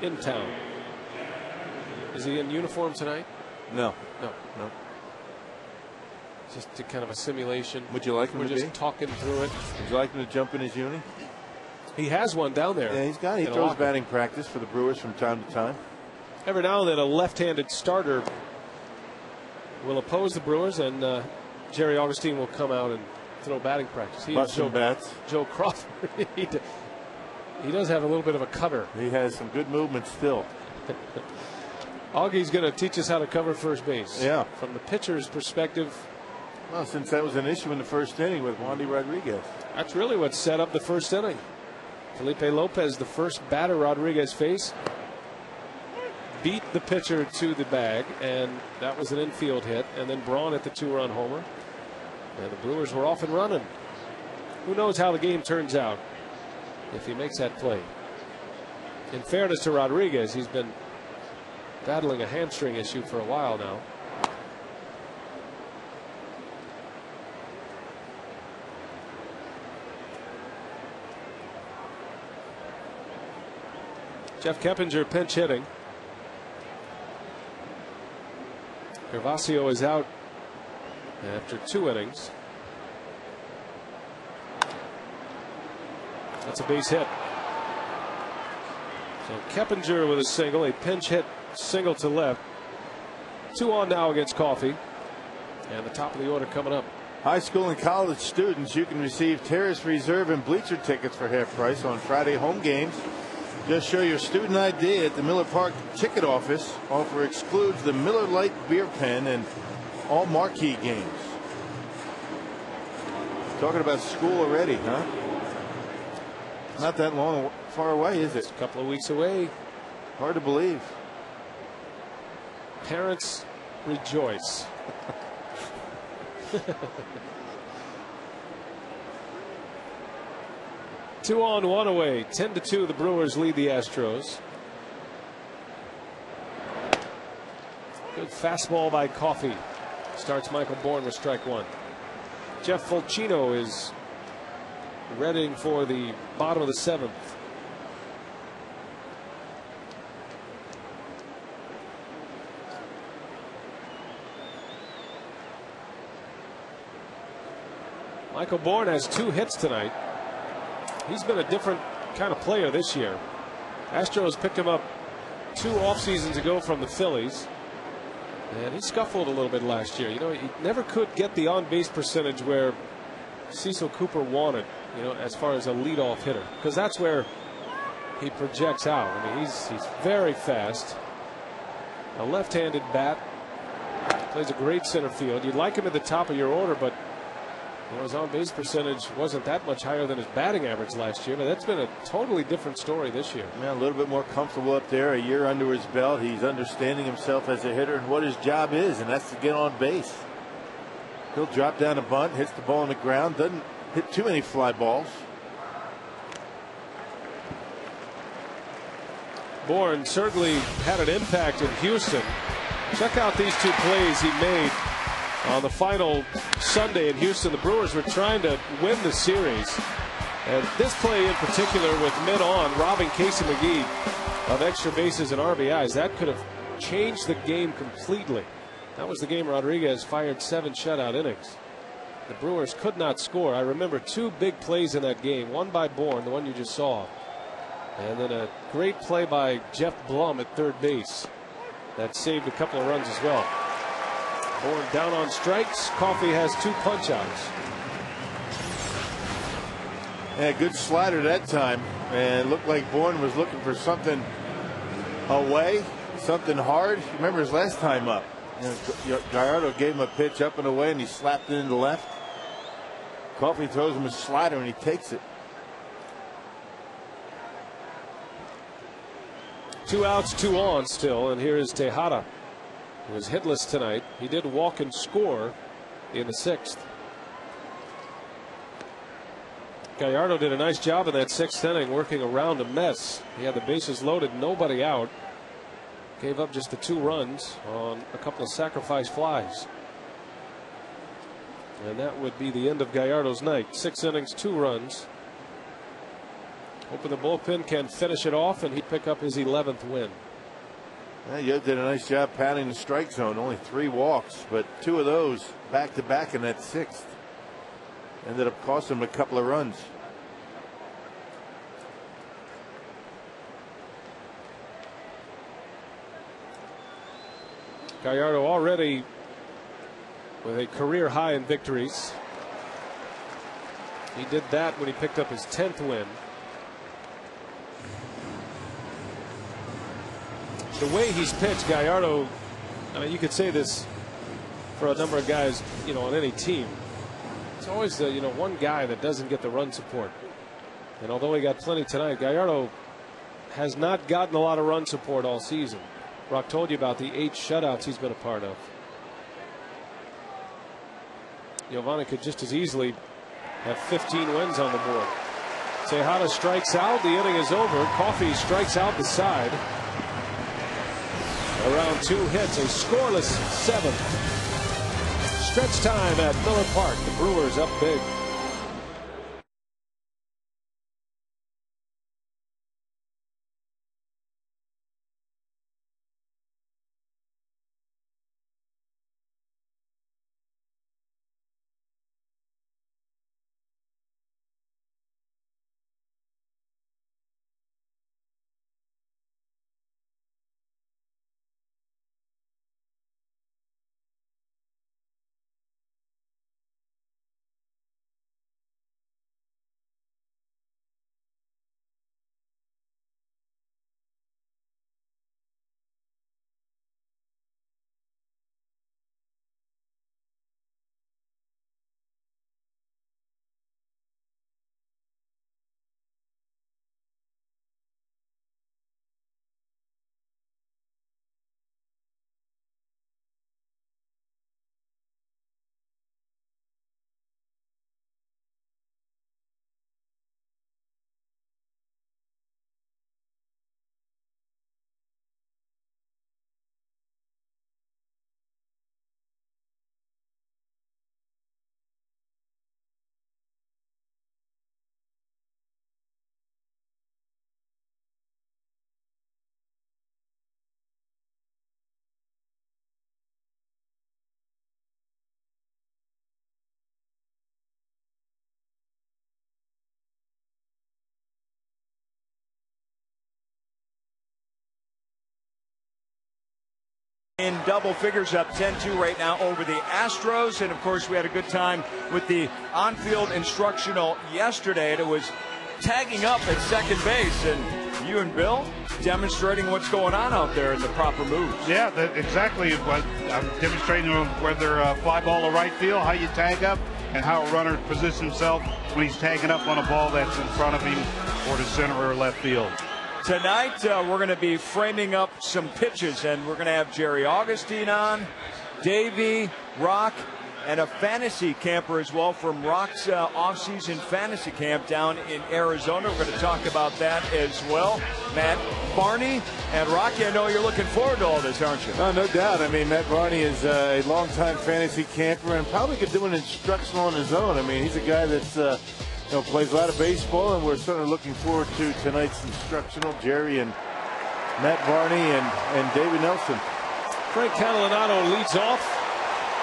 in town. Is he in uniform tonight? No. Just to kind of a simulation. Would you like him We're to just be? talking through it. Would you like him to jump in his uni? He has one down there. Yeah, he throws batting practice for the Brewers from time to time. Every now and then a left-handed starter will oppose the Brewers, and Jerry Augustine will come out and throw batting practice. He Busting bats. Joe Crawford. He does have a little bit of a cutter. He has some good movement still. Augie's going to teach us how to cover first base. Yeah. From the pitcher's perspective. Well, since that was an issue in the 1st inning with Wandy Rodriguez. That's really what set up the 1st inning. Felipe Lopez, the first batter Rodriguez faced, beat the pitcher to the bag, and that was an infield hit. And then Braun at the 2-run homer. And the Brewers were off and running. Who knows how the game turns out if he makes that play. In fairness to Rodriguez, he's been battling a hamstring issue for a while now. Jeff Keppinger pinch hitting. Gervasio is out after 2 innings. That's a base hit. So Keppinger with a single, a pinch hit single to left. 2 on now against Coffey. And the top of the order coming up. High school and college students, you can receive terrace reserve and bleacher tickets for half price on Friday home games. Just show your student ID at the Miller Park ticket office. Offer excludes the Miller Lite beer pen and all marquee games. Talking about school already, huh? Not that long, far away, is it? It's a couple of weeks away. Hard to believe. Parents rejoice. Two on, one away. 10-2. The Brewers lead the Astros. Good fastball by Coffey. Starts Michael Bourne with strike one. Jeff Fulcino is readying for the bottom of the seventh. Michael Bourne has 2 hits tonight. He's been a different kind of player this year. Astros picked him up 2 off seasons ago from the Phillies. And he scuffled a little bit last year. You know, he never could get the on-base percentage where Cecil Cooper wanted, you know, as far as a leadoff hitter, because that's where he projects out. I mean, he's very fast. A left-handed bat. Plays a great center field. You'd like him at the top of your order, but you know, his on-base percentage wasn't that much higher than his batting average last year. But that's been a totally different story this year. Yeah, a little bit more comfortable up there. A year under his belt. He's understanding himself as a hitter and what his job is, and that's to get on base. He'll drop down a bunt, hits the ball on the ground, doesn't hit too many fly balls. Bourne certainly had an impact in Houston. Check out these 2 plays he made on the final Sunday in Houston. The Brewers were trying to win the series. And this play in particular with men on, robbing Casey McGee of extra bases and RBIs, that could have changed the game completely. That was the game Rodriguez fired 7 shutout innings. The Brewers could not score. I remember 2 big plays in that game, one by Bourne, the one you just saw, and then a great play by Jeff Blum at third base that saved a couple of runs as well. Bourne down on strikes. Coffey has 2 punch outs. Yeah, good slider that time, and it looked like Bourne was looking for something away, something hard. Remember his last time up, you know, Gallardo gave him a pitch up and away, and he slapped it into left. Coffey throws him a slider, and he takes it. 2 outs, 2 on still, and here is Tejada, who was hitless tonight. He did walk and score in the 6th. Gallardo did a nice job in that 6th inning, working around a mess. He had the bases loaded, nobody out. Gave up just the 2 runs on a couple of sacrifice flies. And that would be the end of Gallardo's night. 6 innings, 2 runs. Hoping the bullpen can finish it off and he'd pick up his 11th win. Yeah, you did a nice job pounding the strike zone. Only 3 walks, but 2 of those back to back in that 6th. Ended up costing him a couple of runs. Gallardo already with a career high in victories. He did that when he picked up his 10th win. The way he's pitched, Gallardo, I mean, you could say this for a number of guys, you know, on any team. It's always the, you know, one guy that doesn't get the run support. And although he got plenty tonight, Gallardo has not gotten a lot of run support all season. Brock told you about the 8 shutouts he's been a part of. Giovanni could just as easily have 15 wins on the board. Tejada strikes out. The inning is over. Coffey strikes out the side. Around 2 hits, a scoreless 7th. Stretch time at Miller Park. The Brewers up big. in double figures, up 10-2 right now over the Astros. And of course, we had a good time with the on-field instructional yesterday. And it was tagging up at second base, and you and Bill demonstrating what's going on out there in the proper moves. Yeah, exactly what I'm demonstrating, whether fly ball to right field, how you tag up, and how a runner positions himself when he's tagging up on a ball that's in front of him or to center or left field. Tonight, we're going to be framing up some pitches, and we're going to have Jerry Augustine on, Davey, Rock, and a fantasy camper as well from Rock's off-season fantasy camp down in Arizona. We're going to talk about that as well. Matt Barney and Rocky, I know you're looking forward to all this, aren't you? Oh, no doubt. I mean, Matt Barney is a longtime fantasy camper and probably could do an instructional on his own. I mean, he's a guy that's plays a lot of baseball, and we're certainly looking forward to tonight's instructional. Jerry and Matt Barney and David Nelson. Frank Catalanato leads off.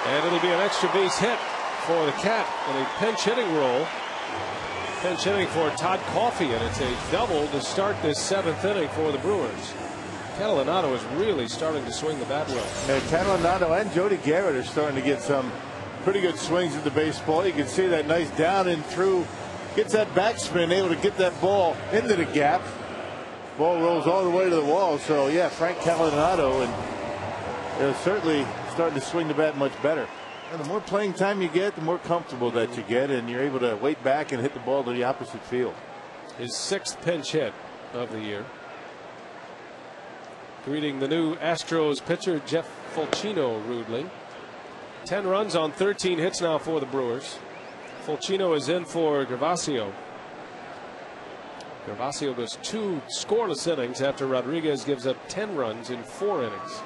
And it'll be an extra base hit for the Cat in a pinch hitting role. Pinch hitting for Todd Coffey, and it's a double to start this 7th inning for the Brewers. Catalanato is really starting to swing the bat well. And Catalanato and Jody Garrett are starting to get some pretty good swings at the baseball. You can see that nice down and through. Gets that backspin, able to get that ball into the gap. Ball rolls all the way to the wall. So, yeah, Frank Catalanato and certainly starting to swing the bat much better. And the more playing time you get, the more comfortable that you get, and you're able to wait back and hit the ball to the opposite field. His 6th pinch hit of the year. Greeting the new Astros pitcher Jeff Fulcino rudely. 10 runs on 13 hits now for the Brewers. Fulcino is in for Gervasio. Gervasio goes 2 scoreless innings after Rodriguez gives up 10 runs in 4 innings.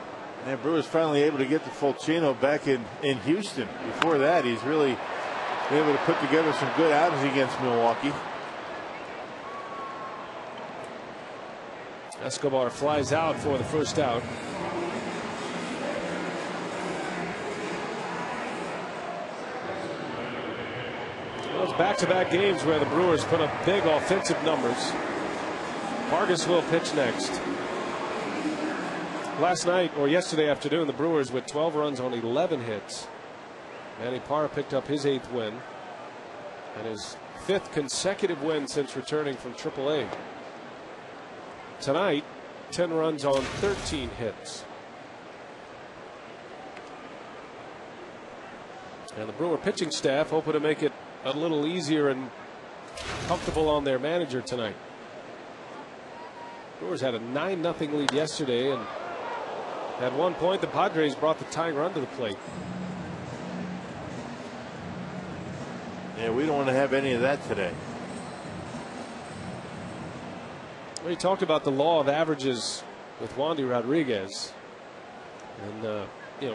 And Brewers finally able to get to Fulcino back in Houston. Before that, he's really been able to put together some good outings against Milwaukee. Escobar flies out for the first out. Well, it's back-to-back games where the Brewers put up big offensive numbers. Vargas will pitch next. Last night, or yesterday afternoon, the Brewers with 12 runs on 11 hits. Manny Parra picked up his 8th win and his 5th consecutive win since returning from AAA. Tonight, 10 runs on 13 hits. And the Brewer pitching staff hoping to make it a little easier and comfortable on their manager tonight. Brewers had a 9-0 lead yesterday, and at one point, the Padres brought the tying run to the plate. Yeah, we don't want to have any of that today. Well, he talked about the law of averages with Wandy Rodriguez. And,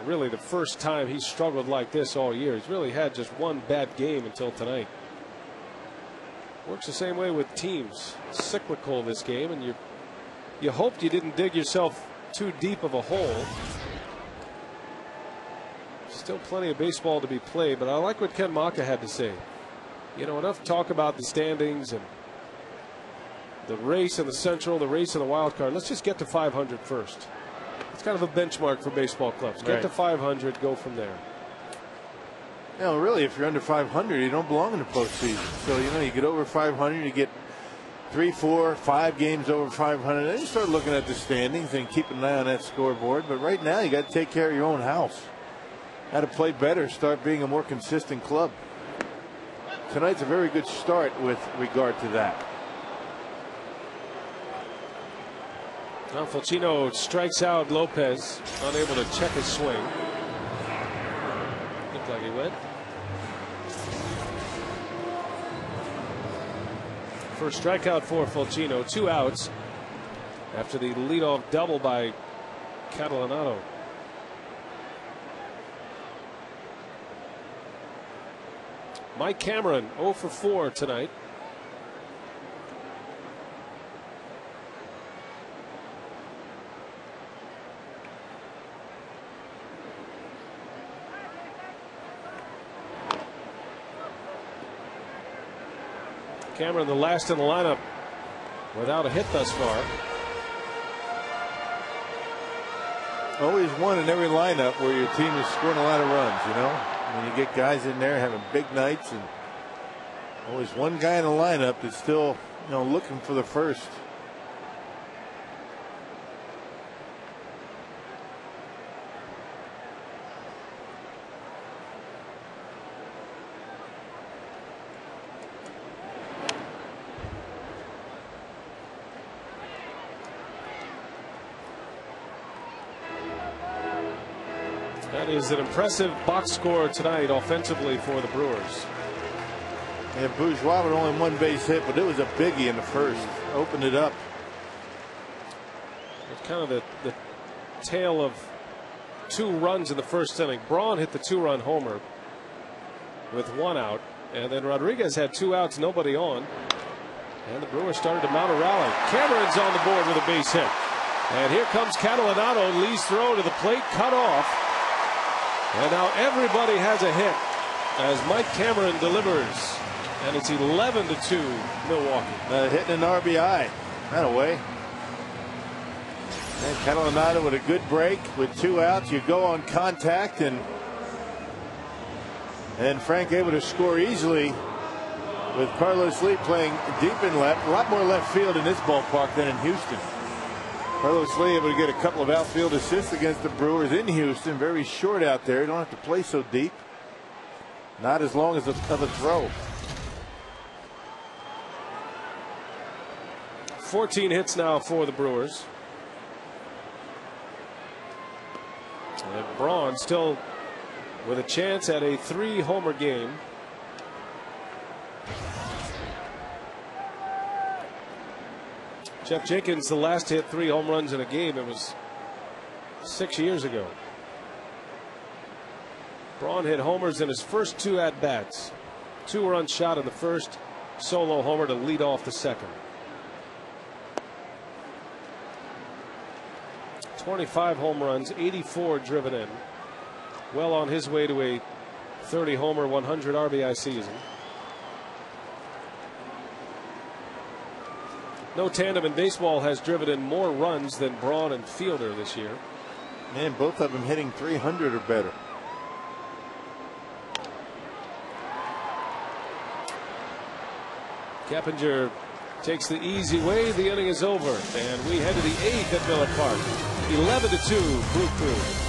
really the first time he struggled like this all year. He's really had just one bad game until tonight. Works the same way with teams. It's cyclical, this game, and you hoped you didn't dig yourself too deep of a hole. Still plenty of baseball to be played, but I like what Ken Maka had to say. Enough talk about the standings and the race in the Central, the race in the wild card. Let's just get to 500 first. It's kind of a benchmark for baseball clubs. Get to 500, go from there. Really, if you're under 500, you don't belong in the postseason. So, you get over 500, you get 3, 4, 5 games over 500. Then you start looking at the standings and keeping an eye on that scoreboard. But right now, you got to take care of your own house. How to play better, start being a more consistent club. Tonight's a very good start with regard to that. Now Fulcino strikes out Lopez, unable to check his swing. Looked like he went. First strikeout for Fulcino, 2 outs after the leadoff double by Catalanato. Mike Cameron 0 for 4 tonight. Cameron, the last in the lineup without a hit thus far. always one in every lineup where your team is scoring a lot of runs, you know. When you get guys in there having big nights, and always one guy in the lineup that's still, you know, looking for the first. That is an impressive box score tonight offensively for the Brewers. Yeah, Bourgeois with only one base hit, but it was a biggie in the first. Opened it up. It's kind of the tale of 2 runs in the first inning. Braun hit the 2-run homer with 1 out, and then Rodriguez had 2 outs, nobody on, and the Brewers started to mount a rally. Cameron's on the board with a base hit, and here comes Catalanotto. Lee's throw to the plate, cut off. And now everybody has a hit as Mike Cameron delivers. And it's 11-2 Milwaukee. Hitting an RBI right away. And Catalanotto with a good break with 2 outs. You go on contact, and Frank able to score easily with Carlos Lee playing deep in left. A lot more left field in this ballpark than in Houston. Carlos Lee able to get a couple of outfield assists against the Brewers in Houston. Very short out there. You don't have to play so deep. Not as long as of a throw. 14 hits now for the Brewers. And Braun still with a chance at a 3-homer game. Jeff Jenkins, the last hit 3 home runs in a game, it was 6 years ago. Braun hit homers in his first 2 at-bats. 2-run shot in the first, solo homer to lead off the second. 25 home runs, 84 driven in. Well on his way to a 30-homer, 100 RBI season. No tandem in baseball has driven in more runs than Braun and Fielder this year. Man, both of them hitting 300 or better. Keppinger takes the easy way. The inning is over, and we head to the 8th at Miller Park. 11-2 Blue Crew.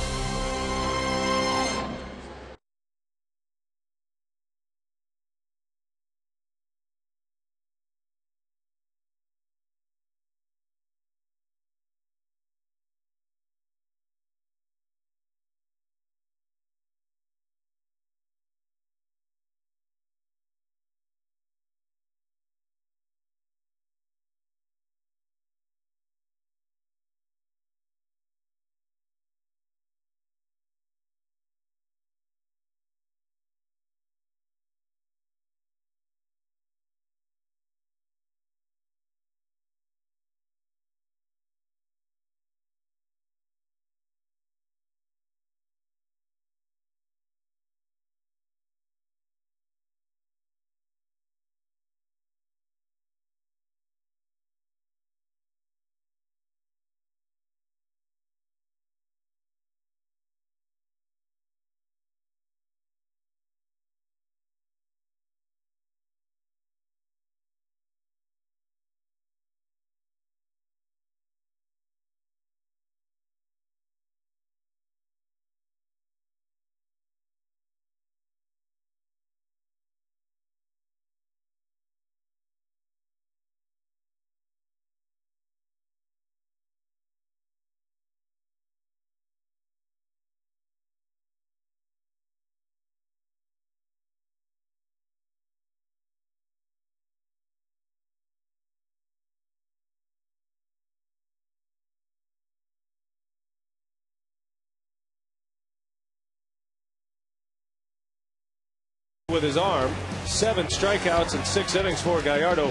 With his arm, 7 strikeouts in 6 innings for Gallardo,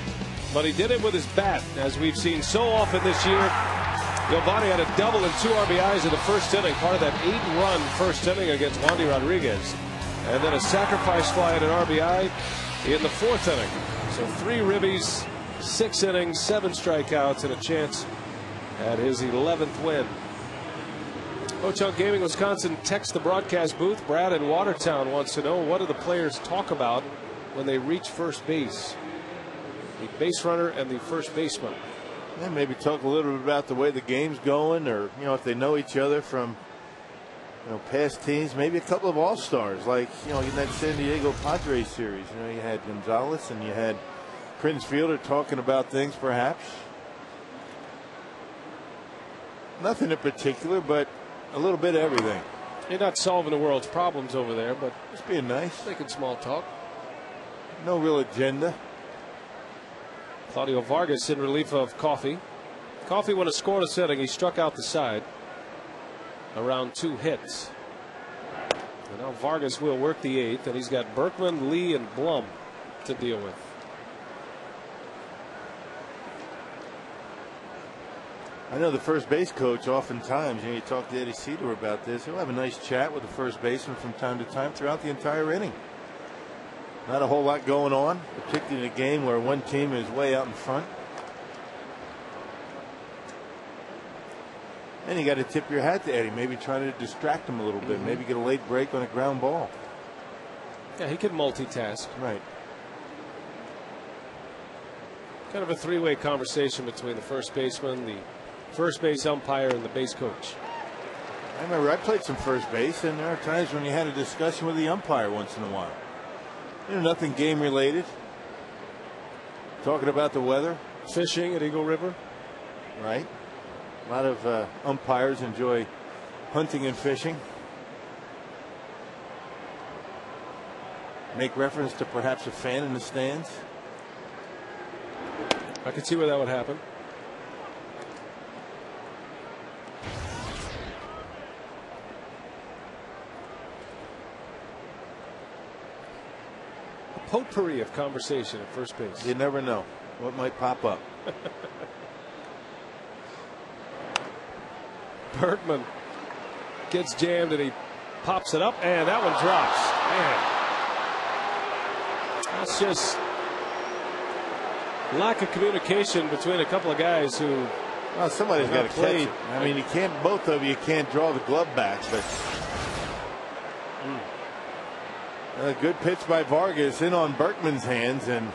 but he did it with his bat, as we've seen so often this year. Giovanni had a double and 2 RBIs in the first inning, part of that 8-run first inning against Wandy Rodriguez, and then a sacrifice fly and an RBI in the 4th inning. So 3 ribbies, 6 innings, 7 strikeouts, and a chance at his 11th win. Ho-Chunk Gaming Wisconsin text the broadcast booth. Brad in Watertown wants to know, what do the players talk about when they reach first base? The base runner and the first baseman. Yeah, maybe talk a little bit about the way the game's going, or if they know each other from past teams. Maybe a couple of all-stars, like in that San Diego Padres series. You had Gonzalez and you had Prince Fielder talking about things, perhaps. Nothing in particular, but a little bit of everything. You're not solving the world's problems over there, but just being nice, making small talk. No real agenda. Claudio Vargas in relief of Coffey. Coffey, when a scoreless inning, he struck out the side around 2 hits. And now Vargas will work the 8th, and he's got Berkman, Lee, and Blum to deal with. I know the first base coach, oftentimes, you talk to Eddie Cedar about this, he'll have a nice chat with the first baseman from time to time throughout the entire inning. Not a whole lot going on, particularly in a game where one team is way out in front. And you got to tip your hat to Eddie, maybe trying to distract him a little bit, maybe get a late break on a ground ball. Yeah, he can multitask. Right. Kind of a three-way conversation between the first baseman, the first base umpire, and the base coach. I remember I played some first base, and there are times when you had a discussion with the umpire once in a while. Nothing game related. Talking about the weather. Fishing at Eagle River. Right. A lot of umpires enjoy hunting and fishing. Make reference to perhaps a fan in the stands. I could see where that would happen. A potpourri of conversation at first base. You never know what might pop up. Berkman gets jammed and he pops it up, and that one drops. Man, that's just lack of communication between a couple of guys who. Well, somebody's got to catch it. I mean, you can't. Both of you can't draw the glove back, but a good pitch by Vargas in on Berkman's hands, and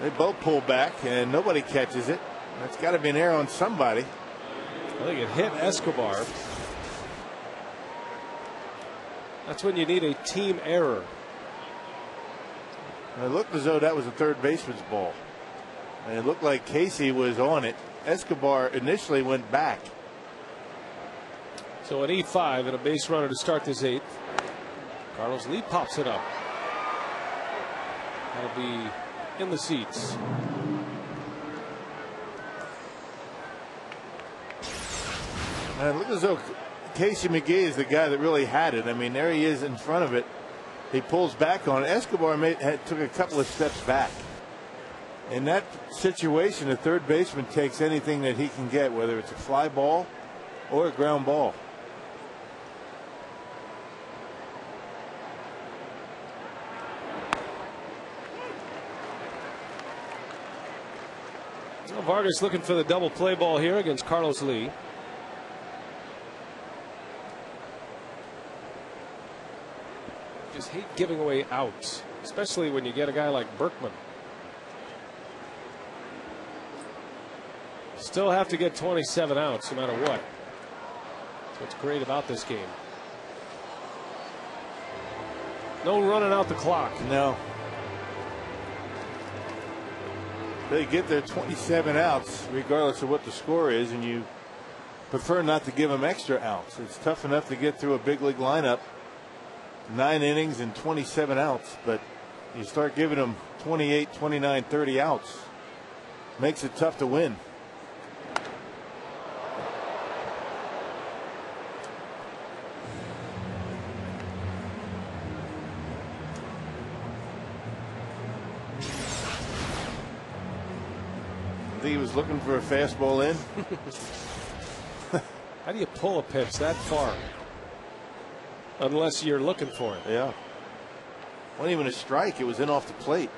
they both pull back, and nobody catches it. That's got to be an error on somebody. I think it hit Escobar. That's when you need a team error. It looked as though that was a third baseman's ball. And it looked like Casey was on it. Escobar initially went back. So an E5 and a base runner to start this 8th. Carlos Lee pops it up. That'll be in the seats. And it looked as though Casey McGee is the guy that really had it. I mean, there he is in front of it. He pulls back on it. Escobar took a couple of steps back. In that situation, the third baseman takes anything that he can get, whether it's a fly ball or a ground ball. Well, Vargas looking for the double play ball here against Carlos Lee. Just hate giving away outs, especially when you get a guy like Berkman. Still have to get 27 outs no matter what. That's what's great about this game. No running out the clock. No. They get their 27 outs regardless of what the score is, and you prefer not to give them extra outs. It's tough enough to get through a big league lineup, 9 innings and 27 outs, but you start giving them 28, 29, 30 outs. Makes it tough to win. I think he was looking for a fastball in. How do you pull a pitch that far? Unless you're looking for it. Yeah. Wasn't even a strike. It was in off the plate.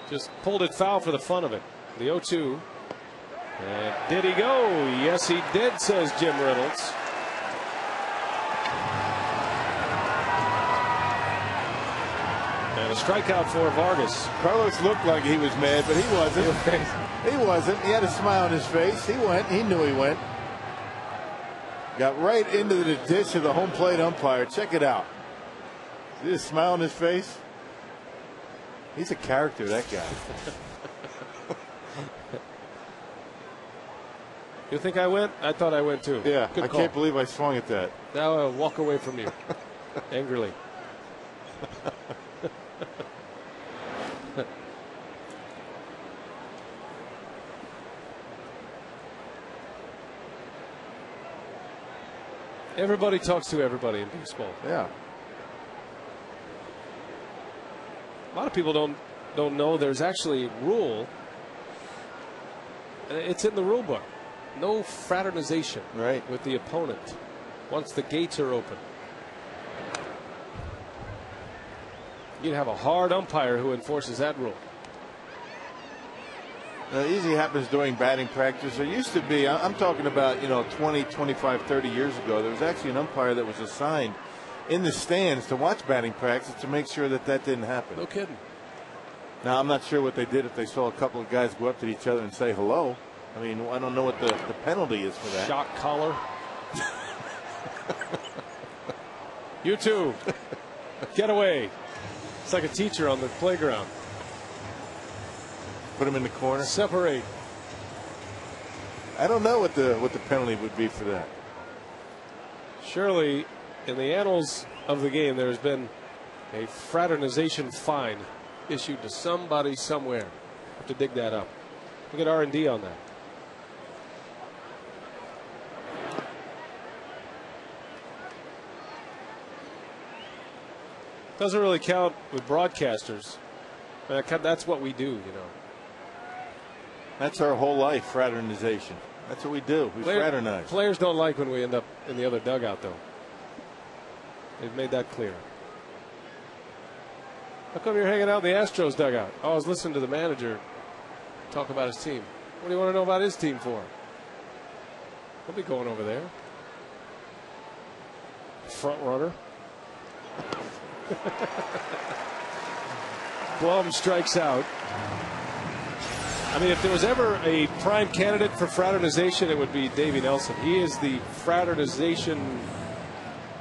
Just pulled it foul for the fun of it. The 0-2. And did he go? Yes, he did, says Jim Reynolds. And a strikeout for Vargas. Carlos looked like he was mad, but he wasn't. He wasn't. He had a smile on his face. He went. He knew he went. Got right into the dish of the home plate umpire. Check it out. See the smile on his face? He's a character, that guy. You think I went? I thought I went too. Yeah, Good I call. can't believe I swung at that. Now I'll walk away from you angrily. Everybody talks to everybody in baseball. Yeah. A lot of people don't know there's actually a rule. It's in the rule book. No fraternization with the opponent once the gates are open. You'd have a hard umpire who enforces that rule. Now, it usually happens during batting practice. There used to be, I'm talking about, 20, 25, 30 years ago, there was actually an umpire that was assigned in the stands to watch batting practice to make sure that didn't happen. No kidding. Now, I'm not sure what they did if they saw a couple of guys go up to each other and say hello. I mean, I don't know what the penalty is for that. Shock collar. You two, get away. It's like a teacher on the playground. Put him in the corner. Separate. I don't know what the penalty would be for that. Surely, in the annals of the game, there's been a fraternization fine issued to somebody somewhere. Have to dig that up. Look at R&D on that. Doesn't really count with broadcasters. That's what we do, That's our whole life, fraternization. That's what we do. We fraternize. Players don't like when we end up in the other dugout, though. They've made that clear. How come you're hanging out in the Astros dugout? Oh, I was listening to the manager talk about his team. What do you want to know about his team for? He'll be going over there. Front runner. Blum strikes out. I mean, if there was ever a prime candidate for fraternization, it would be Davey Nelson. He is the fraternization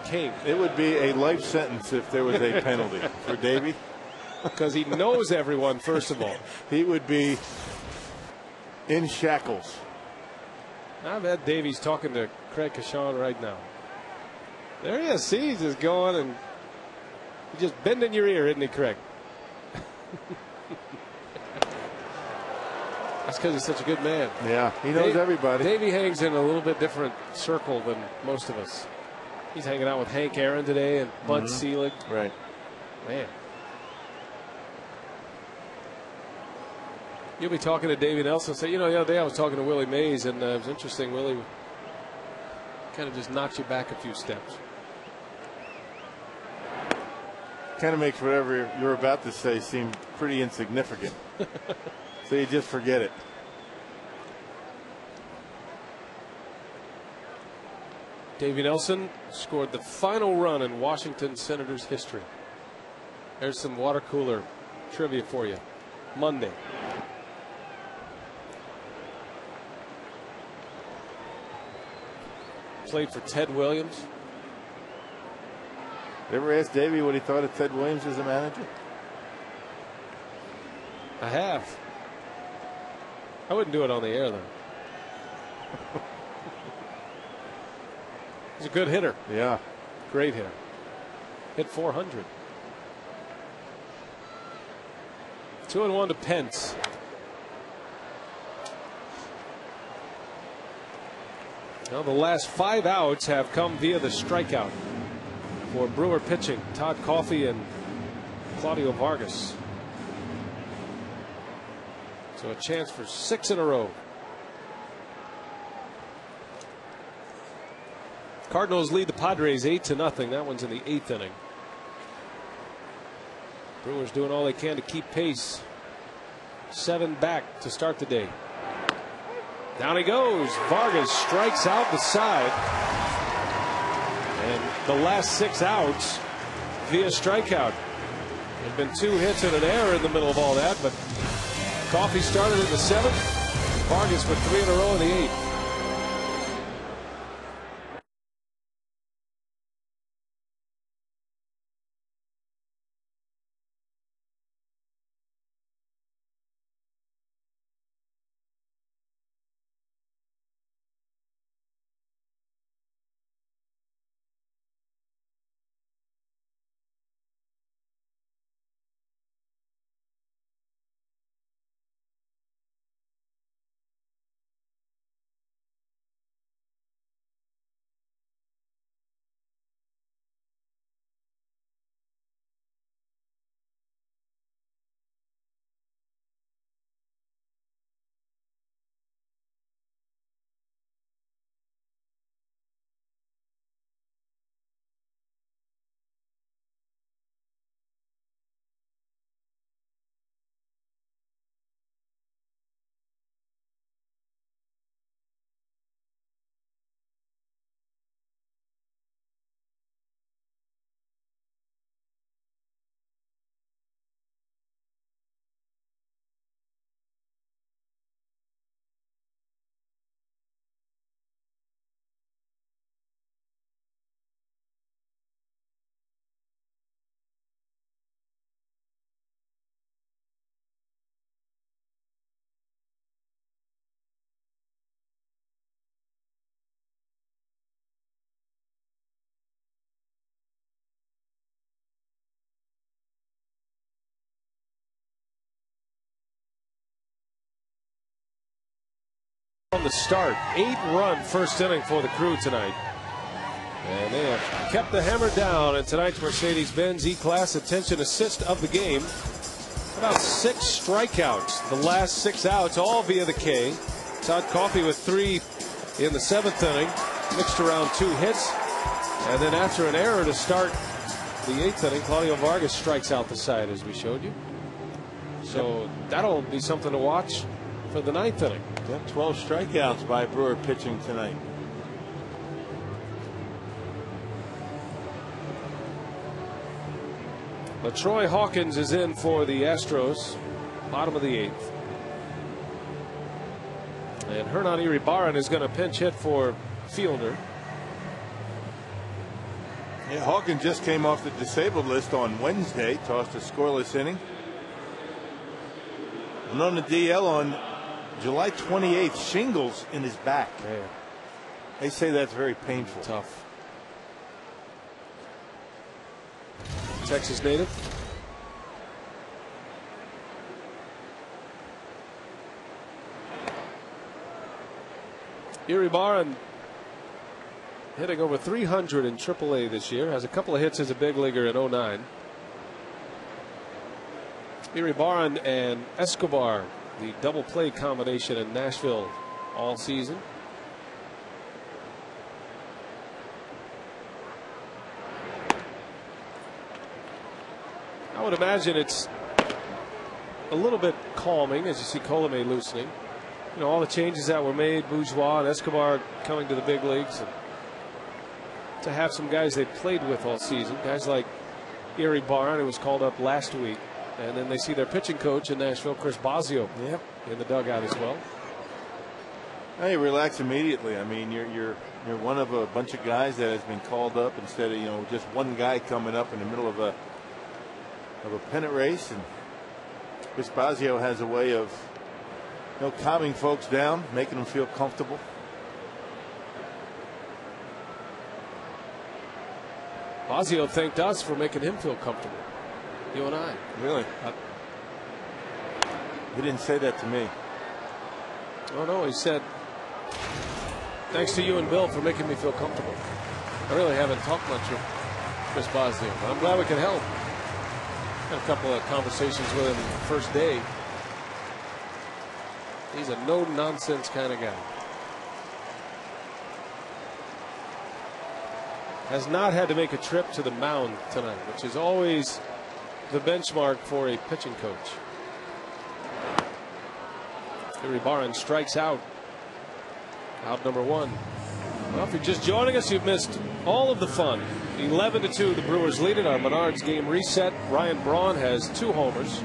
king. It would be a life sentence if there was a penalty for Davey. Because he knows everyone, first of all. He would be in shackles. I bet Davey's talking to Craig Kashan right now. There he is. See, he's just going and he's just bending your ear, isn't he, Craig? That's because he's such a good man. Yeah, he knows everybody. Davey hangs in a little bit different circle than most of us. He's hanging out with Hank Aaron today and Bud Selig. Right. Man. You'll be talking to Davey Nelson. Say, the other day I was talking to Willie Mays, and it was interesting. Willie kind of just knocks you back a few steps. Kind of makes whatever you're about to say seem pretty insignificant. So you just forget it. Davey Nelson scored the final run in Washington Senators history. There's some water cooler trivia for you. Monday. Played for Ted Williams. You ever asked Davey what he thought of Ted Williams as a manager? I have. I wouldn't do it on the air, though. He's a good hitter. Yeah. Great hitter. Hit 400. 2-1 to Pence. Now the last 5 outs have come via the strikeout for Brewer pitching. Todd Coffey and Claudio Vargas. So a chance for 6 in a row. Cardinals lead the Padres 8-0. That one's in the 8th inning. Brewers doing all they can to keep pace. 7 back to start the day. Down he goes. Vargas strikes out the side. And the last 6 outs via strikeout. There've been 2 hits and an error in the middle of all that, but Coffey started in the 7th. Vargas with 3 in a row in the 8th. On the start, 8-run first inning for the Crew tonight. And they have kept the hammer down in tonight's Mercedes-Benz E-Class Attention Assist of the game. About 6 strikeouts. The last 6 outs, all via the K. Todd Coffey with 3 in the 7th inning. Mixed around 2 hits. And then after an error to start the 8th inning, Claudio Vargas strikes out the side, as we showed you. So that'll be something to watch for the 9th inning. Yeah, 12 strikeouts by Brewer pitching tonight. LaTroy Hawkins is in for the Astros, bottom of the 8th. And Hernan Iribarren is going to pinch hit for Fielder. Yeah, Hawkins just came off the disabled list on Wednesday, tossed a scoreless inning. And on the DL on July 28th, shingles in his back. Man. They say that's very painful. Tough. Texas native. Iribarren hitting over 300 in AAA this year. Has a couple of hits as a big leaguer in 09. Iribarren and Escobar, the double play combination in Nashville all season. I would imagine it's a little bit calming as you see Colomé loosening. You know, all the changes that were made, Bourgeois and Escobar coming to the big leagues, and to have some guys they played with all season, guys like Iribarren, who was called up last week, and then they see their pitching coach in Nashville, Chris Bosio, in the dugout as well. Hey, relax immediately. I mean, you're one of a bunch of guys that has been called up instead of just one guy coming up in the middle of a pennant race. And Chris Bosio has a way of calming folks down, making them feel comfortable. Bosio thanked us for making him feel comfortable. You and I. Really? He didn't say that to me. Oh no, he said, thanks to you and Bill for making me feel comfortable. I really haven't talked much with Chris Bosio, but I'm glad we can help. Had a couple of conversations with him the first day. He's a no-nonsense kind of guy. Has not had to make a trip to the mound tonight, which is always the benchmark for a pitching coach. Iribarren strikes out Out number 1. Well, if you're just joining us, you've missed all of the fun. 11-2, the Brewers lead it. Our Menards game reset. Ryan Braun has 2 homers.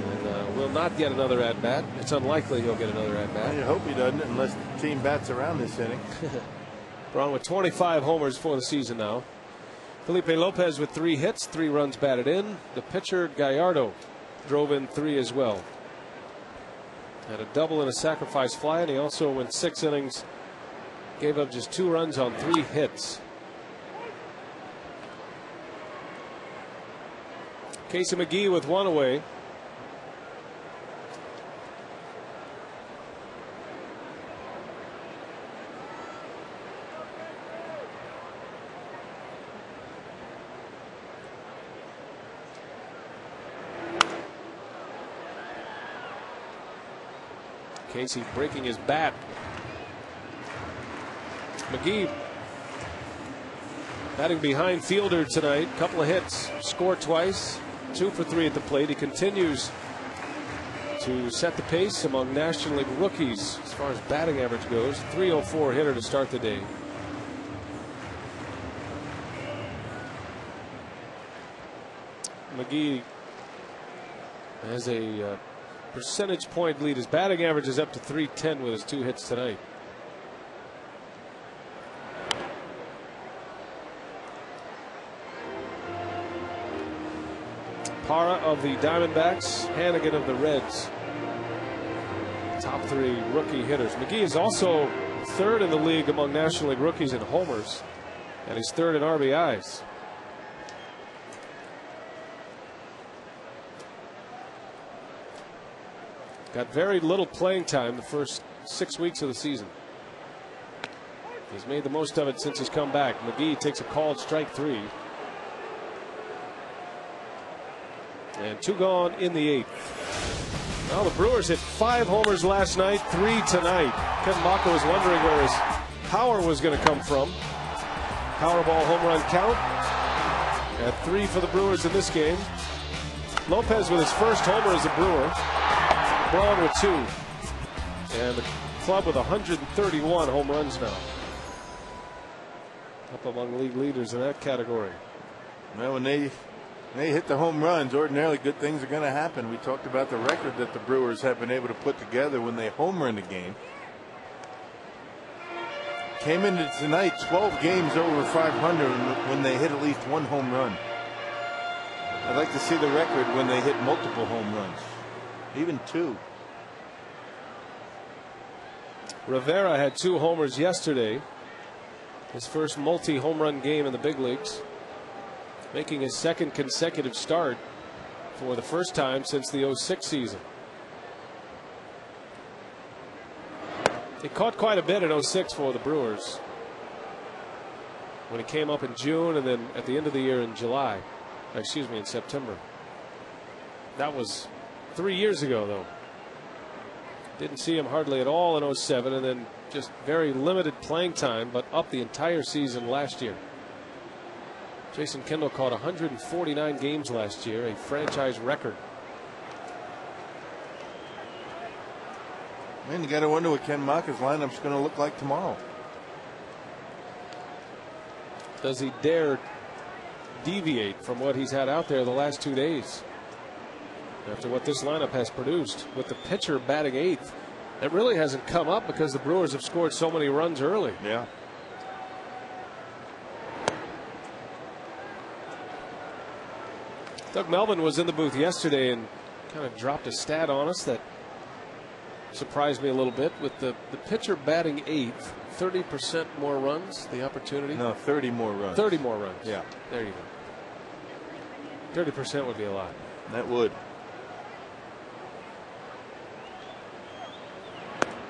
And will not get another at-bat. It's unlikely he'll get another at-bat. I hope he doesn't, unless the team bats around this inning. Braun with 25 homers for the season now. Felipe Lopez with 3 hits, 3 runs batted in. The pitcher, Gallardo, drove in 3 as well. Had a double and a sacrifice fly, and he also went 6 innings. Gave up just 2 runs on 3 hits. Casey McGee with 1 away. Casey breaking his bat. McGee batting behind fielder tonight. Couple of hits, scored twice, 2 for 3 at the plate. He continues to set the pace among National League rookies as far as batting average goes. 304 hitter to start the day. McGee has a percentage point lead. His batting average is up to 310 with his 2 hits tonight. Parra of the Diamondbacks, Hannigan of the Reds. Top 3 rookie hitters. McGee is also 3rd in the league among National League rookies in homers, and he's 3rd in RBIs. Got very little playing time the first 6 weeks of the season. He's made the most of it since he's come back. McGee takes a called strike 3. And 2 gone in the 8th. Well, the Brewers hit 5 homers last night, 3 tonight. Ken Maka was wondering where his power was going to come from. Powerball home run count at 3 for the Brewers in this game. Lopez with his first homer as a Brewer. Braun with 2. And the club with 131 home runs now. Up among league leaders in that category. Well, when they hit the home runs, ordinarily good things are going to happen. We talked about the record that the Brewers have been able to put together when they home run a game. Came into tonight 12 games over 500 when they hit at least 1 home run. I'd like to see the record when they hit multiple home runs, even 2. Rivera had 2 homers yesterday. His first multi-home run game in the big leagues. Making his 2nd consecutive start for the first time since the 06 season. He caught quite a bit in 06 for the Brewers. When he came up in June and then at the end of the year in July. Excuse me, in September. That was 3 years ago, though. Didn't see him hardly at all in 07, and then just very limited playing time, but up the entire season last year. Jason Kendall caught 149 games last year, a franchise record. Man, you got to wonder what Ken Maka's lineup's going to look like tomorrow. Does he dare deviate from what he's had out there the last 2 days? After what this lineup has produced, with the pitcher batting 8th, it really hasn't come up because the Brewers have scored so many runs early. Yeah. Doug Melvin was in the booth yesterday and kind of dropped a stat on us that surprised me a little bit. With the pitcher batting 8th, 30% more runs, the opportunity. No, 30 more runs. 30 more runs. Yeah. There you go. 30% would be a lot. That would.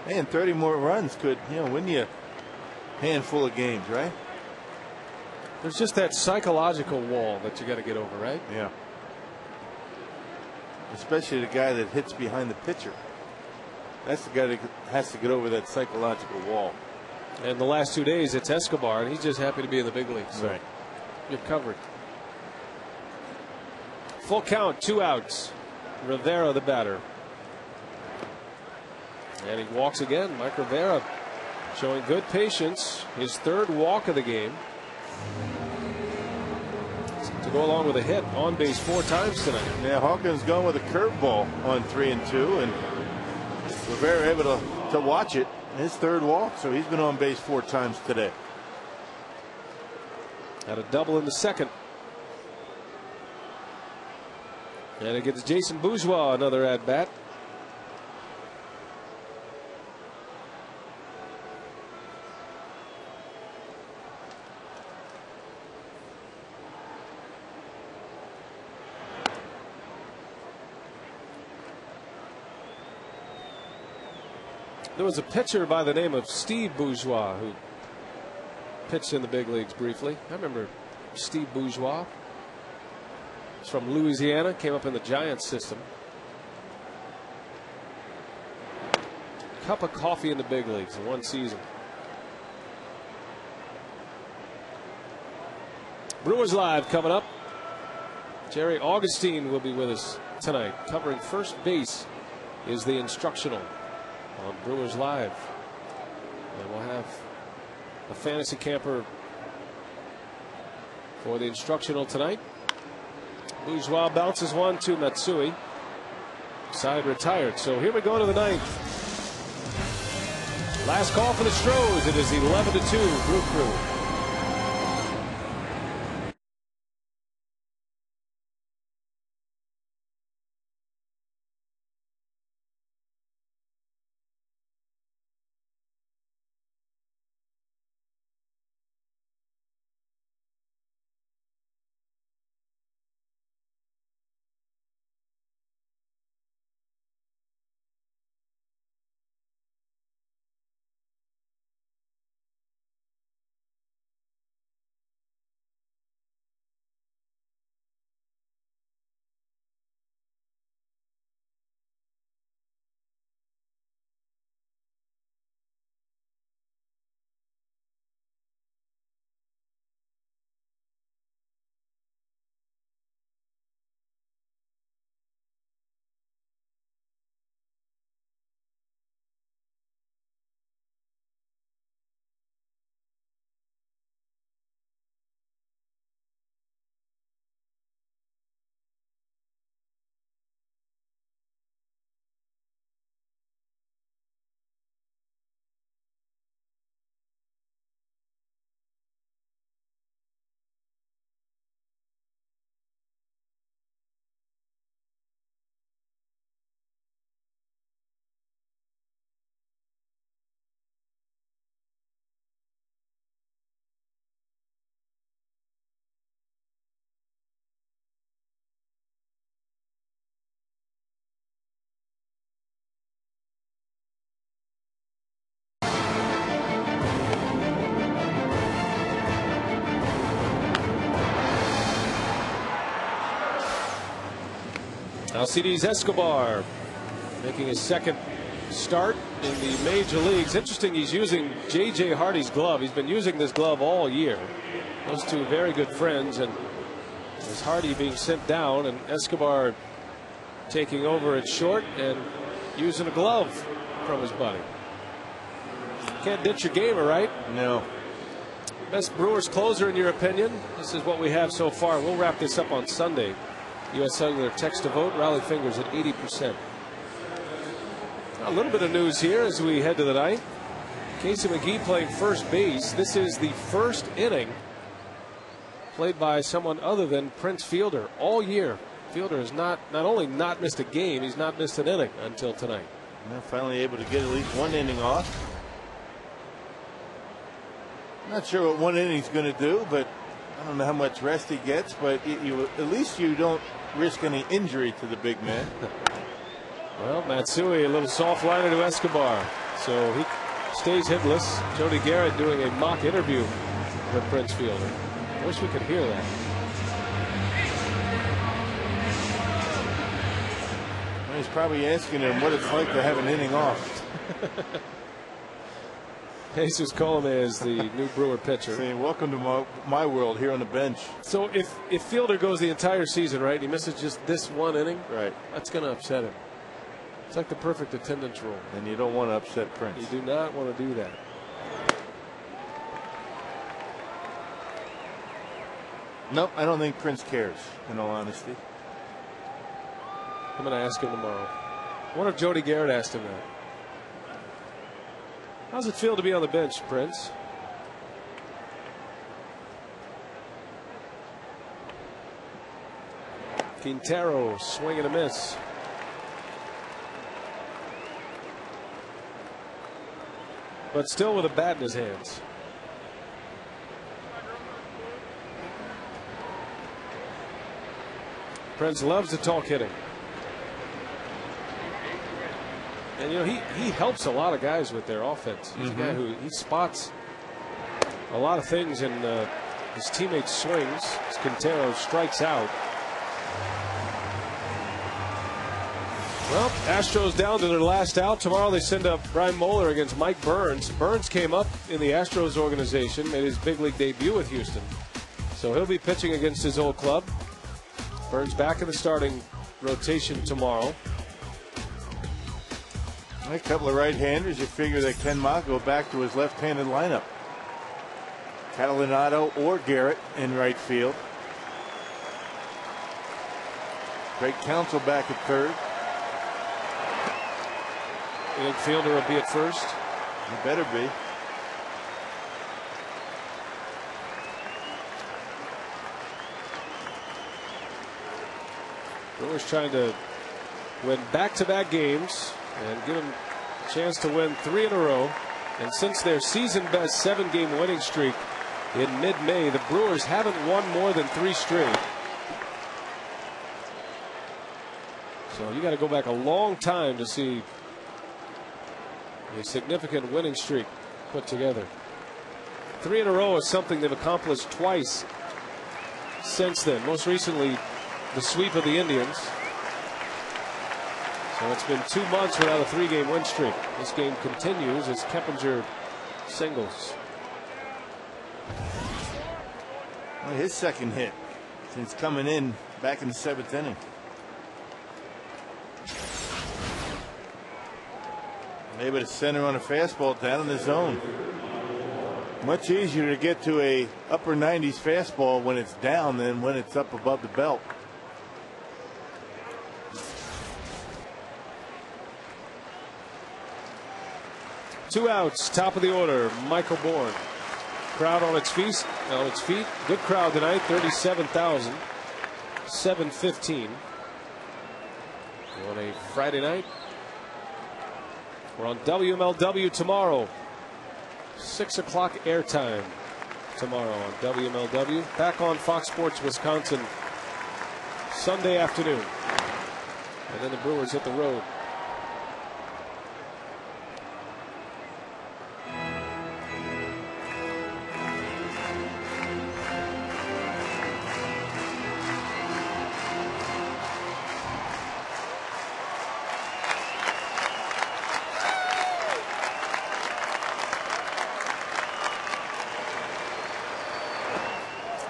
And 30 more runs could, win you a handful of games, right? There's just that psychological wall that you got to get over, right? Yeah. Especially the guy that hits behind the pitcher. That's the guy that has to get over that psychological wall. And the last 2 days, it's Escobar, and he's just happy to be in the big leagues. So right. You're covered. Full count, 2 outs. Rivera, the batter. And he walks again. Mike Rivera showing good patience. His third walk of the game, to go along with a hit, on base 4 times tonight. Yeah, Hawkins going with a curveball on 3-2, and Rivera able to watch it. His third walk, so he's been on base 4 times today. Had a double in the second. And it gets Jason Bourgeois another at bat. There was a pitcher by the name of Steve Bourgeois who pitched in the big leagues briefly. I remember Steve Bourgeois. He's from Louisiana, came up in the Giants system. Cup of coffee in the big leagues in one season. Brewers Live coming up. Jerry Augustine will be with us tonight. Covering first base is the instructional on Brewers Live. And we'll have a fantasy camper for the instructional tonight. Bourgeois bounces one to Matsui. Side retired. So here we go to the 9th. Last call for the Stros. It is 11-2 Brew Crew. Alcides Escobar making his second start in the major leagues. Interesting, he's using J.J. Hardy's glove. He's been using this glove all year. Those two very good friends, and there's Hardy being sent down and Escobar taking over at short and using a glove from his buddy. Can't ditch your gamer, right? No. Best Brewers closer in your opinion? This is what we have so far. We'll wrap this up on Sunday. U.S. Cellular text to vote. Rally Fingers at 80%. A little bit of news here as we head to the 9th. Casey McGee playing first base. This is the first inning played by someone other than Prince Fielder all year. Fielder has not only not missed a game, he's not missed an inning until tonight. They're finally able to get at least one inning off. Not sure what one inning's going to do, but I don't know how much rest he gets. But at least you don't risk any injury to the big man. Well, Matsui a little soft liner to Escobar, so he stays hitless. Jody Garrett doing a mock interview with Prince Fielder. I wish we could hear that. Well, he's probably asking him what it's like to have an inning off. Jesus Colome is the new Brewer pitcher. Saying, welcome to my world here on the bench. So if Fielder goes the entire season, right, he misses just this one inning, right, that's going to upset him. It's like the perfect attendance rule. And you don't want to upset Prince. You do not want to do that. Nope, I don't think Prince cares, in all honesty. I'm going to ask him tomorrow. I wonder if Jody Garrett asked him that. How's it feel to be on the bench, Prince? Quintero, swing and a miss. But still with a bat in his hands. Prince loves to talk hitting. And you know, he helps a lot of guys with their offense. He's a guy who he spots a lot of things in his teammates' swings. As Quintero strikes out. Well, Astros down to their last out. Tomorrow they send up Brian Moeller against Mike Burns. Burns came up in the Astros organization, made his big league debut with Houston. So he'll be pitching against his old club. Burns back in the starting rotation tomorrow. A couple of right-handers. You figure that Ken Ma go back to his left-handed lineup. Catalinato or Garrett in right field. Great Counsell back at third. The infielder will be at first. He better be. Brewers trying to win back-to-back games and give them a chance to win 3 in a row. And since their season-best 7-game winning streak in mid-May, the Brewers haven't won more than 3 straight. So you got to go back a long time to see a significant winning streak put together. 3 in a row is something they've accomplished twice since then. Most recently, the sweep of the Indians. So it's been 2 months without a 3-game win streak. This game continues as Keppinger singles. Well, his second hit since coming in back in the 7th inning. Able to center on a fastball down in the zone. Much easier to get to a upper 90s fastball when it's down than when it's up above the belt. Two outs, top of the order, Michael Bourne. Crowd on its feet. Good crowd tonight, 37,000. 7:15 on a Friday night. We're on WMLW tomorrow. 6 o'clock airtime tomorrow on WMLW. Back on Fox Sports Wisconsin Sunday afternoon. And then the Brewers hit the road.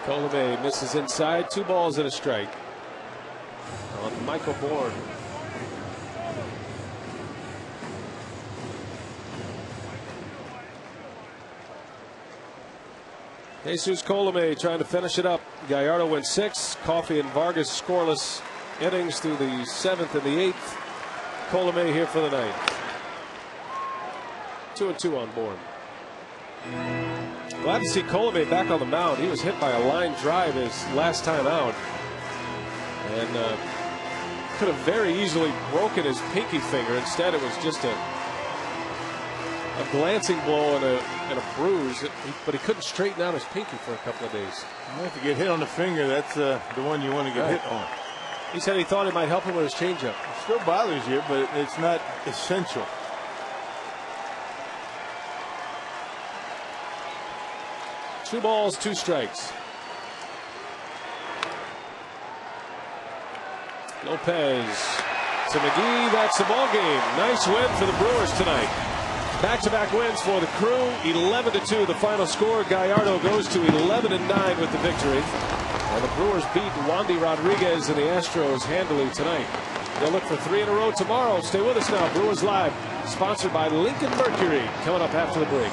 Colomé misses inside. 2 balls and a strike on Michael Bourne. Jesus Colomé trying to finish it up. Gallardo went 6. Coffey and Vargas scoreless innings through the 7th and the 8th. Colomé here for the night. 2-2 on Bourne. Glad to see Colomé back on the mound. He was hit by a line drive his last time out. And could have very easily broken his pinky finger. Instead, it was just a glancing blow and a bruise. But he couldn't straighten out his pinky for a couple of days. If you get hit on the finger, that's the one you want to get hit on. He said he thought it might help him with his changeup. It still bothers you, but it's not essential. Two balls, 2 strikes. Lopez to McGee. That's the ball game. Nice win for the Brewers tonight. Back-to-back wins for the Crew. 11-2 the final score. Gallardo goes to 11-9 with the victory. And the Brewers beat Wandy Rodriguez and the Astros handily tonight. They'll look for 3 in a row tomorrow. Stay with us now. Brewers Live, sponsored by Lincoln Mercury. Coming up after the break.